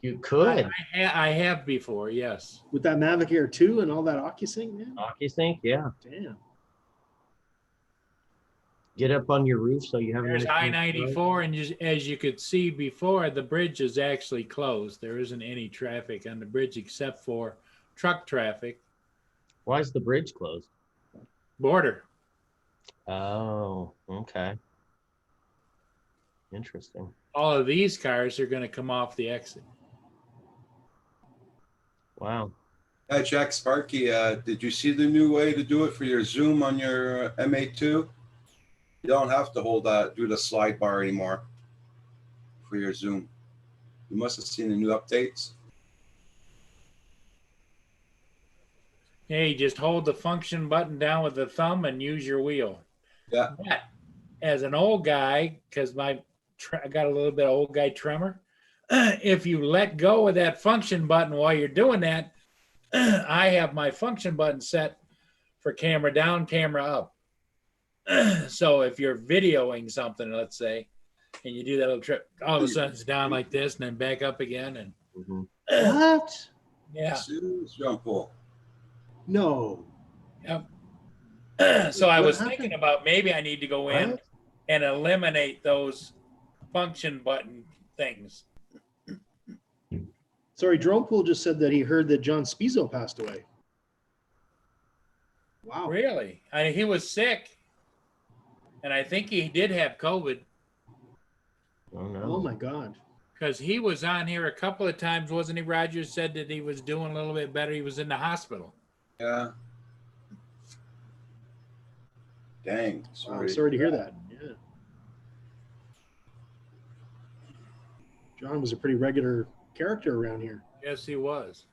You could. I have before, yes. with that Mavic Air 2 and all that OcuSync, man. OcuSync, yeah. Damn. Get up on your roof so you have. a There's nice view. I-94, and just, as you could see before, the bridge is actually closed. There isn't any traffic on the bridge except for truck traffic. Why is the bridge closed? Border. Oh, okay. Interesting. All of these cars are going to come off the exit. Wow. Hi, Jack Sparky. Did you see the new way to do it for your zoom on your MA2? You don't have to do the slide bar anymore for your zoom. You must have seen the new updates. Hey, just hold the function button down with the thumb and use your wheel. Yeah. But as an old guy, because I got a little bit of old guy tremor, if you let go of that function button while you're doing that, I have my function button set for camera down, camera up. So if you're videoing something, let's say, and you do that little trip, all of a sudden it's down like this and then back up again. And Mhm. What? yeah. Jump pull. No. So I What was happened? thinking about maybe I need to go in What? and eliminate those function button things. Sorry, Drone Pool just said that he heard that John Spizo passed away. Wow. Really? He was sick. And I think he did have COVID Oh no. Oh my God. because he was on here a couple of times, wasn't he? Rogers said that he was doing a little bit better. He was in the hospital. Yeah. Dang. Wow, I'm sorry to hear that. Yeah. John was a pretty regular character around here. Yes, he was.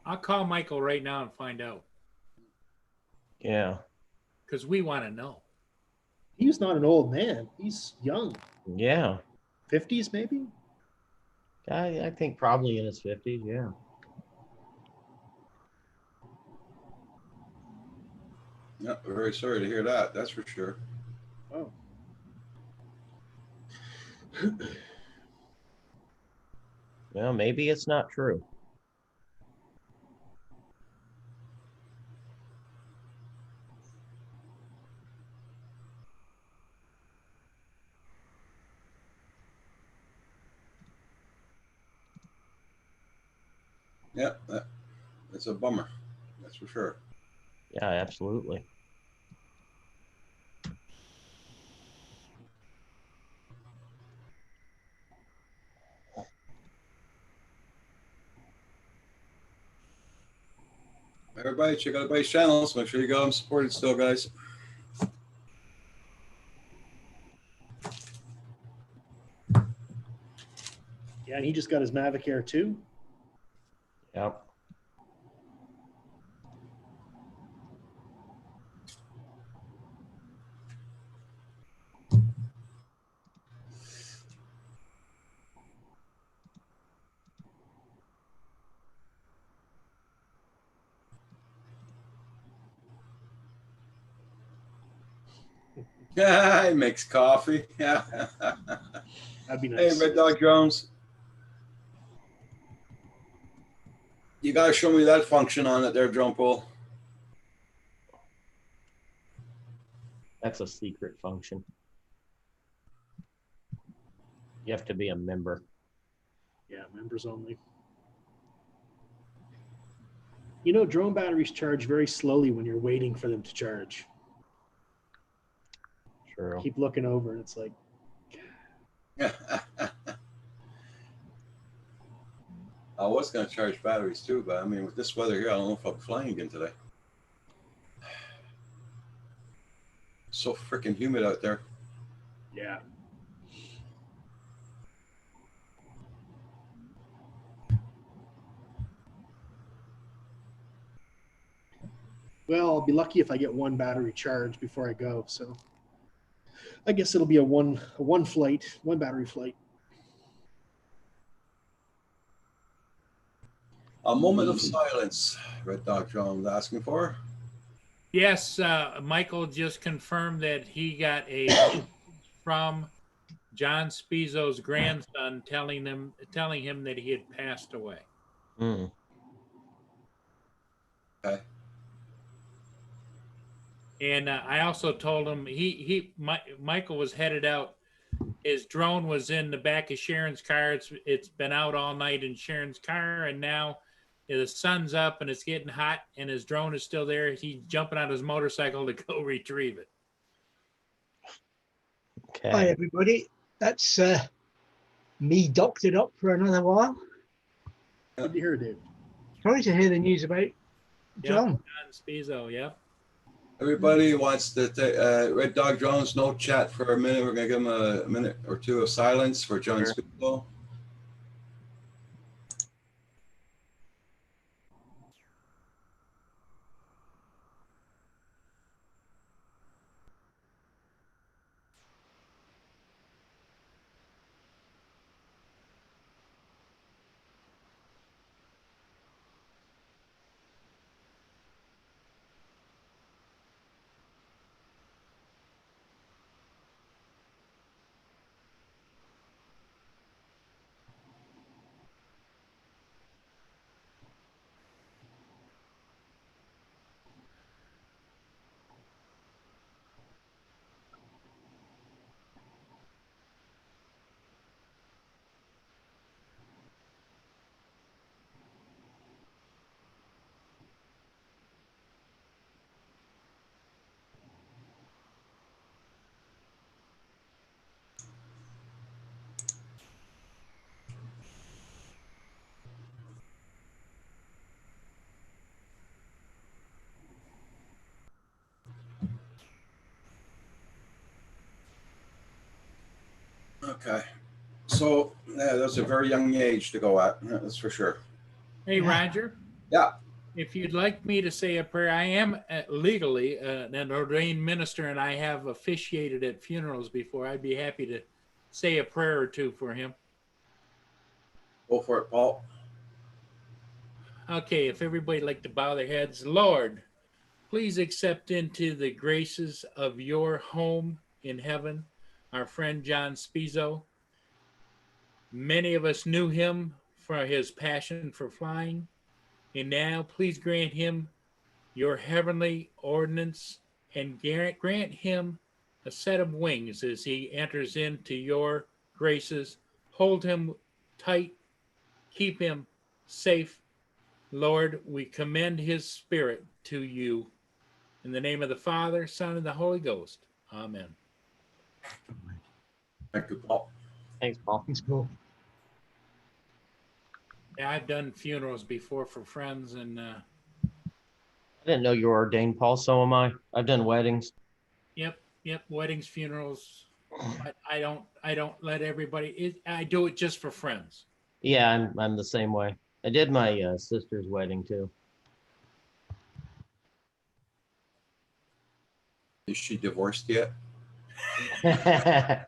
I'll call Michael right now and find out Yeah. because we want to know. He's not an old man. He's young. Yeah. 50s maybe? I think probably in his 50s. Yeah. Yeah, very sorry to hear that. That's for sure. Oh. Well, maybe it's not true. Yeah, that's a bummer. That's for sure. Yeah, absolutely. Everybody, check out everybody's channels. Make sure you go and support it still, guys. Yeah, and he just got his Mavic Air too. Yep. Yeah, he makes coffee. Yeah. That'd be Hey, nice. Red Dog Jones. You gotta show me that function on it there, Drone Pool. That's a secret function. You have to be a member. Yeah, members only. You know, drone batteries charge very slowly when you're waiting for them to charge. True. Keep looking over, and it's like, I was gonna charge batteries too, but I mean, with this weather here, I don't know if I'll be flying again today. So freaking humid out there. yeah. Well, I'll be lucky if I get one battery charged before I go. So I guess it'll be a one flight, one battery flight. A moment of silence, Red Dog Jones asking for. Yes, Michael just confirmed that he got a from John Spizzo's grandson telling him that he had passed away. Mm. Okay. And I also told him Michael was headed out. His drone was in the back of Sharon's car. It's been out all night in Sharon's car, and now the sun's up and it's getting hot, and his drone is still there. He's jumping on his motorcycle to go retrieve it. Okay. Hi, everybody. That's me doctored up for another while. Good to hear, Dave. Sorry to hear the news about John. John Spizzo, yep. Everybody wants to take Red Dog Jones, no chat for a minute. We're gonna give him a minute or two of silence for John Sure. Spitball. Okay. So yeah, that's a very young age to go at. That's for sure. Hey, Yeah. Roger. Yeah. If you'd like me to say a prayer, I am legally an ordained minister, and I have officiated at funerals before. I'd be happy to say a prayer or two for him. Go for it, Paul. Okay, if everybody'd like to bow their heads. Lord, please accept into the graces of your home in heaven our friend John Spizzo. Many of us knew him for his passion for flying, and now please grant him your heavenly ordinance and grant him a set of wings as he enters into your graces. Hold him tight, keep him safe. Lord, we commend his spirit to you. In the name of the Father, Son, and the Holy Ghost. Amen. Thank you, Paul. Thanks, Paul. Thanks, Paul. Yeah, I've done funerals before for friends, and I didn't know you were ordained, Paul. So am I. I've done weddings. Yep, weddings, funerals. But I don't let everybody. I do it just for friends. Yeah, I'm the same way. I did my sister's wedding too. Is she divorced yet? Yeah,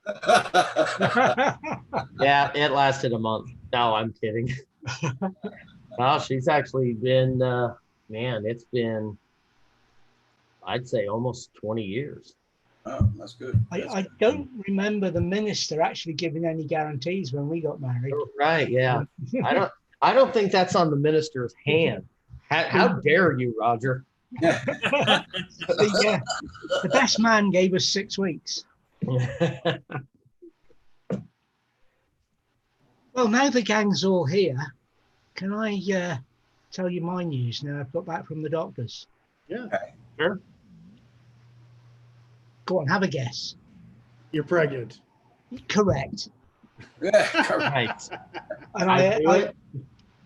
it lasted a month. No, I'm kidding. No, she's actually been, man, it's been, I'd say almost 20 years. Oh, that's good. That's I good. don't remember the minister actually giving any guarantees when we got married. Right, yeah. I don't think that's on the minister's hand. How dare you, Roger? The best man gave us 6 weeks. Well, now the gang's all here, can I tell you my news now I've got back from the doctors? Yeah, Sure. Go on, have a guess. you're pregnant. Correct. Right. And I knew it.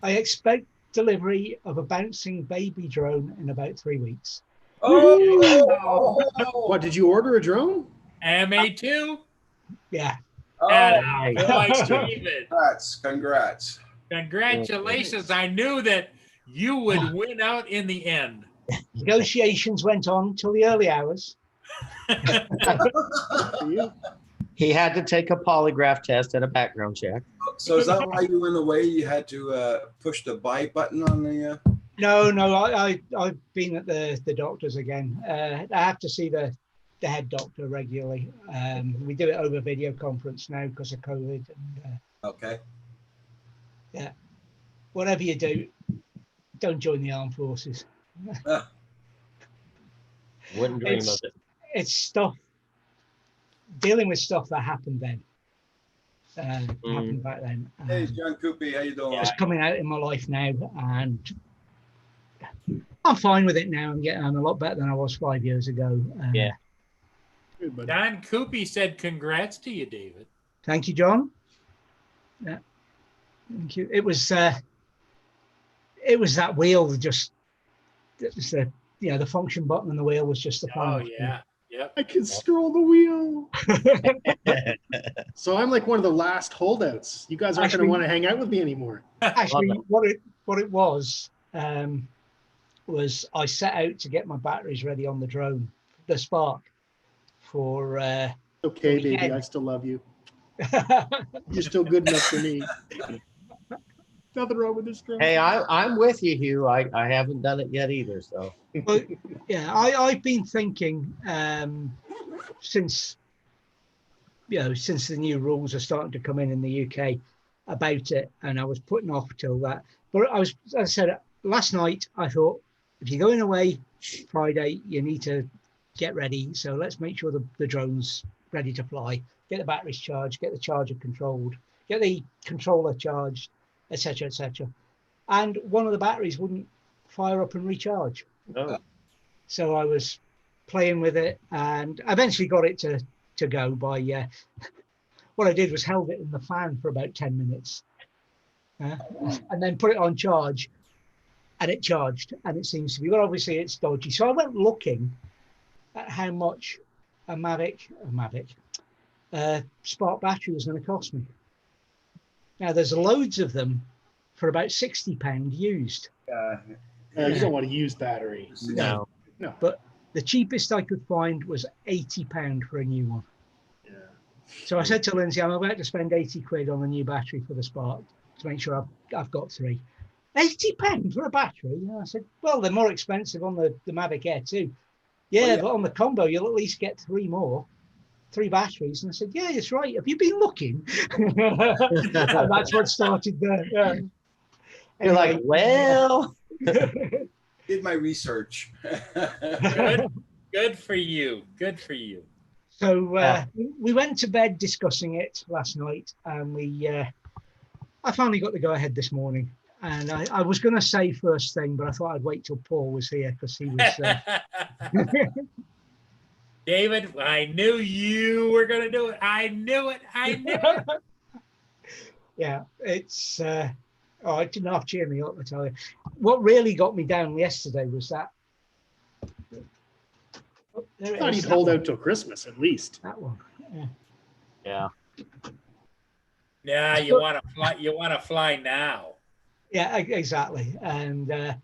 I expect delivery of a bouncing baby drone in about 3 weeks. Oh, What, did you order a drone? MA2. Yeah. oh, Nice. Boy, David. congrats. Congratulations. I knew that you would win out in the end. Negotiations went on till the early hours. For you? He had to take a polygraph test and a background check. So is that why you went away? You had to push the buy button on the. No, I've been at the doctors again. I have to see the head doctor regularly. We do it over video conference now because of COVID. And Okay. whatever you do, don't join the armed forces. Wouldn't dream It's- of it. It's stuff, dealing with stuff that happened then. Happened back then. Hey, John Coopy, how you doing? It's coming out in my life now, and I'm fine with it now. I'm a lot better than I was 5 years ago. Yeah. Good, buddy. Don Coopy said congrats to you, David. Thank you, John. Yeah, thank you. It was that wheel that just, it was the function button on the wheel was just the Oh, final. yeah. Yep. I can scroll the wheel. So I'm like one of the last holdouts. You guys aren't going Actually- to want to hang out with me anymore. Actually, what it was I set out to get my batteries ready on the drone, the Spark, for Okay, We baby, can. I still love you. You're still good enough for me. Nothing wrong with this drone. Hey, I'm with you, Hugh. I haven't done it yet either. So But yeah, I've been thinking since the new rules are starting to come in the UK about it, and I was putting off till that. But as I said last night, I thought if you're going away Friday, you need to get ready. So let's make sure the drone's ready to fly. Get the batteries charged, get the charger controlled, get the controller charged, etc., etc. And one of the batteries wouldn't fire up and recharge. oh, So I was playing with it and eventually got it to go by what I did was held it in the fan for about 10 minutes and then put it on charge, and it charged, and it seems to be, well, obviously it's dodgy. So I went looking at how much a Mavic Spark battery was going to cost me. Now there's loads of them for about £60 used. You don't want to use battery. no. The cheapest I could find was £80 for a new one. Yeah. So I said to Lindsay, I'm about to spend 80 quid on a new battery for the Spark to make sure I've got 3. £80 for a battery? And I said, well, they're more expensive on the Mavic Air too. Yeah, yeah. but on the combo, you'll at least get 3 batteries. And I said, yeah, that's right. Have you been looking? And that's what started there. Yeah. You're like, well, Did my research. Good for you. Good for you. So we went to bed discussing it last night, and I finally got the go ahead this morning. And I was going to say first thing, but I thought I'd wait till Paul was here because he was. David, I knew you were going to do it. I knew it. I knew it. Yeah, it's. It didn't half cheer me up, I tell you. What really got me down yesterday was that There I it thought is, he'd that hold one. out till Christmas at least. That one. Yeah. Yeah. Yeah, you want to fly. You want to fly now. Yeah, exactly. And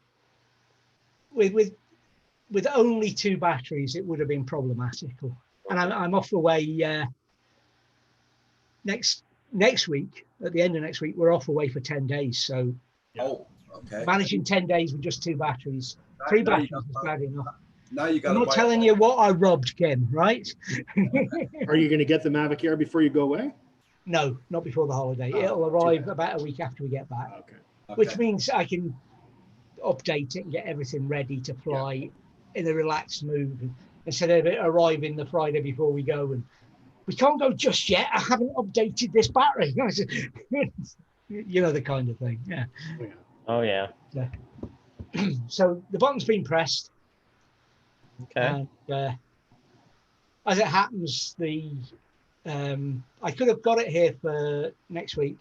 with only 2 batteries, it would have been problematical. And I'm off away next week. At the end of next week, we're off away for 10 days. So Oh, okay. managing 10 days with just 2 batteries, 3 Now you batteries is got- bad enough. Now you got I'm to not buy. telling you what I robbed, Kim, right? Are you going to get the Mavic Air before you go away? No, not before the holiday. Oh, It'll too arrive bad. about a week after we get back, Okay. which Okay. means I can update it and get everything ready to fly in a relaxed mood instead of it arriving the Friday before we go. And we can't go just yet. I haven't updated this battery. You know, the kind of thing. Yeah. Oh, yeah. Oh yeah. So the button's been pressed. Okay. And as it happens, I could have got it here for next week,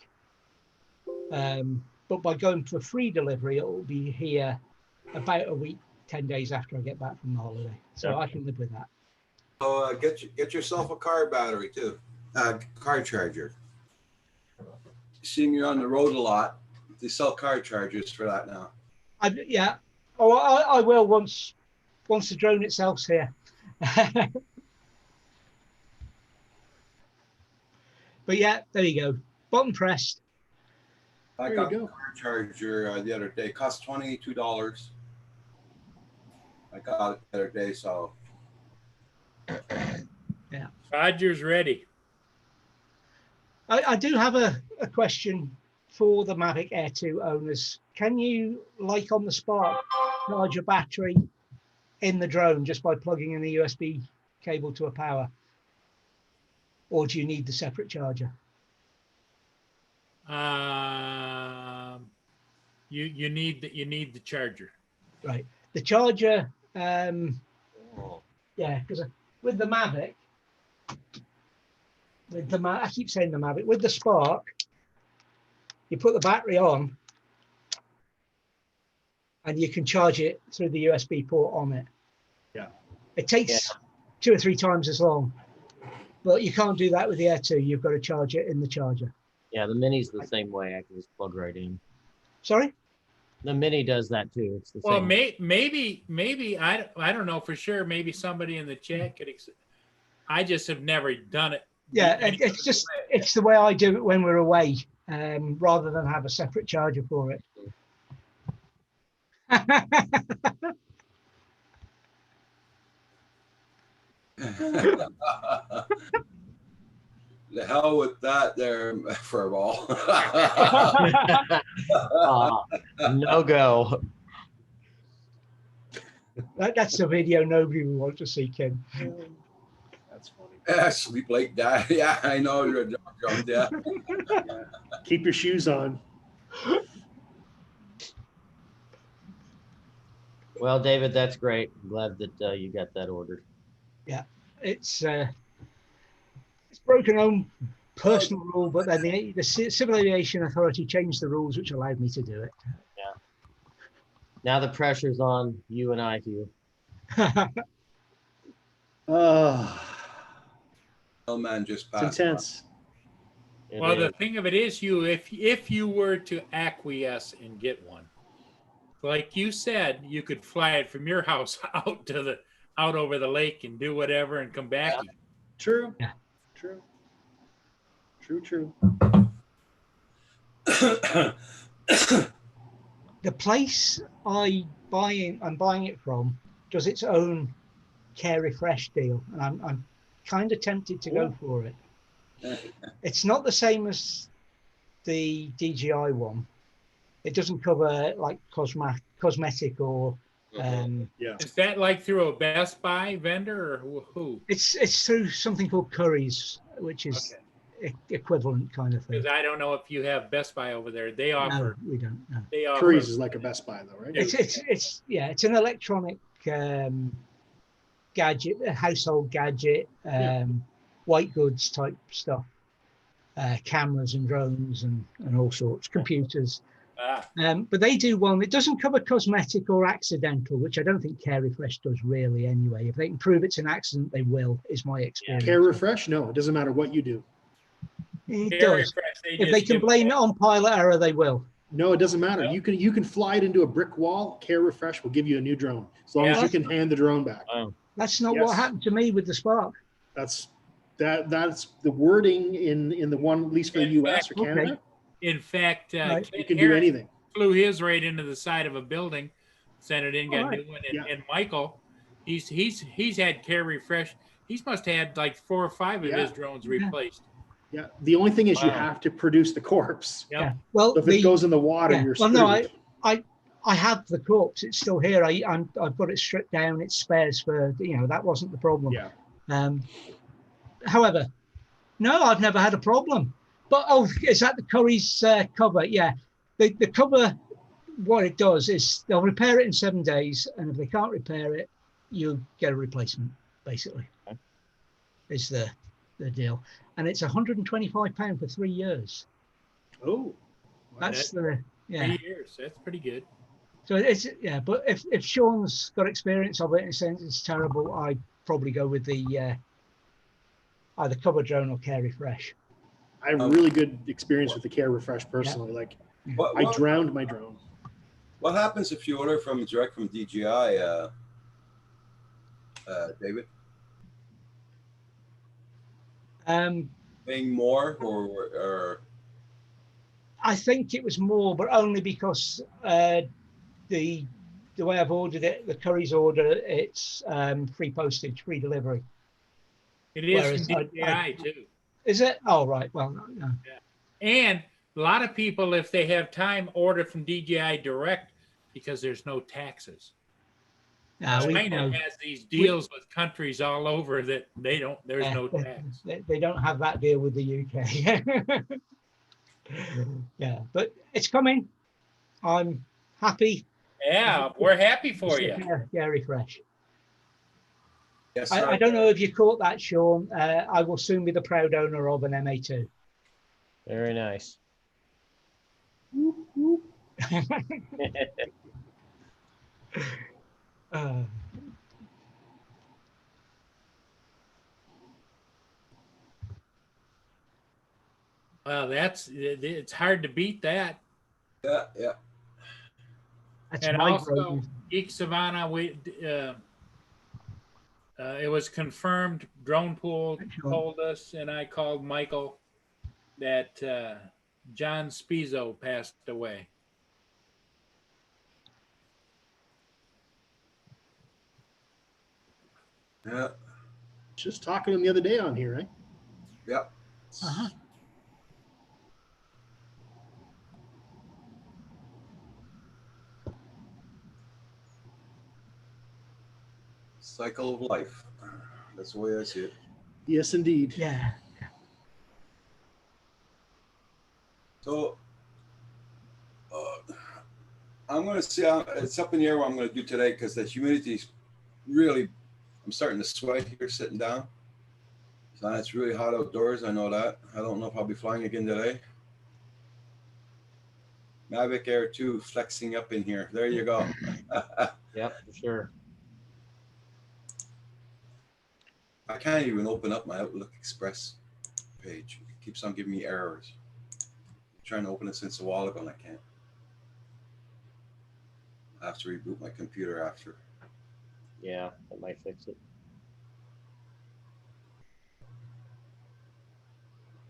but by going for free delivery, it will be here about a week, 10 days after I get back from the holiday. So I can live with that. So get yourself a car battery too, car charger. Seeing you're on the road a lot, they sell car chargers for that now. Yeah. Oh, I will once the drone itself's here. But yeah, there you go. Button pressed. I There got you a go. car charger the other day. It cost $22. I got it the other day, so Roger's ready. I do have a question for the Mavic Air 2 owners. Can you, like on the Spark, charge a battery in the drone just by plugging in a USB cable to a power? Or do you need the separate charger? You need the charger. Right. The charger, yeah, because with the Mavic, I keep saying the Mavic, with the Spark, you put the battery on and you can charge it through the USB port on it. Yeah. It takes 2 or 3 times as long, but you can't do that with the Air 2. You've got to charge it in the charger. Yeah, the Mini's the same way. I can just plug right in. Sorry? The Mini does that too. It's the Well, same. maybe I don't know for sure. Maybe somebody in the chat could. I just have never done it. Yeah, it's the way I do it when we're away, rather than have a separate charger for it. the hell with that there, Furball. No go. That's a video nobody would want to see, Kim. That's funny. Yeah, sleep like that. Yeah, I know you're a drunk. Yeah. Keep your shoes on. Well, David, that's great. I'm glad that you got that ordered. It's broken own personal rule, but then the Civil Aviation Authority changed the rules, which allowed me to do it. Now the pressure's on you and I, Hugh. Oh, Oh man, just it's passed. intense. It Well, the is. thing of it is, you if you were to acquiesce and get one, like you said, you could fly it from your house out over the lake and do whatever and come back. Yeah. True. Yeah. True. True. The place I'm buying it from does its own Care Refresh deal, and I'm kind of tempted to go for it. It's not the same as the DJI one. It doesn't cover like cosmetic or Yeah. Is that like through a Best Buy vendor or who? it's through something called Curry's, which is equivalent kind of thing. Because I don't know if you have Best Buy over there. They No, offer. we don't. No. They offer. Curry's is like a Best Buy though, right? It's an electronic gadget, a household gadget, white goods type stuff, cameras and drones and all sorts, computers. Ah, But they do one. It doesn't cover cosmetic or accidental, which I don't think Care Refresh does really anyway. If they can prove it's an accident, they will, is my experience. Care Refresh? No, it doesn't matter what you do. It Care does. Refresh, If they just can give blame it- it on pilot error, they will. No, it doesn't matter. No. You can fly it into a brick wall. Care Refresh will give you a new drone as long as Yeah. you can hand the drone back. Oh, That's not Yes. what happened to me with the Spark. That's the wording in the one, at least for the In U.S. or fact, okay. Canada. In fact, Right. Ken You can do Harris anything. flew his right into the side of a building, sent it in, got a Alright. new one. Yeah. And Michael, he's had Care Refresh. He's must have had like 4 or 5 of Yeah. his drones Yeah. replaced. Yeah. The only thing is you Wow. have to produce the corpse. Yep. Yeah. Well, So if it goes in the water, yeah. you're Well, screwed. no, I have the corpse. It's still here. I've got it stripped down. It's spares for, that wasn't the problem. Yeah. However, no, I've never had a problem. But is that the Curry's cover? Yeah, the cover. What it does is they'll repair it in 7 days, and if they can't repair it, you get a replacement. Basically, Okay. is the deal, and it's £125 for 3 years. Oh. That's the 3 yeah. years. That's pretty good. So it's but if Sean's got experience of it and says it's terrible, I'd probably go with the either cover drone or Care Refresh. I have really good experience with the Care Refresh personally. Like I drowned my drone. What happens if you order direct from DJI, David? Paying more or I think it was more, but only because the way I've ordered it, the Curry's order, it's free postage, free delivery. It is Whereas from I- DJI too. Is it? Oh, right. Well, no. And a lot of people, if they have time, order from DJI direct because there's no taxes. No, China has these deals with countries all over that there's no tax. They don't have that deal with the UK. Yeah, but it's coming. I'm happy. Yeah, we're happy for you. Yeah, refresh. yes, I don't know if you caught that, Sean. I will soon be the proud owner of an MA2. very nice. Uh, Well, it's hard to beat that. Yeah. that's And my also, growth. Geek Savannah, it was confirmed. Drone Pool Sure. told us, and I called Michael that John Spizzo passed away. Yeah. Just talking to him the other day on here, right? Yeah. Uh-huh. Cycle of life. That's the way I see it. Yes, indeed. Yeah. So I'm going to see. It's up in the air what I'm going to do today because the humidity's really. I'm starting to sweat here sitting down. So it's really hot outdoors. I know that. I don't know if I'll be flying again today. Mavic Air 2 flexing up in here. There you go. Yep, for sure. I can't even open up my Outlook Express page. It keeps on giving me errors. I'm trying to open it since a while ago and I can't. I have to reboot my computer after. Yeah, that might fix it.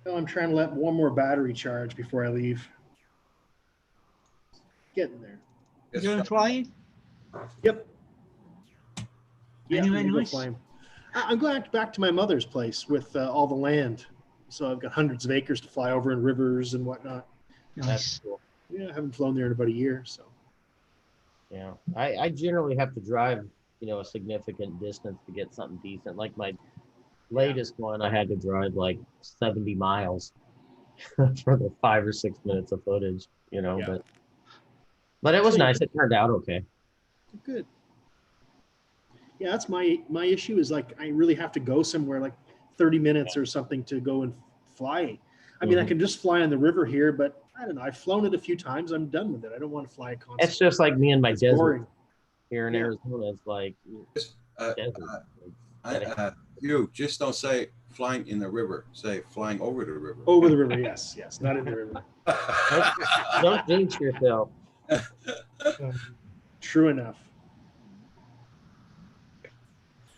Oh, I'm trying to let one more battery charge before I leave. Getting there. Yes, You going flying? Yep. Yeah, Anyway, I'm gonna go nice. flying. I'm going back to my mother's place with all the land. So I've got hundreds of acres to fly over in rivers and whatnot. That's Nice. cool. Yeah, I haven't flown there in about a year. So Yeah, I generally have to drive, a significant distance to get something decent. Like my latest one, I had to drive like 70 miles for the 5 or 6 minutes of footage, Yeah. but it was nice. It turned out okay. good. Yeah, that's my issue is like I really have to go somewhere like 30 minutes or something to go and fly. I mean, I Mhm. can just fly on the river here, but I don't know. I've flown it a few times. I'm done with it. I don't want to fly it constantly. It's just like me and my It's desert boring. here in Yeah. Arizona. It's like Uh, desert. you just don't say flying in the river. Say flying over the river. Over the river, yes, yes, not in the river. Don't jinx yourself. True enough.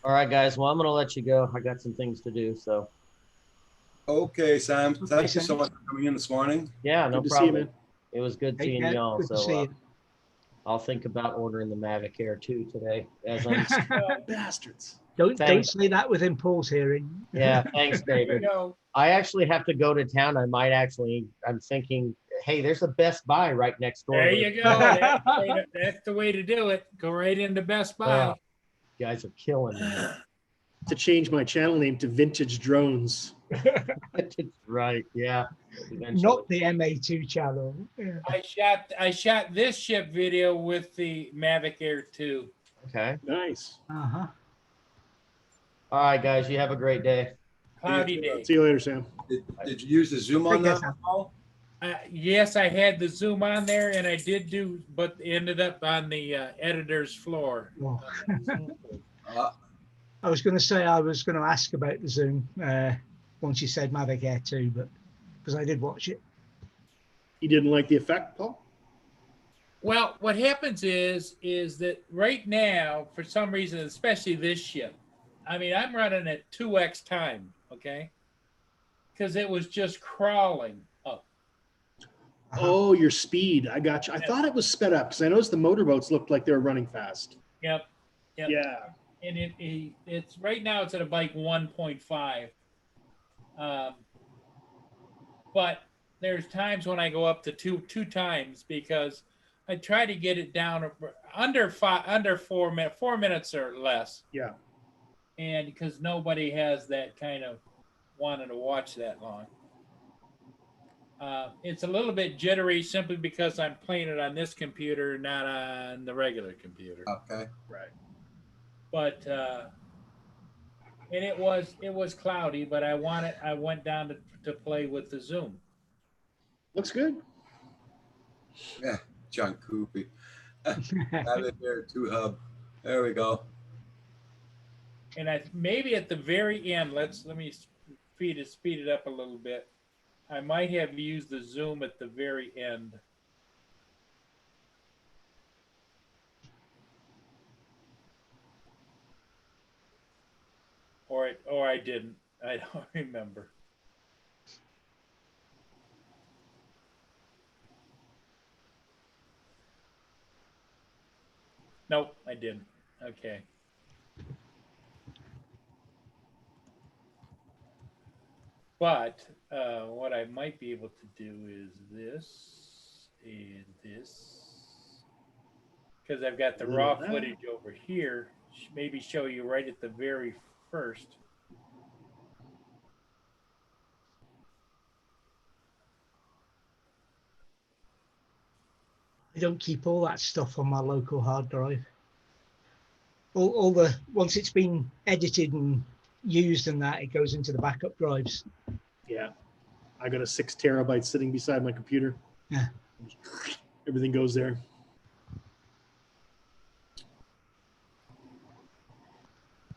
All right, guys. Well, I'm gonna let you go. I got some things to do. So Okay, Sam. Thank you so Sam. much for coming in this morning. yeah, no Good to see you, problem. man. It was good Take seeing care. y'all. Good to So see you. I'll think about ordering the Mavic Air 2 today. As I'm, Bastards. Don't Thanks. say that within Paul's hearing. yeah, thanks, There you David. go. I actually have to go to town. I'm thinking, hey, there's a Best Buy right next door. There you go. That's the way to do it. Go right into Best Buy. You guys are killing me. To change my channel name to Vintage Drones. Right? Yeah. Eventually. Not the MA2 channel. Yeah. I shot this ship video with the Mavic Air 2. Okay. Nice. Uh-huh. All right, guys. You have a great day. Cloudy day. See you later, Sam. Did you use the Zoom on Take care, that? Sam. Yes, I had the zoom on there, and I did do, but ended up on the editor's floor. Well, Uh, I was going to say I was going to ask about the Zoom once you said Mavic Air 2, but because I did watch it. You didn't like the effect, Paul? Well, what happens is that right now, for some reason, especially this ship, I mean, I'm running at 2x time, okay? Because it was just crawling up. Oh, your speed. I got you. I thought it was sped up because I noticed the motorboats looked like they were running fast. Yep. Yep. Yeah. And it's right now it's at a bike 1.5. But there's times when I go up to two times because I try to get it down under 4 minutes, 4 minutes or less. Yeah. And because nobody has that kind of wanting to watch that long. It's a little bit jittery simply because I'm playing it on this computer, not on the regular computer. okay. Right. But and it was cloudy, but I went down to play with the Zoom. Looks good. Yeah, John Coopy. Have it there, 2 hub. There we go. And maybe at the very end, let me speed it up a little bit. I might have used the Zoom at the very end. Or I didn't. I don't remember. Nope, I didn't. Okay. But what I might be able to do is this and this. Because I've got the raw footage over here. Maybe show you right at the very first. I don't keep all that stuff on my local hard drive. All the once it's been edited and used and that, it goes into the backup drives. Yeah. I got a 6 terabyte sitting beside my computer. Yeah. Everything goes there.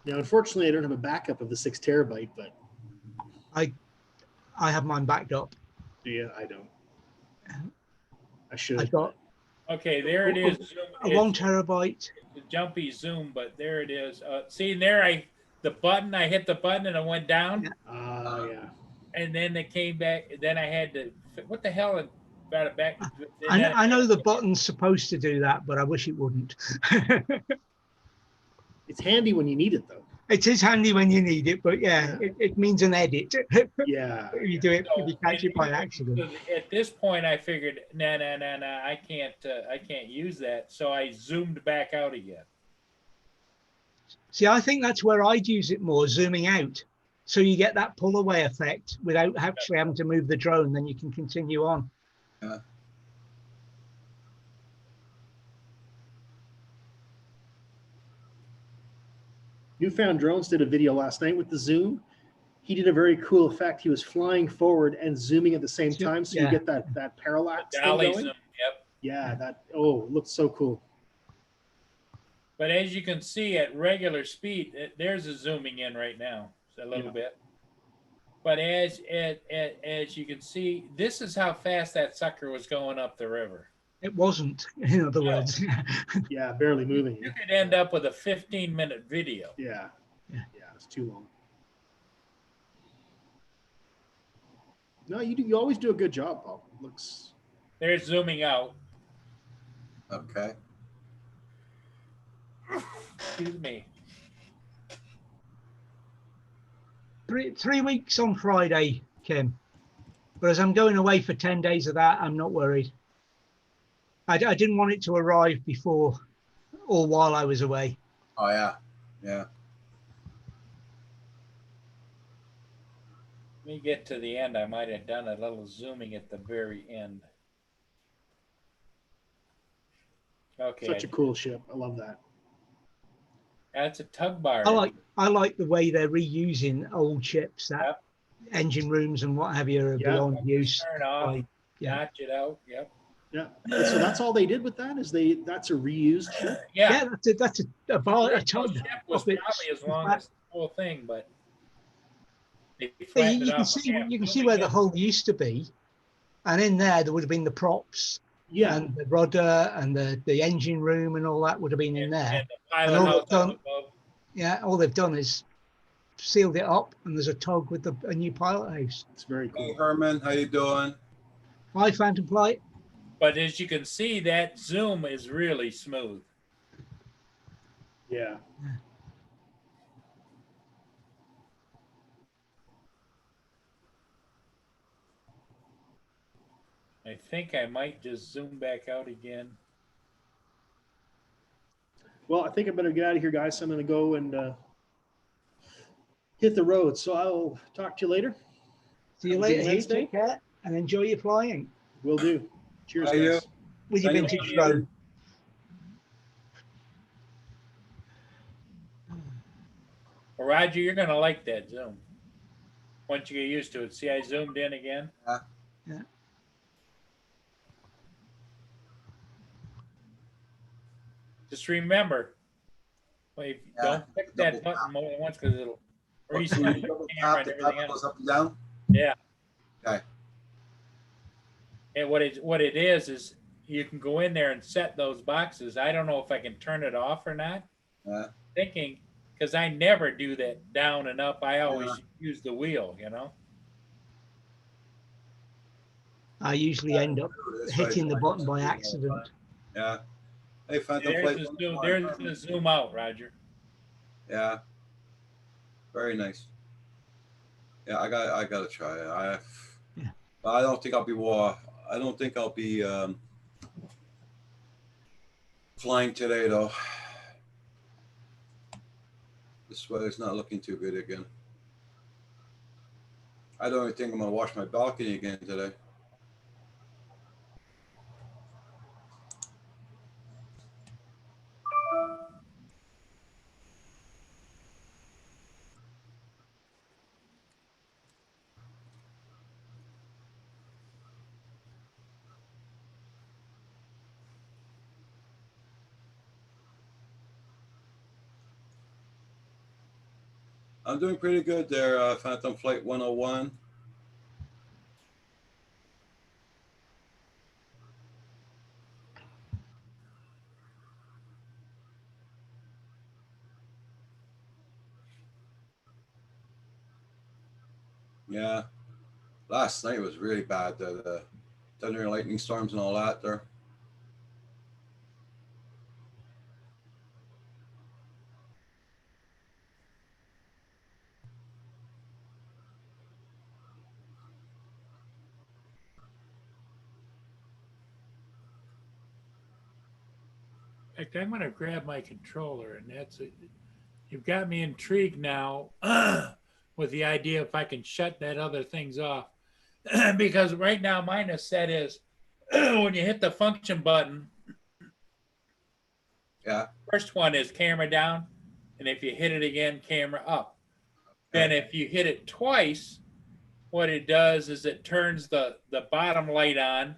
Now, unfortunately, I don't have a backup of the 6 terabyte, but I have mine backed up. yeah, I don't. I should. I've got Okay, there it is. Zoom. a 1 terabyte. It's a jumpy Zoom, but there it is. See there, I hit the button and it went down. Yeah. And then it came back. Then I had to. What the hell? And got it back. I know the button's supposed to do that, but I wish it wouldn't. It's handy when you need it, though. It is handy when you need it, but yeah, it means an edit. Yeah. If you do it, if you catch it by accident. At this point, I figured, no, I can't use that. So I zoomed back out again. See, I think that's where I'd use it more, zooming out. So you get that pull away effect without actually having to move the drone, then you can continue on. Yeah. Newfound Drones did a video last night with the Zoom, he did a very cool effect. He was flying forward and zooming at the same time, so you Yeah. get that parallax thing Dolly going. zoom, yep. Yeah, it looks so cool. But as you can see at regular speed, there's a zooming in right now, a little Yeah. bit. But as you can see, this is how fast that sucker was going up the river. It wasn't, in other No. words. Yeah, barely moving. You could end up with a 15-minute video. Yeah. Yeah. Yeah, it's too long. No, you always do a good job, Paul. Looks There's zooming out. Okay. Excuse me. 3 weeks on Friday, Kim. But as I'm going away for 10 days of that, I'm not worried. I didn't want it to arrive before or while I was away. Oh yeah, yeah. Let me get to the end. I might have done a little zooming at the very end. Okay. such a cool ship. I love that. That's a tug bar. I like the way they're reusing old ships, that Yep. engine rooms and what have you are Yeah. beyond use. Turn off, Like, yeah. notch it out. Yep. Yeah. And so that's all they did with that. That's a reused ship. Yeah. Yeah, that's a bar, a The tug. ship was of it. probably as long as the whole thing, but they Yeah, flattened you it can off. see Yeah, you can see zooming where the in. hull used to be, and in there would have been the props Yeah. and the rudder and the engine room and all that would have been in there. And the pilot all house they've done- up above. Yeah, all they've done is sealed it up, and there's a tug with a new pilot house. It's very Hey cool. Herman, how you doing? Hi, Phantom Flight. But as you can see, that zoom is really smooth. Yeah. I think I might just zoom back out again. Well, I think I better get out of here, guys. I'm going to go and hit the road. So I'll talk to you later. See you Have a good later. You Wednesday. take care and enjoy your flying Will do. Cheers, How you? guys. with your Thank vintage you. drone. Well, Roger, you're going to like that zoom. Once you get used to it. See, I zoomed in again. Yeah. Just remember, wait, Yeah, don't click that double button tap. more than once because it'll When restart you your double camera tap, and the everything tap else. goes up and down. Yeah. Okay. And what it is you can go in there and set those boxes. I don't know if I can turn it off or not. Yeah. Thinking, because I never do that down and up. I always Yeah. use the wheel, you know. I usually end up That's hitting the right. button by accident. Yeah. Hey, Phantom There's Flight. the zoom. There's the zoom out, Roger. Yeah. Very nice. Yeah, I got to try it. Yeah. I don't think I'll be I don't think I'll be flying today though. This weather's not looking too good again. I don't even think I'm gonna wash my balcony again today. I'm doing pretty good there, Phantom Flight 101. Yeah, last night was really bad. The thunder and lightning storms and all that there. In fact, I'm going to grab my controller, and that's it. You've got me intrigued now with the idea if I can shut that other things off. Because right now mine is set is when you hit the function button, Yeah. first one is camera down, and if you hit it again, camera up. Then if you hit it twice, what it does is it turns the bottom light on,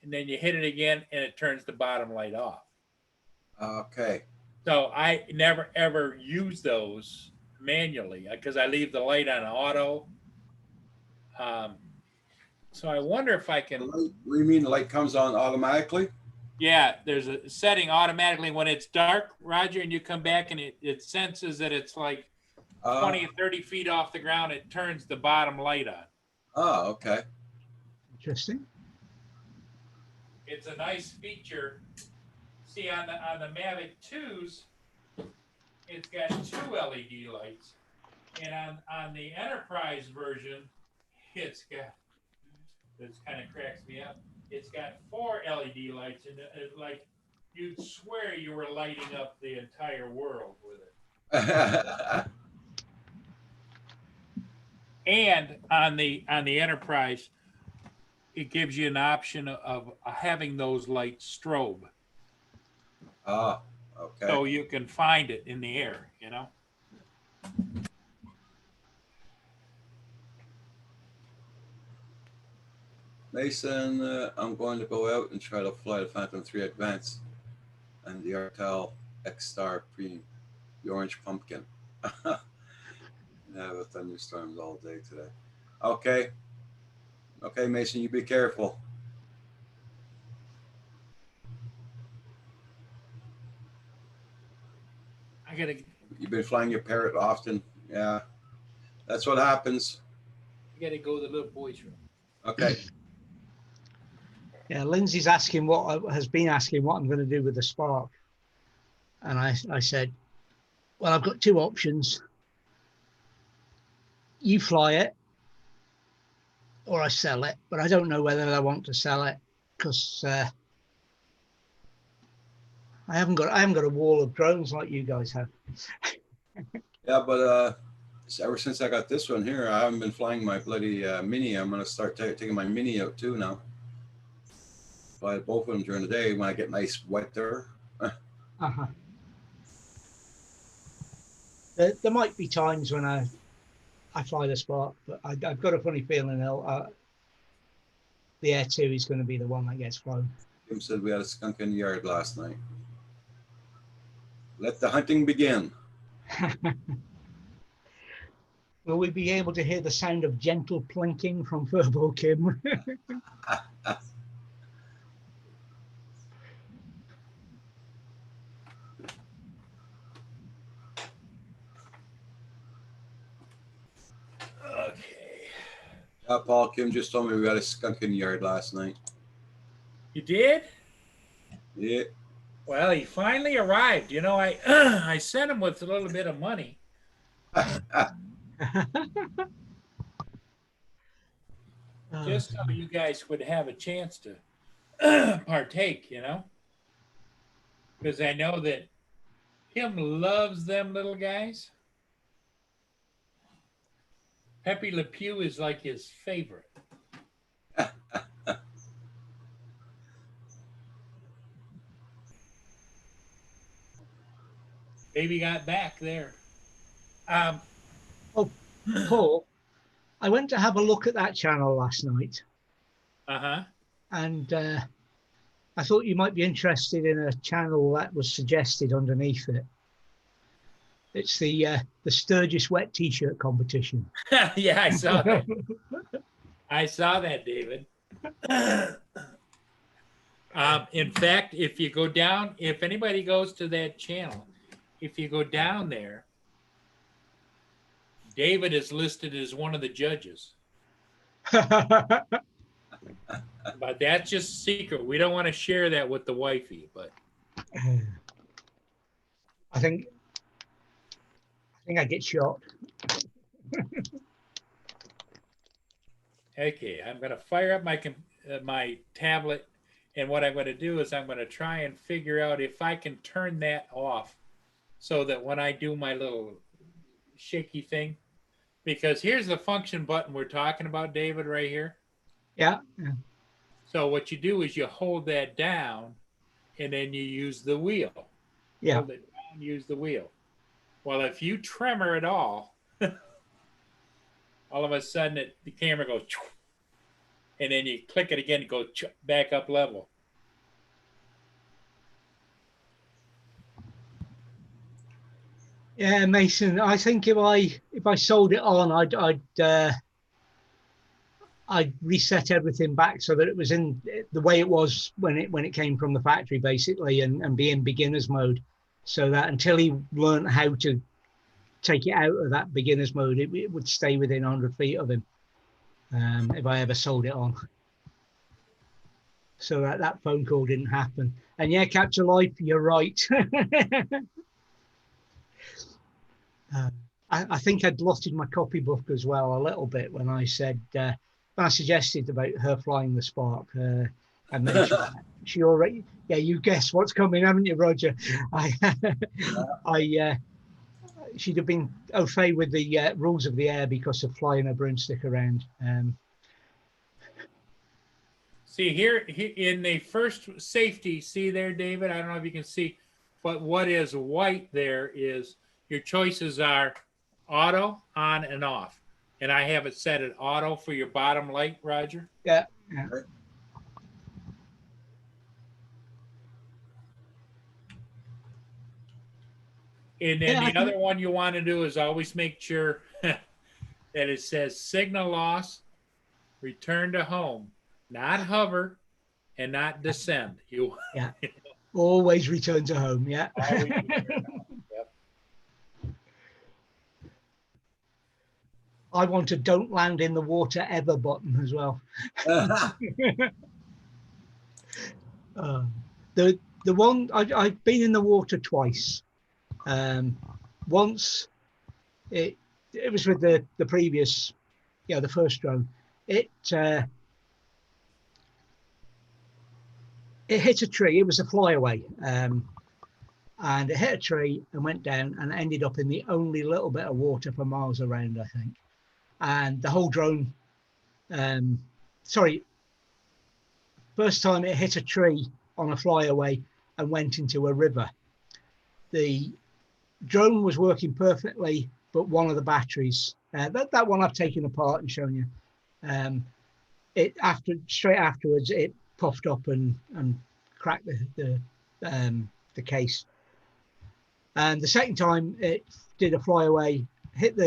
and then you hit it again and it turns the bottom light off. Okay. So I never ever use those manually because I leave the light on auto. So I wonder if I The can. light, you mean the light comes on automatically? Yeah, there's a setting automatically when it's dark, Roger, and you come back and it senses that it's like 20 or 30 feet off the ground. It turns the bottom light on. Oh, okay. Interesting. It's a nice feature. See, on the Mavic 2s, it's got 2 LED lights, and on the Enterprise version, it's kind of cracks me up. It's got 4 LED lights, and it's like you'd swear you were lighting up the entire world with it. And on the Enterprise, it gives you an option of having those lights strobe. Ah, okay. So you can find it in the air, you know? Mason, I'm going to go out and try to fly the Phantom 3 Advance and the Artel X-Star Pre, the Orange Pumpkin. Yeah, with thunderstorms all day today. Okay. Okay, Mason, you be careful. I gotta You've been flying your Parrot often. Yeah, that's what happens. go to the little boys' room. Okay. Yeah, Lindsay's asking has been asking what I'm going to do with the Spark. And I said, well, I've got 2 options. You fly it or I sell it, but I don't know whether I want to sell it because I haven't got a wall of drones like you guys have. Yeah, but ever since I got this one here, I haven't been flying my bloody Mini. I'm going to start taking my Mini out too now. Fly both of them during the day when I get nice weather. Uh-huh. There might be times when I fly the Spark, but I've got a funny feeling the Air 2 is going to be the one that gets flown. Kim said we had a skunk in the yard last night. Let the hunting begin. Will we be able to hear the sound of gentle plinking from Furbo Kim? Okay. Paul, Kim just told me we had a skunk in the yard last night. You did? Yeah. Well, he finally arrived. You know, I I sent him with a little bit of money. Just so you guys would have a chance to partake, you know? Because I know that Kim loves them little guys. Pepe Le Pew is like his favorite. Baby got back there. Paul, I went to have a look at that channel last night, Uh-huh. and I thought you might be interested in a channel that was suggested underneath it. It's the Sturgis wet T-shirt competition. Yeah, I saw that. I saw that, David. In fact, if you go down, if anybody goes to that channel, if you go down there, David is listed as one of the judges. But that's just secret. We don't want to share that with the wifey, but I think I get shot. okay, I'm going to fire up my tablet, and what I'm going to do is I'm going to try and figure out if I can turn that off so that when I do my little shaky thing, because here's the function button we're talking about, David, right here. Yeah. So what you do is you hold that down, and then you use the wheel. Yeah. Hold it down, use the wheel. Well, if you tremor at all, all of a sudden the camera goes, and then you click it again, it goes back up level. Yeah, Mason. I think if I sold it on, I'd reset everything back so that it was in the way it was when it came from the factory, basically, and be in beginner's mode, so that until he learned how to take it out of that beginner's mode, it would stay within 100 feet of him. If I ever sold it on, so that phone call didn't happen. And yeah, Capture Life, you're right. I think I'd blotted my copybook as well a little bit when I said when I suggested about her flying the Spark. I mentioned that. She already, yeah, you guessed what's coming, haven't you, Roger? She'd have been au fait with the rules of the air because of flying a broomstick around. See here in the first safety, see there, David? I don't know if you can see, but what is white there is your choices are auto, on, and off. And I have it set at auto for your bottom light, Roger. Yeah. And then the other one you want to do is always make sure that it says signal loss, return to home, not hover, and not descend. You always return to home. Yeah. Always return to home. Yep. I want a don't land in the water ever button as well. The one I've been in the water twice. Once it was with the previous, the first drone. It hit a tree. It was a flyaway, and it hit a tree and went down and ended up in the only little bit of water for miles around, I think. And the whole drone, first time it hit a tree on a flyaway and went into a river. The drone was working perfectly, but one of the batteries, that one I've taken apart and shown you, straight afterwards it puffed up and cracked the case. And the second time it did a flyaway, hit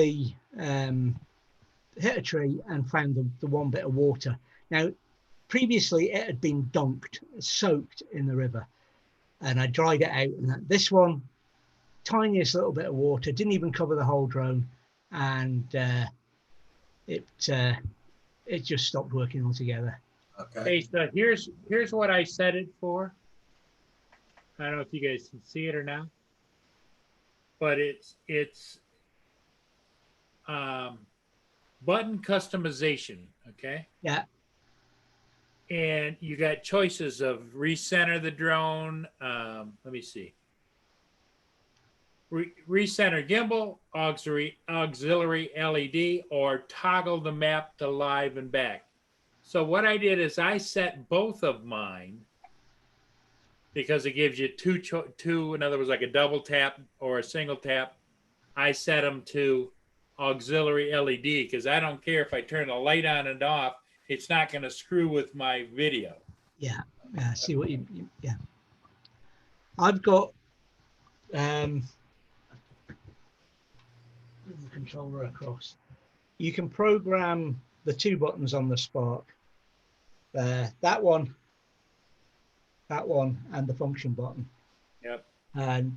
a tree and found the one bit of water. Now, previously it had been dunked, soaked in the river, and I dried it out. And this one, tiniest little bit of water, didn't even cover the whole drone, and it just stopped working altogether. Okay, so here's what I set it for. I don't know if you guys can see it or not, but it's button customization. Okay. Yeah. And you got choices of recenter the drone. Let me see. Recenter gimbal, auxiliary LED, or toggle the map to live and back. So what I did is I set both of mine because it gives you two, in other words, like a double tap or a single tap. I set them to auxiliary LED because I don't care if I turn the light on and off, it's not going to screw with my video. Yeah, see what you yeah. I've got the controller across. You can program the two buttons on the Spark. That one, and the function button. Yep. And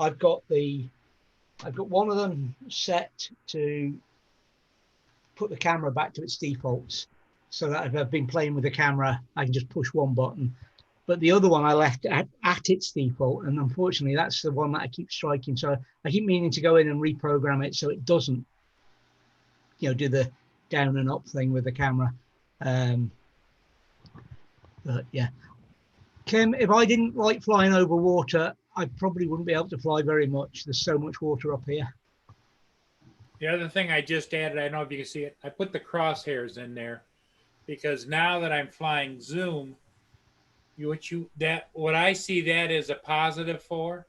I've got one of them set to put the camera back to its defaults, so that if I've been playing with the camera, I can just push one button. But the other one I left at its default, and unfortunately that's the one that I keep striking. So I keep meaning to go in and reprogram it so it doesn't, do the down and up thing with the camera. But yeah, Kim, if I didn't like flying over water, I probably wouldn't be able to fly very much. There's so much water up here. The other thing I just added, I don't know if you can see it, I put the crosshairs in there because now that I'm flying zoom, what I see that as a positive for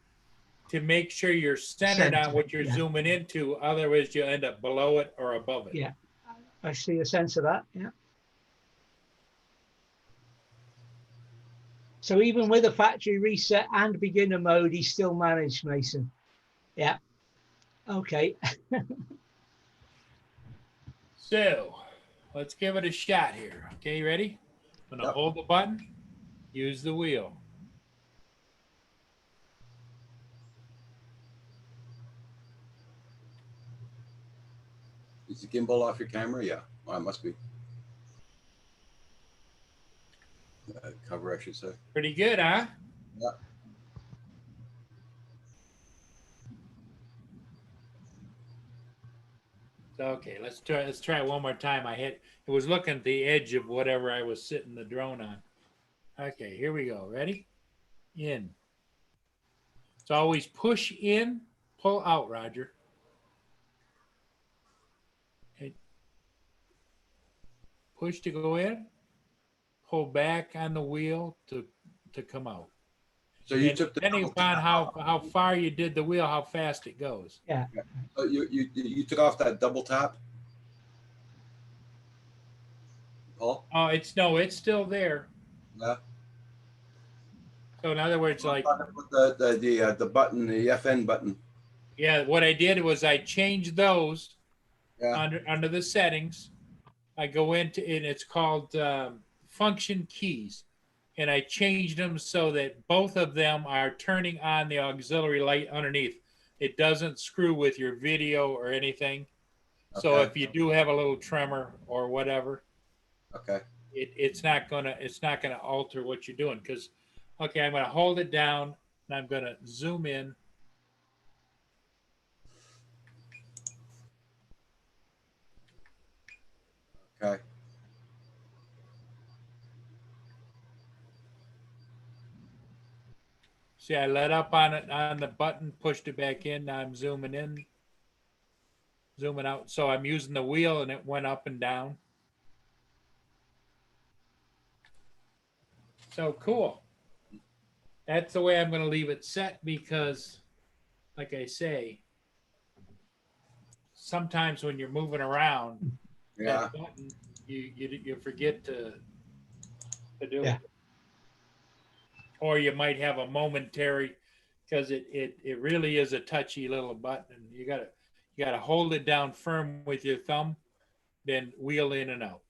to make sure you're centered on what you're yeah. zooming into. Otherwise, you end up below it or above it. Yeah. I see a sense of that. Yeah. So even with a factory reset and beginner mode, he still managed, Mason. Yeah. Okay. So let's give it a shot here. Okay, ready? I'm gonna Yep. hold the button, use the wheel. Is the gimbal off your camera? Yeah. Well, it must be. Cover, I should say. Pretty good, huh? Yeah. So, okay, let's try it one more time. It was looking at the edge of whatever I was sitting the drone on. Okay, here we go. Ready? In. So always push in, pull out, Roger. Okay. Push to go in, pull back on the wheel to come out. So you And took the depending upon how far you did the wheel, how fast it goes. so you took off that double tap, Paul? Oh, it's still there. Yeah. So in other words, like, The button, the FN button. yeah, what I did was I changed those Yeah. under the settings. I go into and it's called function keys, and I changed them so that both of them are turning on the auxiliary light underneath. It doesn't screw with your video or anything. So Okay. if you do have a little tremor or whatever, Okay. it's not gonna alter what you're doing. Because okay, I'm gonna hold it down and I'm gonna zoom in. Okay. See, I let up on it on the button, pushed it back in. Now I'm zooming in, zooming out. So I'm using the wheel and it went up and down. So cool. That's the way I'm going to leave it set because, like I say, sometimes when you're moving around, Yeah. that button, you forget to do Yeah. it. Or you might have a momentary, because it really is a touchy little button. You gotta hold it down firm with your thumb, then wheel in and out.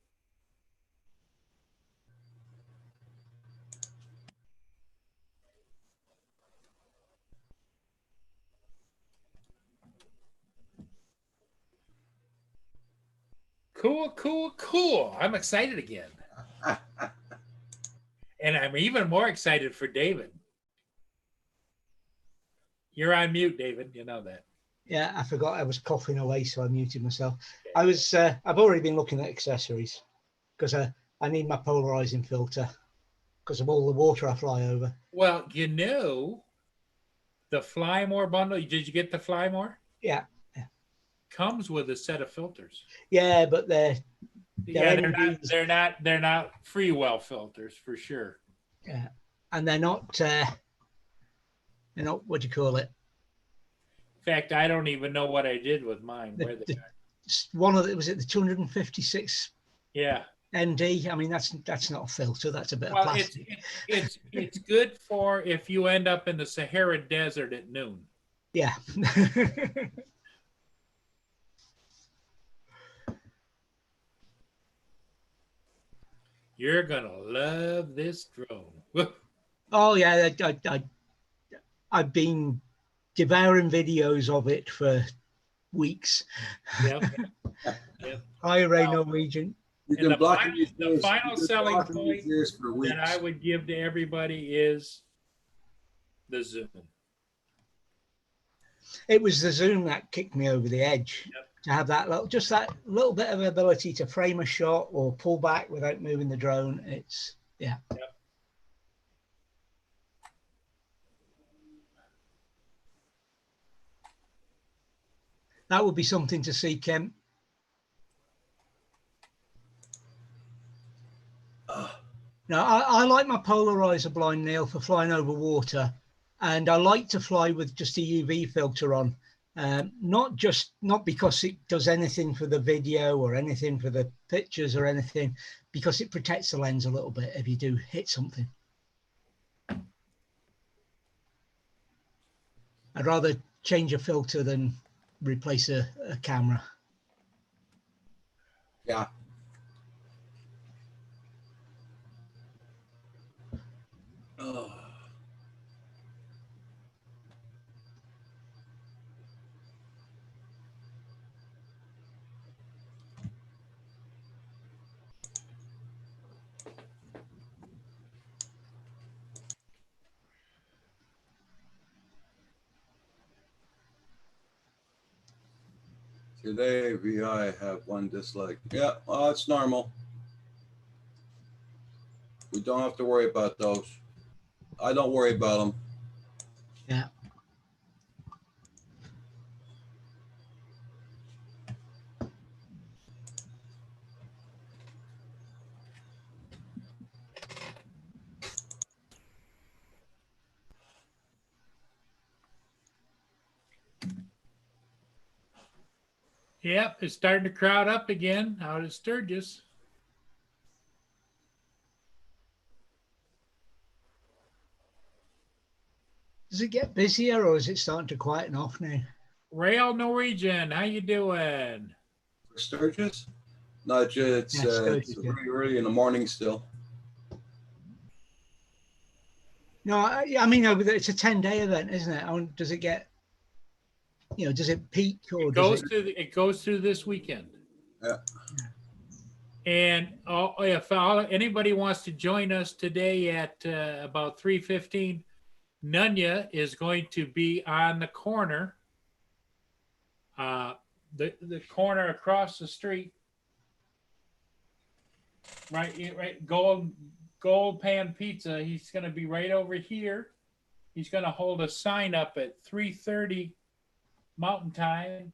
Cool, cool, cool. I'm excited again. And I'm even more excited for David. You're on mute, David. You know that. Yeah, I forgot I was coughing away, so I muted myself. I've already been looking at accessories because I need my polarizing filter because of all the water I fly over. Well, you know, the Flymore bundle, did you get the Flymore? Yeah. Comes with a set of filters. Yeah, but they're They're not Freewell filters for sure. Yeah, and they're not what do you call it? In fact, I don't even know what I did with mine. Where they are. One of it was it the 256 Yeah. ND. I mean, that's not a filter. That's a bit of Well, plastic. it's good for if you end up in the Sahara Desert at noon. Yeah. You're gonna love this drone. Oh yeah, I've been devouring videos of it for weeks. Yep. Hi, Ray Norwegian. You've And been blocking the final selling blocking point these ears for weeks. that I would give to everybody is the zoom. It was the zoom that kicked me over the edge. Yep. To have that little bit of ability to frame a shot or pull back without moving the drone. It's yeah. Yep. That would be something to see, Kemp. No, I like my polarizer blind, Neil, for flying over water and I like to fly with just a UV filter on. Not because it does anything for the video or anything for the pictures or anything, because it protects the lens a little bit if you do hit something. I'd rather change a filter than replace a camera. Yeah. Oh. Today, VI have one dislike. Yeah, well, it's normal. We don't have to worry about those. I don't worry about them. Yeah. Yep, it's starting to crowd up again out at Sturgis. Does it get busier or is it starting to quieten off now? Rail Norwegian, how you doing? For Sturgis? No, it's Yeah, Sturgis, it's yeah. very early in the morning still. No, I mean, it's a 10-day event, isn't it? Does it get, does it peak or It goes through this weekend. Yeah. And if anybody wants to join us today at about 3:15, Nunya is going to be on the corner, the corner across the street, right, Gold Pan Pizza. He's going to be right over here. He's going to hold a sign up at 3:30 Mountain Time.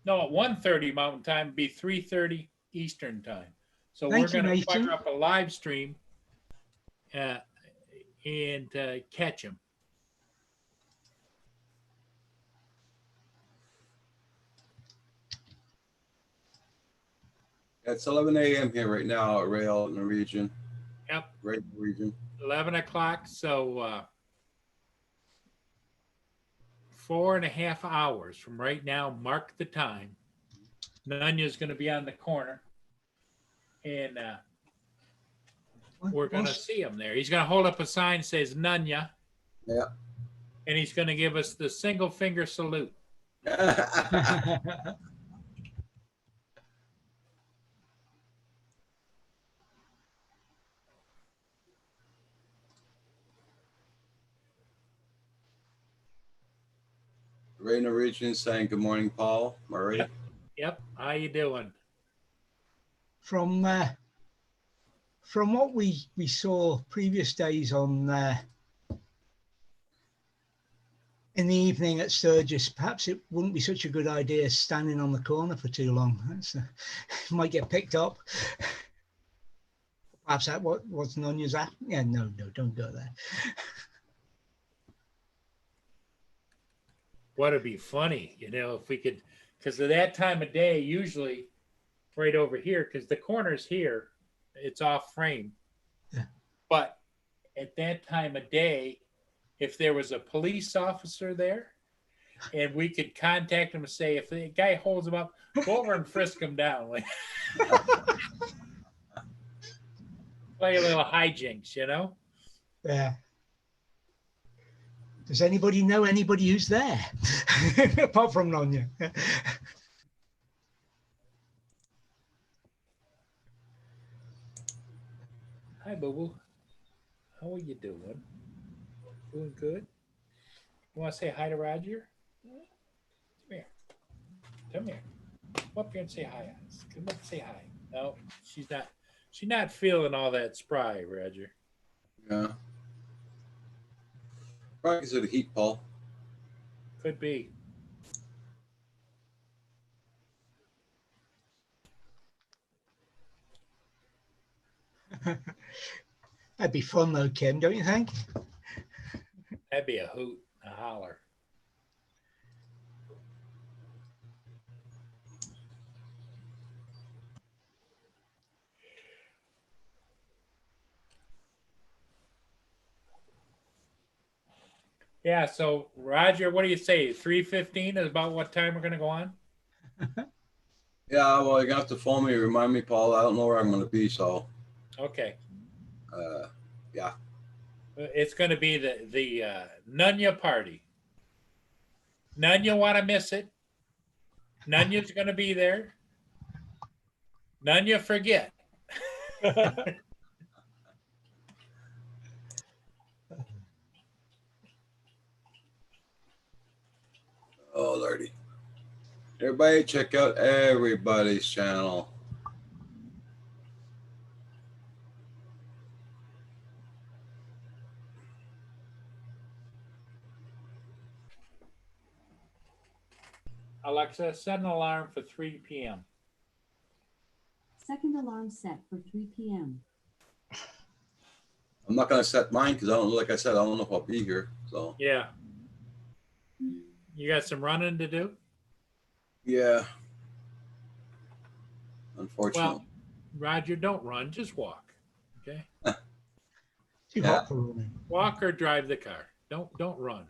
No, at 1:30 Mountain Time, it'd be 3:30 Eastern Time. So we're going to fire up a live stream and catch him. It's 11 a.m. here right now at Rail in the region. Yep. Rail region. 11 o'clock. So 4.5 hours from right now. Mark the time. Nunya's going to be on the corner. And we're going to see him there. He's going to hold up a sign that says Nunya. Yeah. And he's going to give us the single finger salute. Ray Norwegian saying good morning, Paul. Murray. Yep. How you doing? From what we saw previous days on in the evening at Sturgis, perhaps it wouldn't be such a good idea standing on the corner for too long. Might get picked up. Perhaps that what's Nunya's at. Yeah, no, don't go there. What'd be funny, if we could, because at that time of day, usually right over here, because the corner's here, it's off frame. Yeah. But at that time of day, if there was a police officer there and we could contact him and say, if the guy holds him up, go over and frisk him down. Like, play a little hijinks, Yeah. Does anybody know anybody who's there? Apart from Nunya. Hi, boo-boo. How are you doing? Doing good? You want to say hi to Roger? Come here. Come here. Come up here and say hi. Come up and say hi. No, she's not feeling all that spry, Roger. Yeah. Probably because of the heat, Paul. Could be. That'd be fun though, Kim, don't you think? That'd be a hoot, a holler. Yeah, so Roger, what do you say? 3:15 is about what time we're gonna go on? Yeah, well, you're gonna have to phone me, remind me, Paul. I don't know where I'm gonna be, so Okay. yeah. It's gonna be the Nunya party. None you want to miss it. None you's going to be there. None you forget. Oh lordy. Everybody check out everybody's channel. Alexa, set an alarm for 3 p.m. Second alarm set for 3 p.m. I'm not gonna set mine because I don't, like I said, I don't know if I'll be here. So Yeah. You got some running to do? yeah. Unfortunately. Well, Roger, don't run, just walk. Okay? Too Yeah. hot for running. Walk or drive the car. Don't run.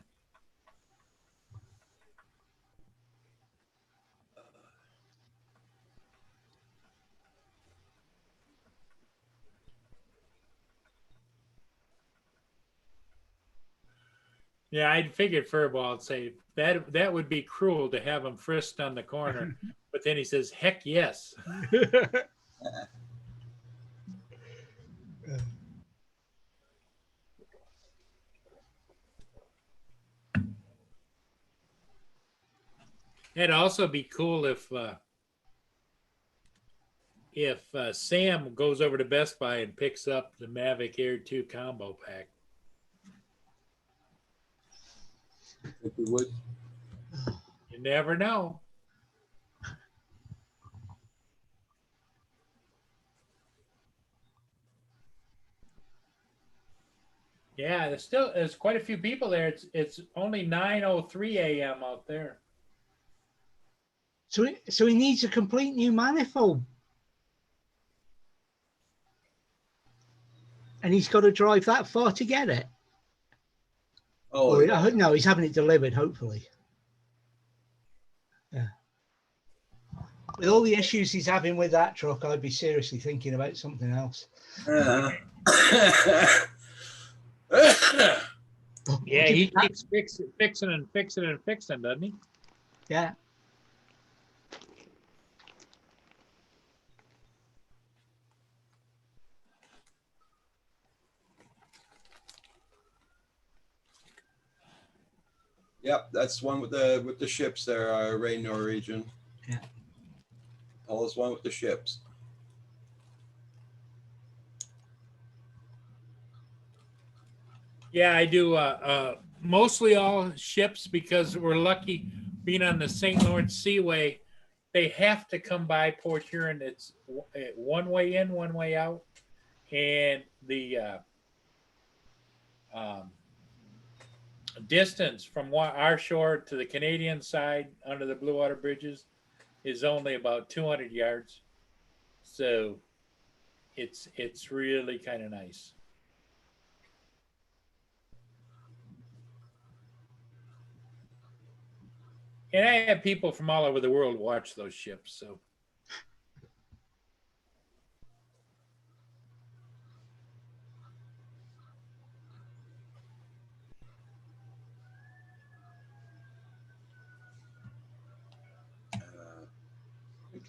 Yeah, I figured Furball would say that would be cruel to have him frisked on the corner, but then he says, "Heck yes." It'd also be cool if Sam goes over to Best Buy and picks up the Mavic Air 2 combo pack. If we would. You never know. Yeah, there's quite a few people there. It's only 9:03 a.m. out there. So he needs a complete new manifold. And he's got to drive that far to get it. Oh Or, yeah. no, he's having it delivered, hopefully. Yeah. With all the issues he's having with that truck, I'd be seriously thinking about something else. Yeah, he keeps fixing, doesn't he? Yeah. Yep, that's one with the ships there, Ray Norwegian. Yeah. Paul's one with the ships. Yeah, I do mostly all ships because we're lucky being on the St. Lawrence Seaway. They have to come by Port Huron. It's one way in, one way out. And the distance from our shore to the Canadian side under the Blue Water Bridges is only about 200 yards. So it's really kind of nice. And I have people from all over the world watch those ships. So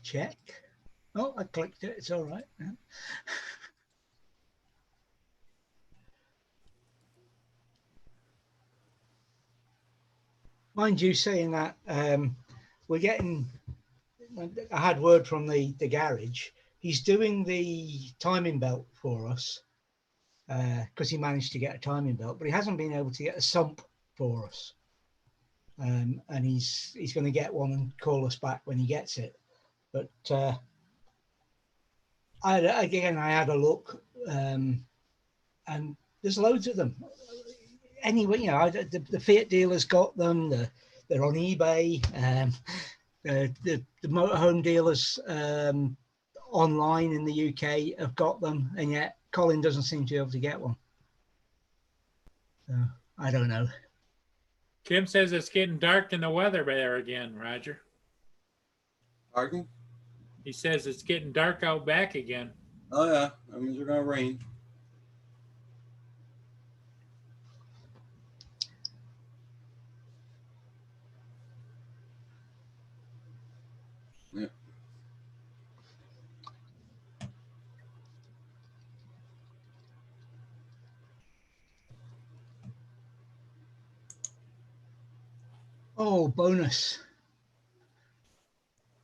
Check. Oh, I clicked it. It's all right. Yeah. Mind you, saying that, we're getting. I had word from the garage. He's doing the timing belt for us because he managed to get a timing belt, but he hasn't been able to get a sump for us. And he's going to get one and call us back when he gets it. But I had a look, and there's loads of them. anyway, the Fiat dealers got them. They're on eBay. The motorhome dealers online in the UK have got them, and yet Colin doesn't seem to be able to get one. So I don't know. Kim says it's getting dark in the weather there again, Roger. Pardon? He says it's getting dark out back again. Oh yeah, that means it's gonna rain. Yeah. Oh, bonus.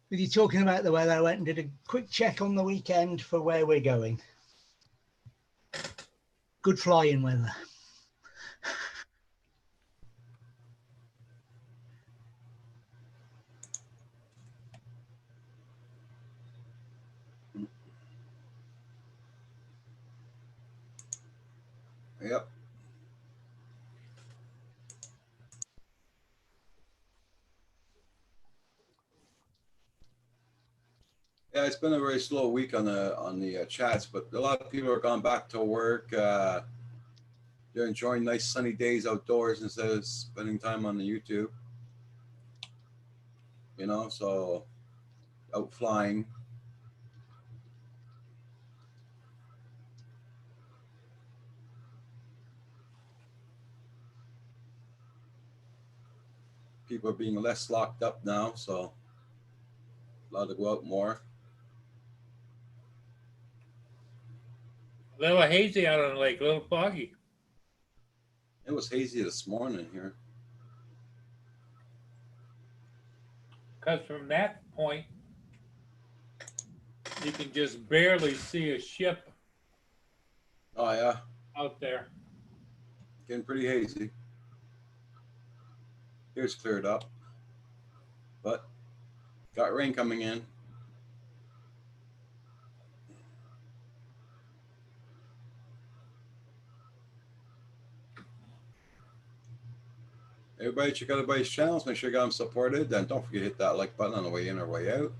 With you talking about the weather, I went and did a quick check on the weekend for where we're going. Good flying weather. Yep. Yeah, it's been a very slow week on the chats, but a lot of people are gone back to work. They're enjoying nice sunny days outdoors instead of spending time on the YouTube. So out flying. People are being less locked up now, so allowed to go out more. A little hazy out on the lake, a little foggy. It was hazy this morning here. Because from that point, you can just barely see a ship Oh yeah, out there. getting pretty hazy. Here's cleared up, but got rain coming in. Everybody check out everybody's channels. Make sure you got them supported. And don't forget to hit that like button on the way in or way out.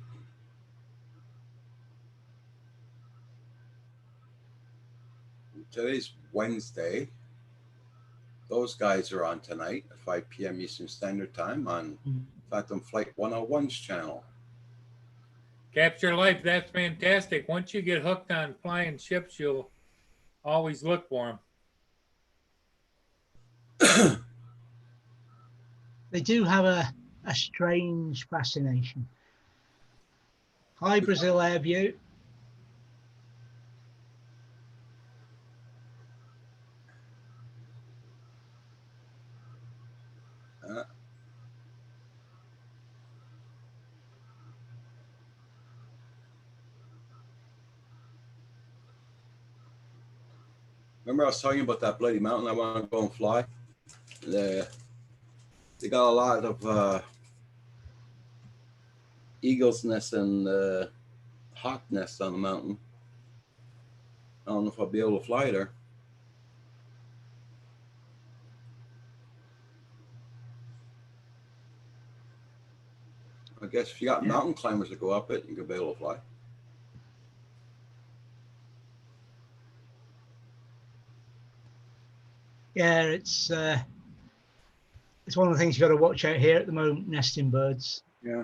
Today's Wednesday. Those guys are on tonight at 5 p.m. Eastern Standard Time on Phantom Flight 101's channel. Capture life, that's fantastic. Once you get hooked on flying ships, you'll always look for them. They do have a strange fascination. Hi, Brazil Airview. Remember I was talking about that bloody mountain I want to go and fly? They got a lot of eagle's nests and hawk nests on the mountain. I don't know if I'll be able to fly there. I guess if you got mountain climbers that go up it, you could be able to fly. Yeah, it's one of the things you've got to watch out here at the moment, nesting birds. Yeah.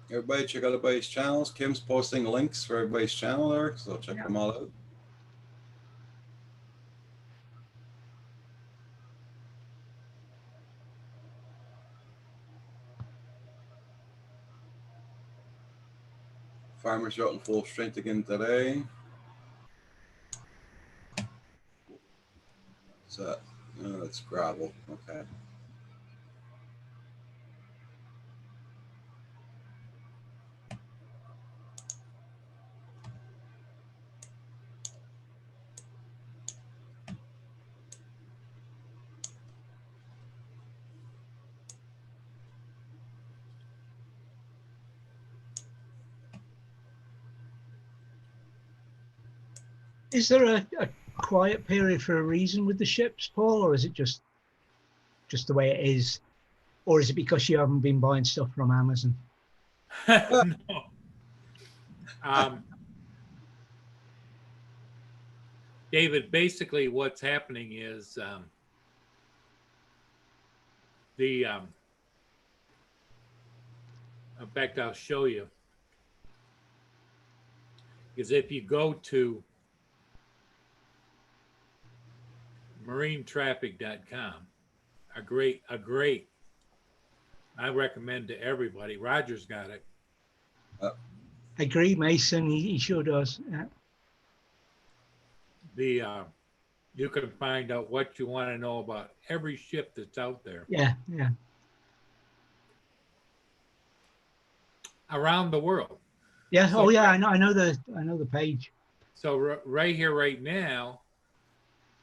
Everybody check out everybody's channels. Kim's posting links for everybody's channel there, so check them all out. Farmers are out in full strength again today. What's that? Oh, it's gravel. Okay. Is there a quiet period for a reason with the ships, Paul, or is it just the way it is, or is it because you haven't been buying stuff from Amazon? No. David, basically what's happening is in fact, I'll show you. Because if you go to marinetraffic.com, a great, I recommend to everybody. Roger's got it. I agree, Mason. He sure does. Yeah. You can find out what you want to know about every ship that's out there Yeah. around the world. Yeah. So- Oh, yeah. I know the page. So right here, right now,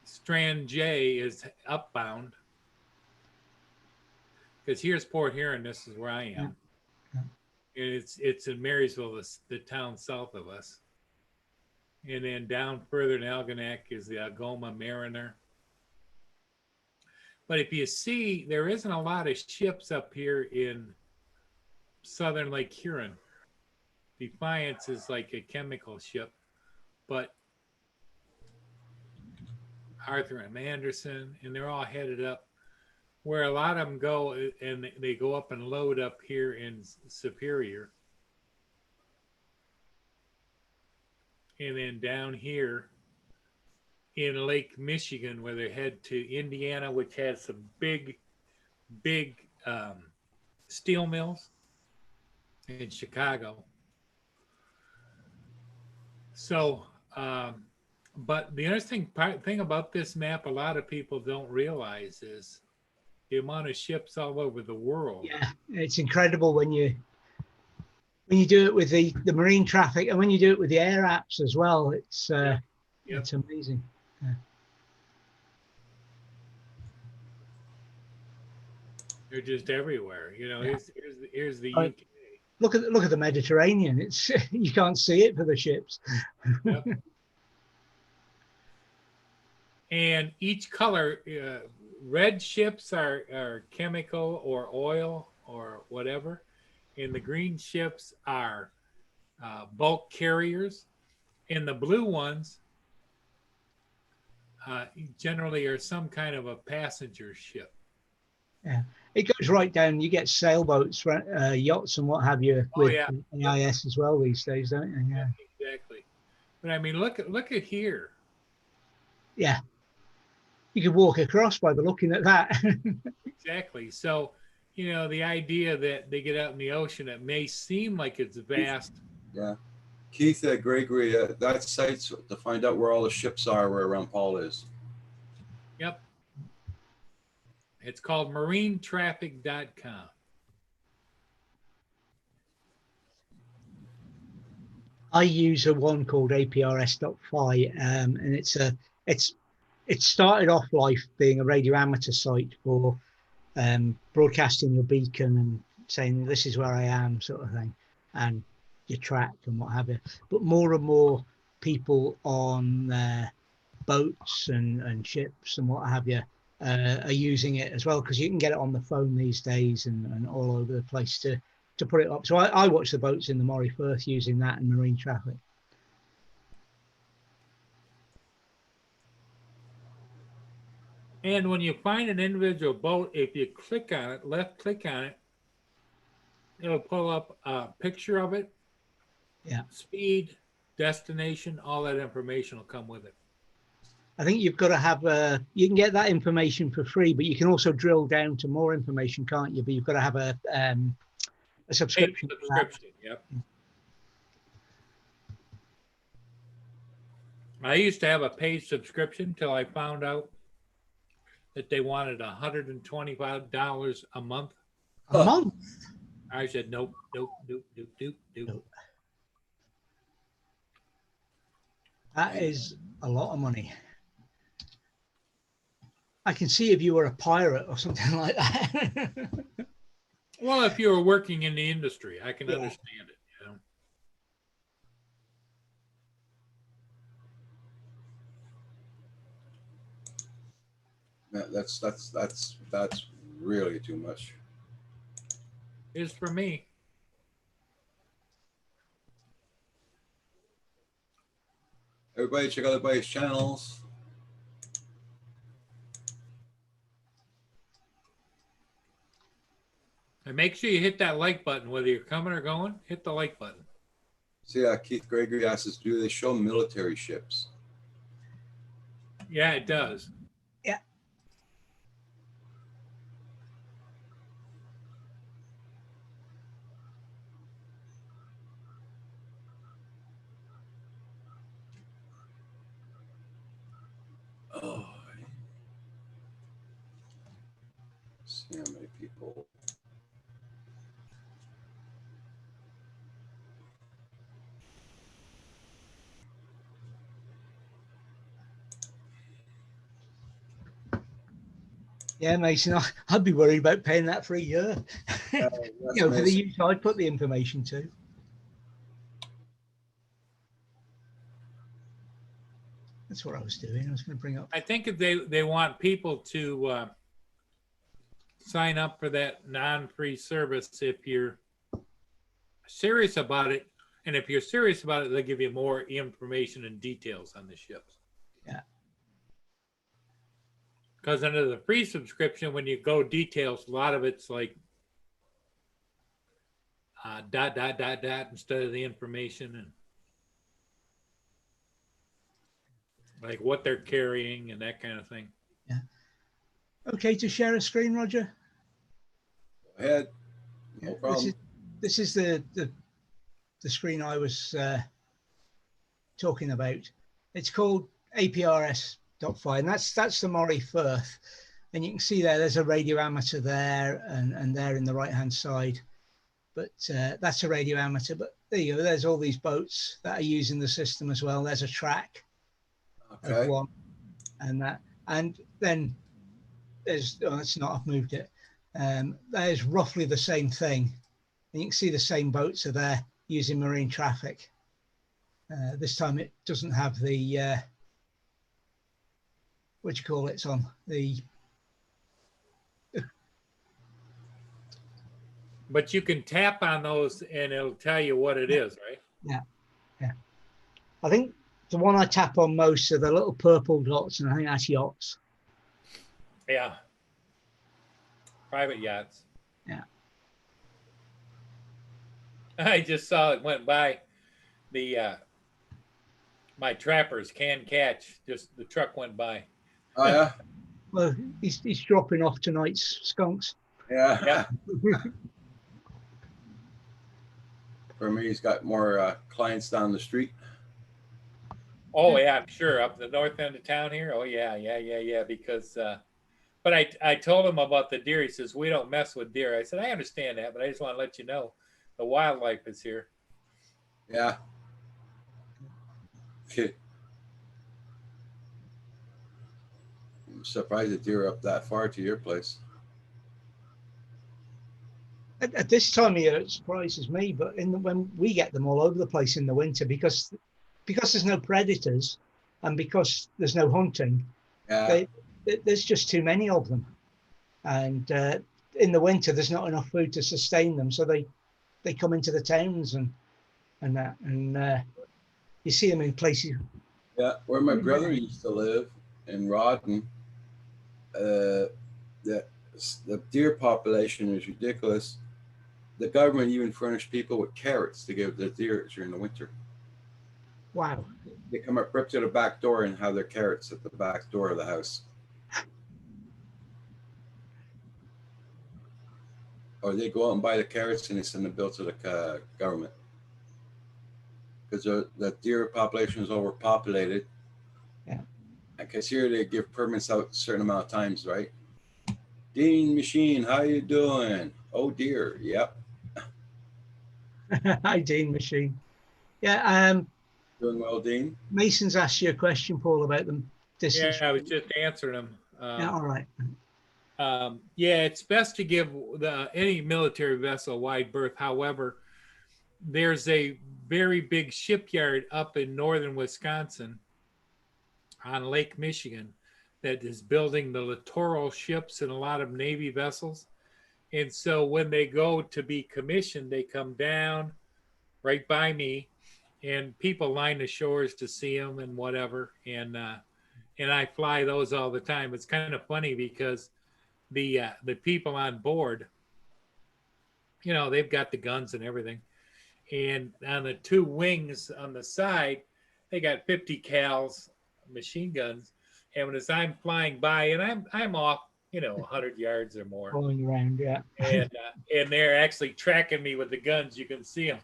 Strand J is upbound. Because here's Port Huron. This is where I am. Yeah. And it's in Marysville, the town south of us. And then down further in Algonac is the Algoma Mariner. But if you see, there isn't a lot of ships up here in southern Lake Huron. Defiance is like a chemical ship, but Arthur M. Anderson, and they're all headed up where a lot of them go, and they go up and load up here in Superior. And then down here in Lake Michigan, where they head to Indiana, which has some big steel mills, in Chicago. So, but the interesting thing about this map, a lot of people don't realize is the amount of ships all over the world. Yeah, it's incredible when you do it with the marine traffic, and when you do it with the air apps as well. It's it's amazing. Yeah. They're just everywhere. You know, Yeah. here's the Right. UK. Look at the Mediterranean. It's you can't see it for the ships. Yep. And each color, red ships are chemical or oil or whatever, and the green ships are bulk carriers, and the blue ones generally are some kind of a passenger ship. Yeah, it goes right down. You get sailboats, yachts, and what have you Oh, with yeah. AIS as well these days, don't you? Yeah. Exactly. But I mean, look at here. Yeah. You could walk across by the looking at that. Exactly. So, you know, the idea that they get out in the ocean, it may seem like it's vast. Yeah. Keith Gregory, that site's to find out where all the ships are where around Paul is. Yep. It's called marinetraffic.com. I use a one called APRS.fi, and it started off life being a radio amateur site for broadcasting your beacon and saying this is where I am, sort of thing, and your track and what have you. But more and more people on boats and ships and what have you are using it as well, because you can get it on the phone these days and all over the place to put it up. So I watch the boats in the Moray Firth using that and marine traffic. And when you find an individual boat, if you click on it, left click on it, it'll pull up a picture of it. Yeah. Speed, destination, all that information will come with it. I think you've got to have you can get that information for free, but you can also drill down to more information, can't you? But you've got to have a subscription. Paid subscription, yep. I used to have a paid subscription till I found out that they wanted $125 a month. A month? I said, nope. That is a lot of money. I can see if you were a pirate or something like that. Well, if you were working in the industry, I can Yeah. understand it. You know? That's really too much. Is for me. Everybody check out everybody's channels. And make sure you hit that like button, whether you're coming or going, hit the like button. See, Keith Gregory asked us, do they show military ships? Yeah, it does. Oh, see how many people. Yeah, Mason, I'd be worried about paying that for a year. Yes, You know, for the Mason. use I'd put the information to. That's what I was doing. I was going to bring up. I think if they want people to sign up for that non-free service if you're serious about it. And if you're serious about it, they'll give you more information and details on the ships. Yeah. Because under the free subscription, when you go details, a lot of it's like dot instead of the information, and like what they're carrying and that kind of thing. Okay, to share a screen, Roger. Go ahead. No Yeah, problem. This is the screen I was talking about. It's called APRS.5, and that's the Moray Firth. And you can see there's a radio amateur there and there in the right-hand side. But that's a radio amateur. But there you go. There's all these boats that are using the system as well. There's a track of Okay. one, and that, and then there's, oh, it's not, I've moved it. There's roughly the same thing. And you can see the same boats are there using marine traffic. This time it doesn't have the, what do you call it? It's on the, But you can tap on those and it'll tell you what it is, right? I think the one I tap on most are the little purple dots, and I think that's yachts. Yeah. Private yachts. Yeah. I just saw it went by. The my trappers can catch. Just the truck went by. Oh yeah. Well, he's dropping off tonight's skunks. Yeah. Yeah. For me, he's got more clients down the street. Oh yeah, I'm sure up the north end of town here. Oh yeah. Because, but I told him about the deer. He says we don't mess with deer. I said I understand that, but I just want to let you know the wildlife is here. Yeah. Okay. I'm surprised the deer are up that far to your place. At this time of year, it surprises me, but when we get them all over the place in the winter, because there's no predators and because there's no hunting, Yeah. there's just too many of them. And in the winter, there's not enough food to sustain them, so they come into the towns and that, and you see them in places. Yeah. Where my brother used to live in Rawdon, the deer population is ridiculous. The government even furnished people with carrots to give the deer during the winter. Wow. They come up right to the back door and have their carrots at the back door of the house. Or they go out and buy the carrots and they send the bill to the government. Because the deer population is overpopulated. Yeah. Because here they give permits out a certain amount of times, right? Dean Machine, how you doing? Oh dear, yep. Hi, Dean Machine. Yeah. Doing well, Dean. Mason's asked you a question, Paul, about them distance. Yeah, I was just answering them. Yeah, all right. Yeah, it's best to give any military vessel a wide berth. However, there's a very big shipyard up in northern Wisconsin on Lake Michigan that is building the littoral ships and a lot of Navy vessels. And so when they go to be commissioned, they come down right by me, and people line the shores to see them and whatever. And I fly those all the time. It's kind of funny because the people on board, you know, they've got the guns and everything. And on the two wings on the side, they got 50 cals machine guns. And as I'm flying by, and I'm off, you know, 100 yards or more, Going around, yeah. and they're actually tracking me with the guns. You can see them.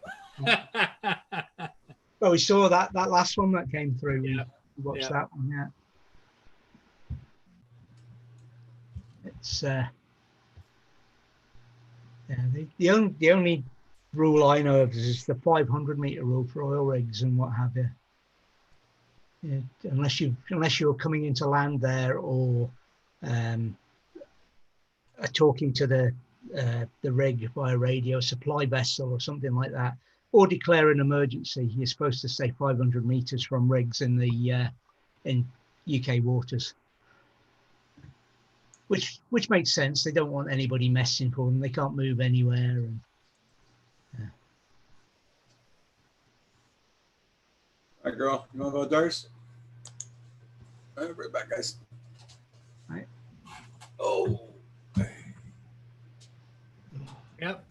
Well, we saw that last one that came through. Yeah. We watched Yeah. that one, yeah. It's yeah, the only rule I know of is the 500-meter rule for oil rigs and what have you. Yeah, unless you're coming into land there or are talking to the rig via radio, supply vessel or something like that, or declare an emergency, you're supposed to stay 500 meters from rigs in the in UK waters. Which makes sense. They don't want anybody messing for them. They can't move anywhere. And, All right, girl, you want to go, Dars? All right, right back, guys. Right. Oh. Yep.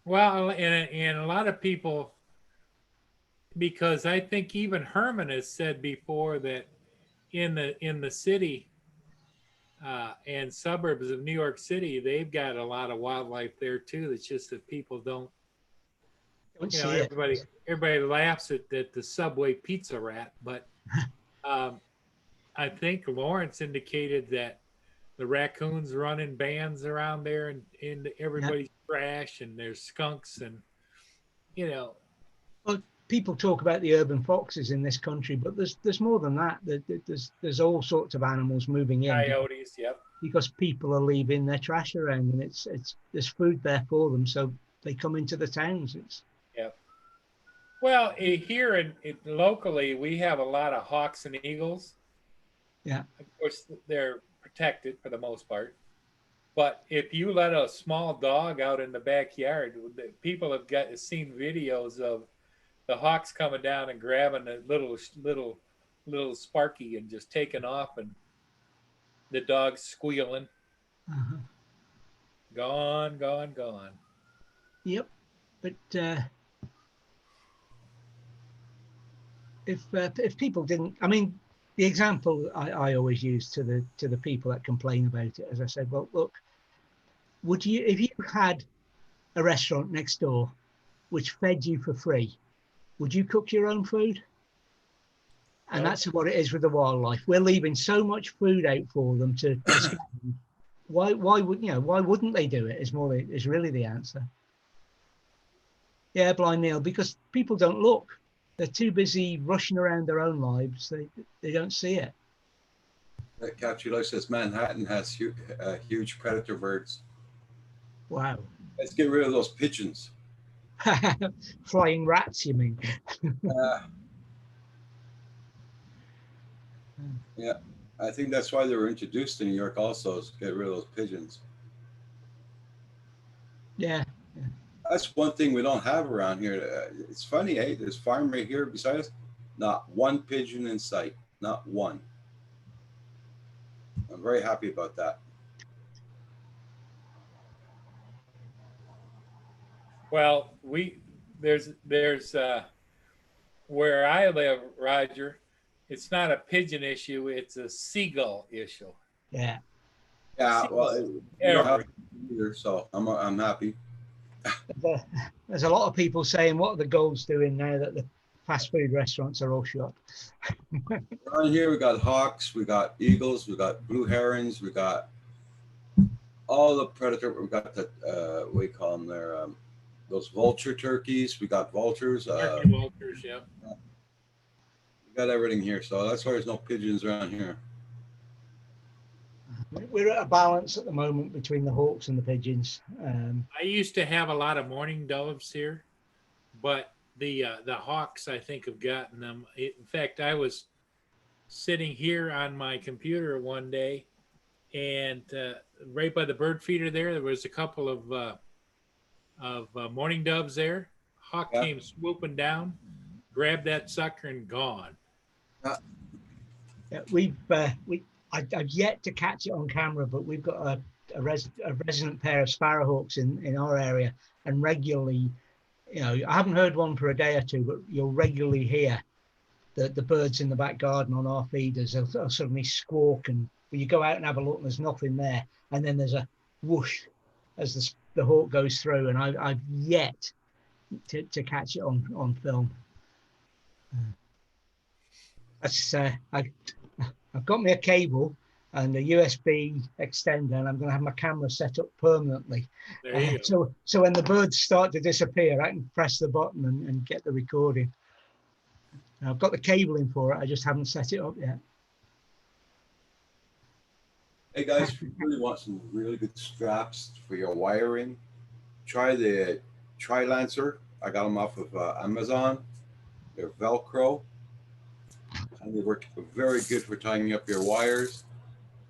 Well, and a lot of people, because I think even Herman has said before that in the city and suburbs of New York City, they've got a lot of wildlife there too. It's just that people don't. don't You know, see it. everybody laughs at the Subway pizza rat, but I think Lawrence indicated that the raccoons run in bands around there and in everybody's trash, and there's skunks, and you know. Well, people talk about the urban foxes in this country, but there's more than that. There's all sorts of animals moving in Coyotes, yep. because people are leaving their trash around, and it's there's food there for them, so they come into the towns. It's Well, here in locally, we have a lot of hawks and eagles. Yeah. Of course, they're protected for the most part. But if you let a small dog out in the backyard, people have seen videos of the hawks coming down and grabbing a little Sparky and just taking off, and the dog's squealing. uh-huh. Gone, gone, gone. Yep, but if people didn't, I mean, the example I always use to the people that complain about it, as I said, well, look, would you, if you had a restaurant next door which fed you for free, would you cook your own food? And No. that's what it is with the wildlife. We're leaving so much food out for them to spend. Why wouldn't they do it? Is really the answer. Yeah, Blind Neil, because people don't look. They're too busy rushing around their own lives. They don't see it. Capture says Manhattan has huge predator birds. Wow. Let's get rid of those pigeons. Flying rats, you mean? Yeah, I think that's why they were introduced to New York also, is to get rid of those pigeons. Yeah. That's one thing we don't have around here. It's funny, eh? There's farm right here beside us. Not one pigeon in sight. Not one. I'm very happy about that. Well, there's where I live, Roger, it's not a pigeon issue, it's a seagull issue. Yeah. Yeah, well, we don't have either, so I'm happy. There's a lot of people saying, what are the gulls doing now that the fast food restaurants are all shut? Around here, we got hawks, we got eagles, we got blue herons, we got all the predator. We got the what do you call them there? Those vulture turkeys. We got vultures. Turkey vultures, yeah. We got everything here, so that's why there's no pigeons around here. We're at a balance at the moment between the hawks and the pigeons. I used to have a lot of mourning doves here, but the hawks, I think, have gotten them. In fact, I was sitting here on my computer one day, and right by the bird feeder there was a couple of mourning doves there. Hawk Yeah. came swooping down, grabbed that sucker, and gone. Yeah, I've yet to catch it on camera, but we've got a resident pair of sparrowhawks in our area, and regularly, I haven't heard one for a day or two, but you'll regularly hear the birds in the back garden on our feeders. They'll suddenly squawk, and you go out and have a look, and there's nothing there, and then there's a whoosh as the hawk goes through, and I've yet to catch it on film. I've got me a cable and a USB extender, and I'm going to have my camera set up permanently. There you go. So when the birds start to disappear, I can press the button and get the recording. I've got the cabling for it. I just haven't set it up yet. Hey guys, if you really want some really good straps for your wiring, try the Tri-Lancer. I got them off of Amazon. They're Velcro, and they work very good for tying up your wires.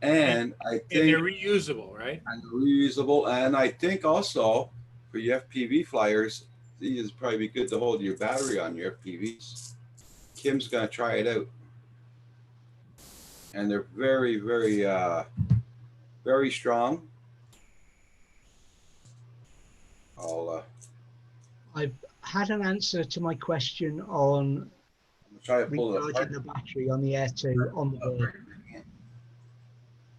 And I And think they're reusable, right? and reusable. And I think also for your FPV flyers, these probably be good to hold your battery on your FPVs. Kim's gonna try it out, and they're very, very, very strong. I've had an answer to my question on I'm gonna try to pull it recharging apart. the battery on the Air 2 on the bird.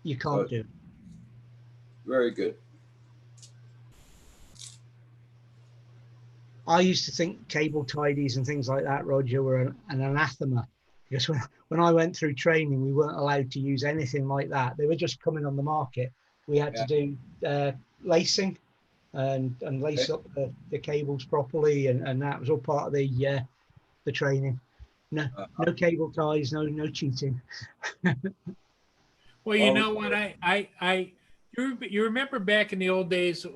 You can't do it. Very good. I used to think cable tidies and things like that, Roger, were an anathema, because when I went through training, we weren't allowed to use anything like that. They were just coming on the market. We had to do lacing and lace up the cables properly, and that was all part of the training. No cable ties, no cheating. Well, you Well, know what? You remember back in the old days,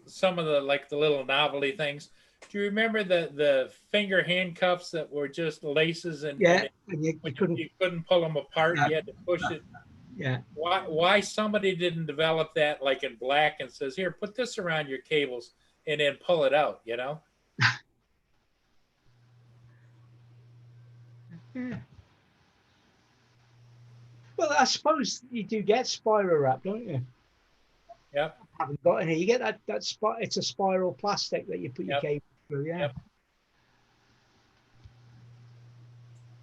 some of the little novelty things. Do you remember the finger handcuffs that were just laces and And you couldn't. you couldn't pull them apart? You had to push it. Yeah. Why somebody didn't develop that like in black and says, here, put this around your cables and then pull it out, Yeah. Well, I suppose you do get spiral wrap, don't you? Yep. I haven't got any. You get that it's a spiral plastic that you put your Yep. cable through. Yeah. Yep.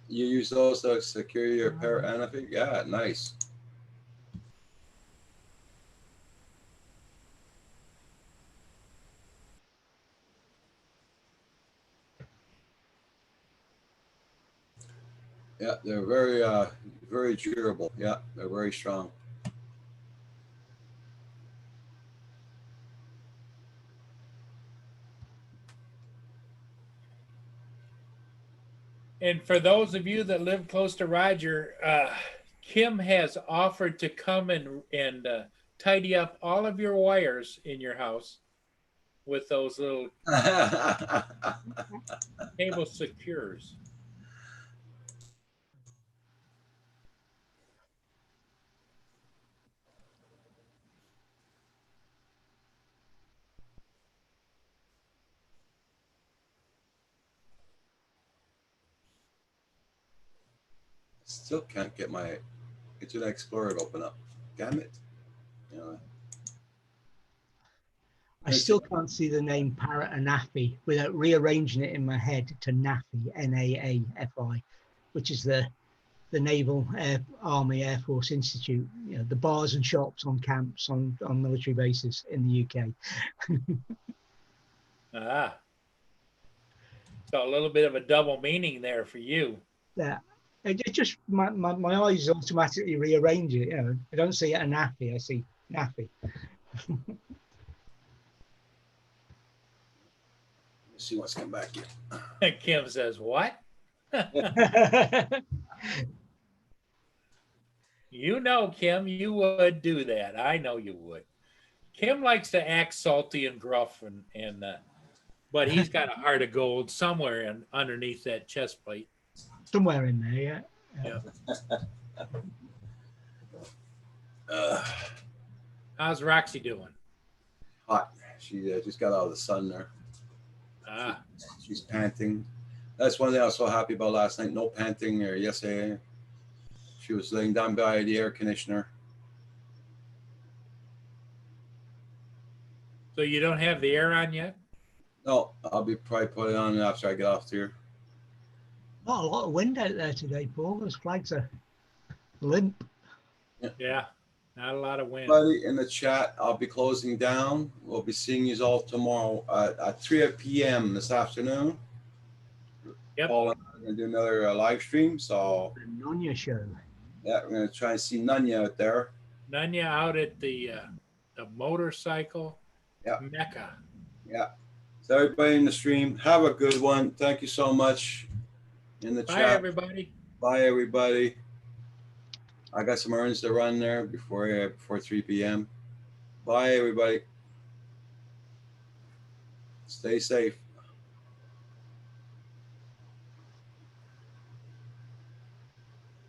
You use those to secure your parrot anything? Yeah, nice. Yeah, they're very, very durable. Yeah, they're very strong. And for those of you that live close to Roger, Kim has offered to come and tidy up all of your wires in your house with those little cable secures. Still can't get my Internet Explorer to open up. Damn it. You know, I still can't see the name Parrot Anafi without rearranging it in my head to NAFI, N-A-A-F-I, which is the Naval Army Air Force Institute. You know, the bars and shops on camps on military bases in the UK. Ah. So a little bit of a double meaning there for you. Yeah. It just my eyes automatically rearrange it. You know, I don't see Anafi, I see NAFI. let's see what's come back here. Kim says, what? You know, Kim, you would do that. I know you would. Kim likes to act salty and gruff, but he's got a heart of gold somewhere underneath that chest plate. Somewhere in there, yeah. How's Roxy doing? Hot. She just got out of the sun there. Ah, She's panting. That's one thing I was so happy about last night. No panting or yesterday. She was laying down by the air conditioner. so you don't have the air on yet? No, I'll be probably putting it on after I get off here. Not a lot of wind out there today, Paul. Those flags are limp. Yeah, not a lot of wind. Everybody in the chat, I'll be closing down. We'll be seeing you all tomorrow at 3 p.m. this afternoon. Yep. Paul and I are going to do another live stream. So, The Nonya show. yeah, we're going to try and see Nunya out there. Nunya out at the motorcycle Yeah. mecca. Yeah. So, everybody in the stream, have a good one. Thank you so much in the Bye, chat. everybody. Bye, everybody. I got some errands to run there before 3 p.m. Bye, everybody. Stay safe.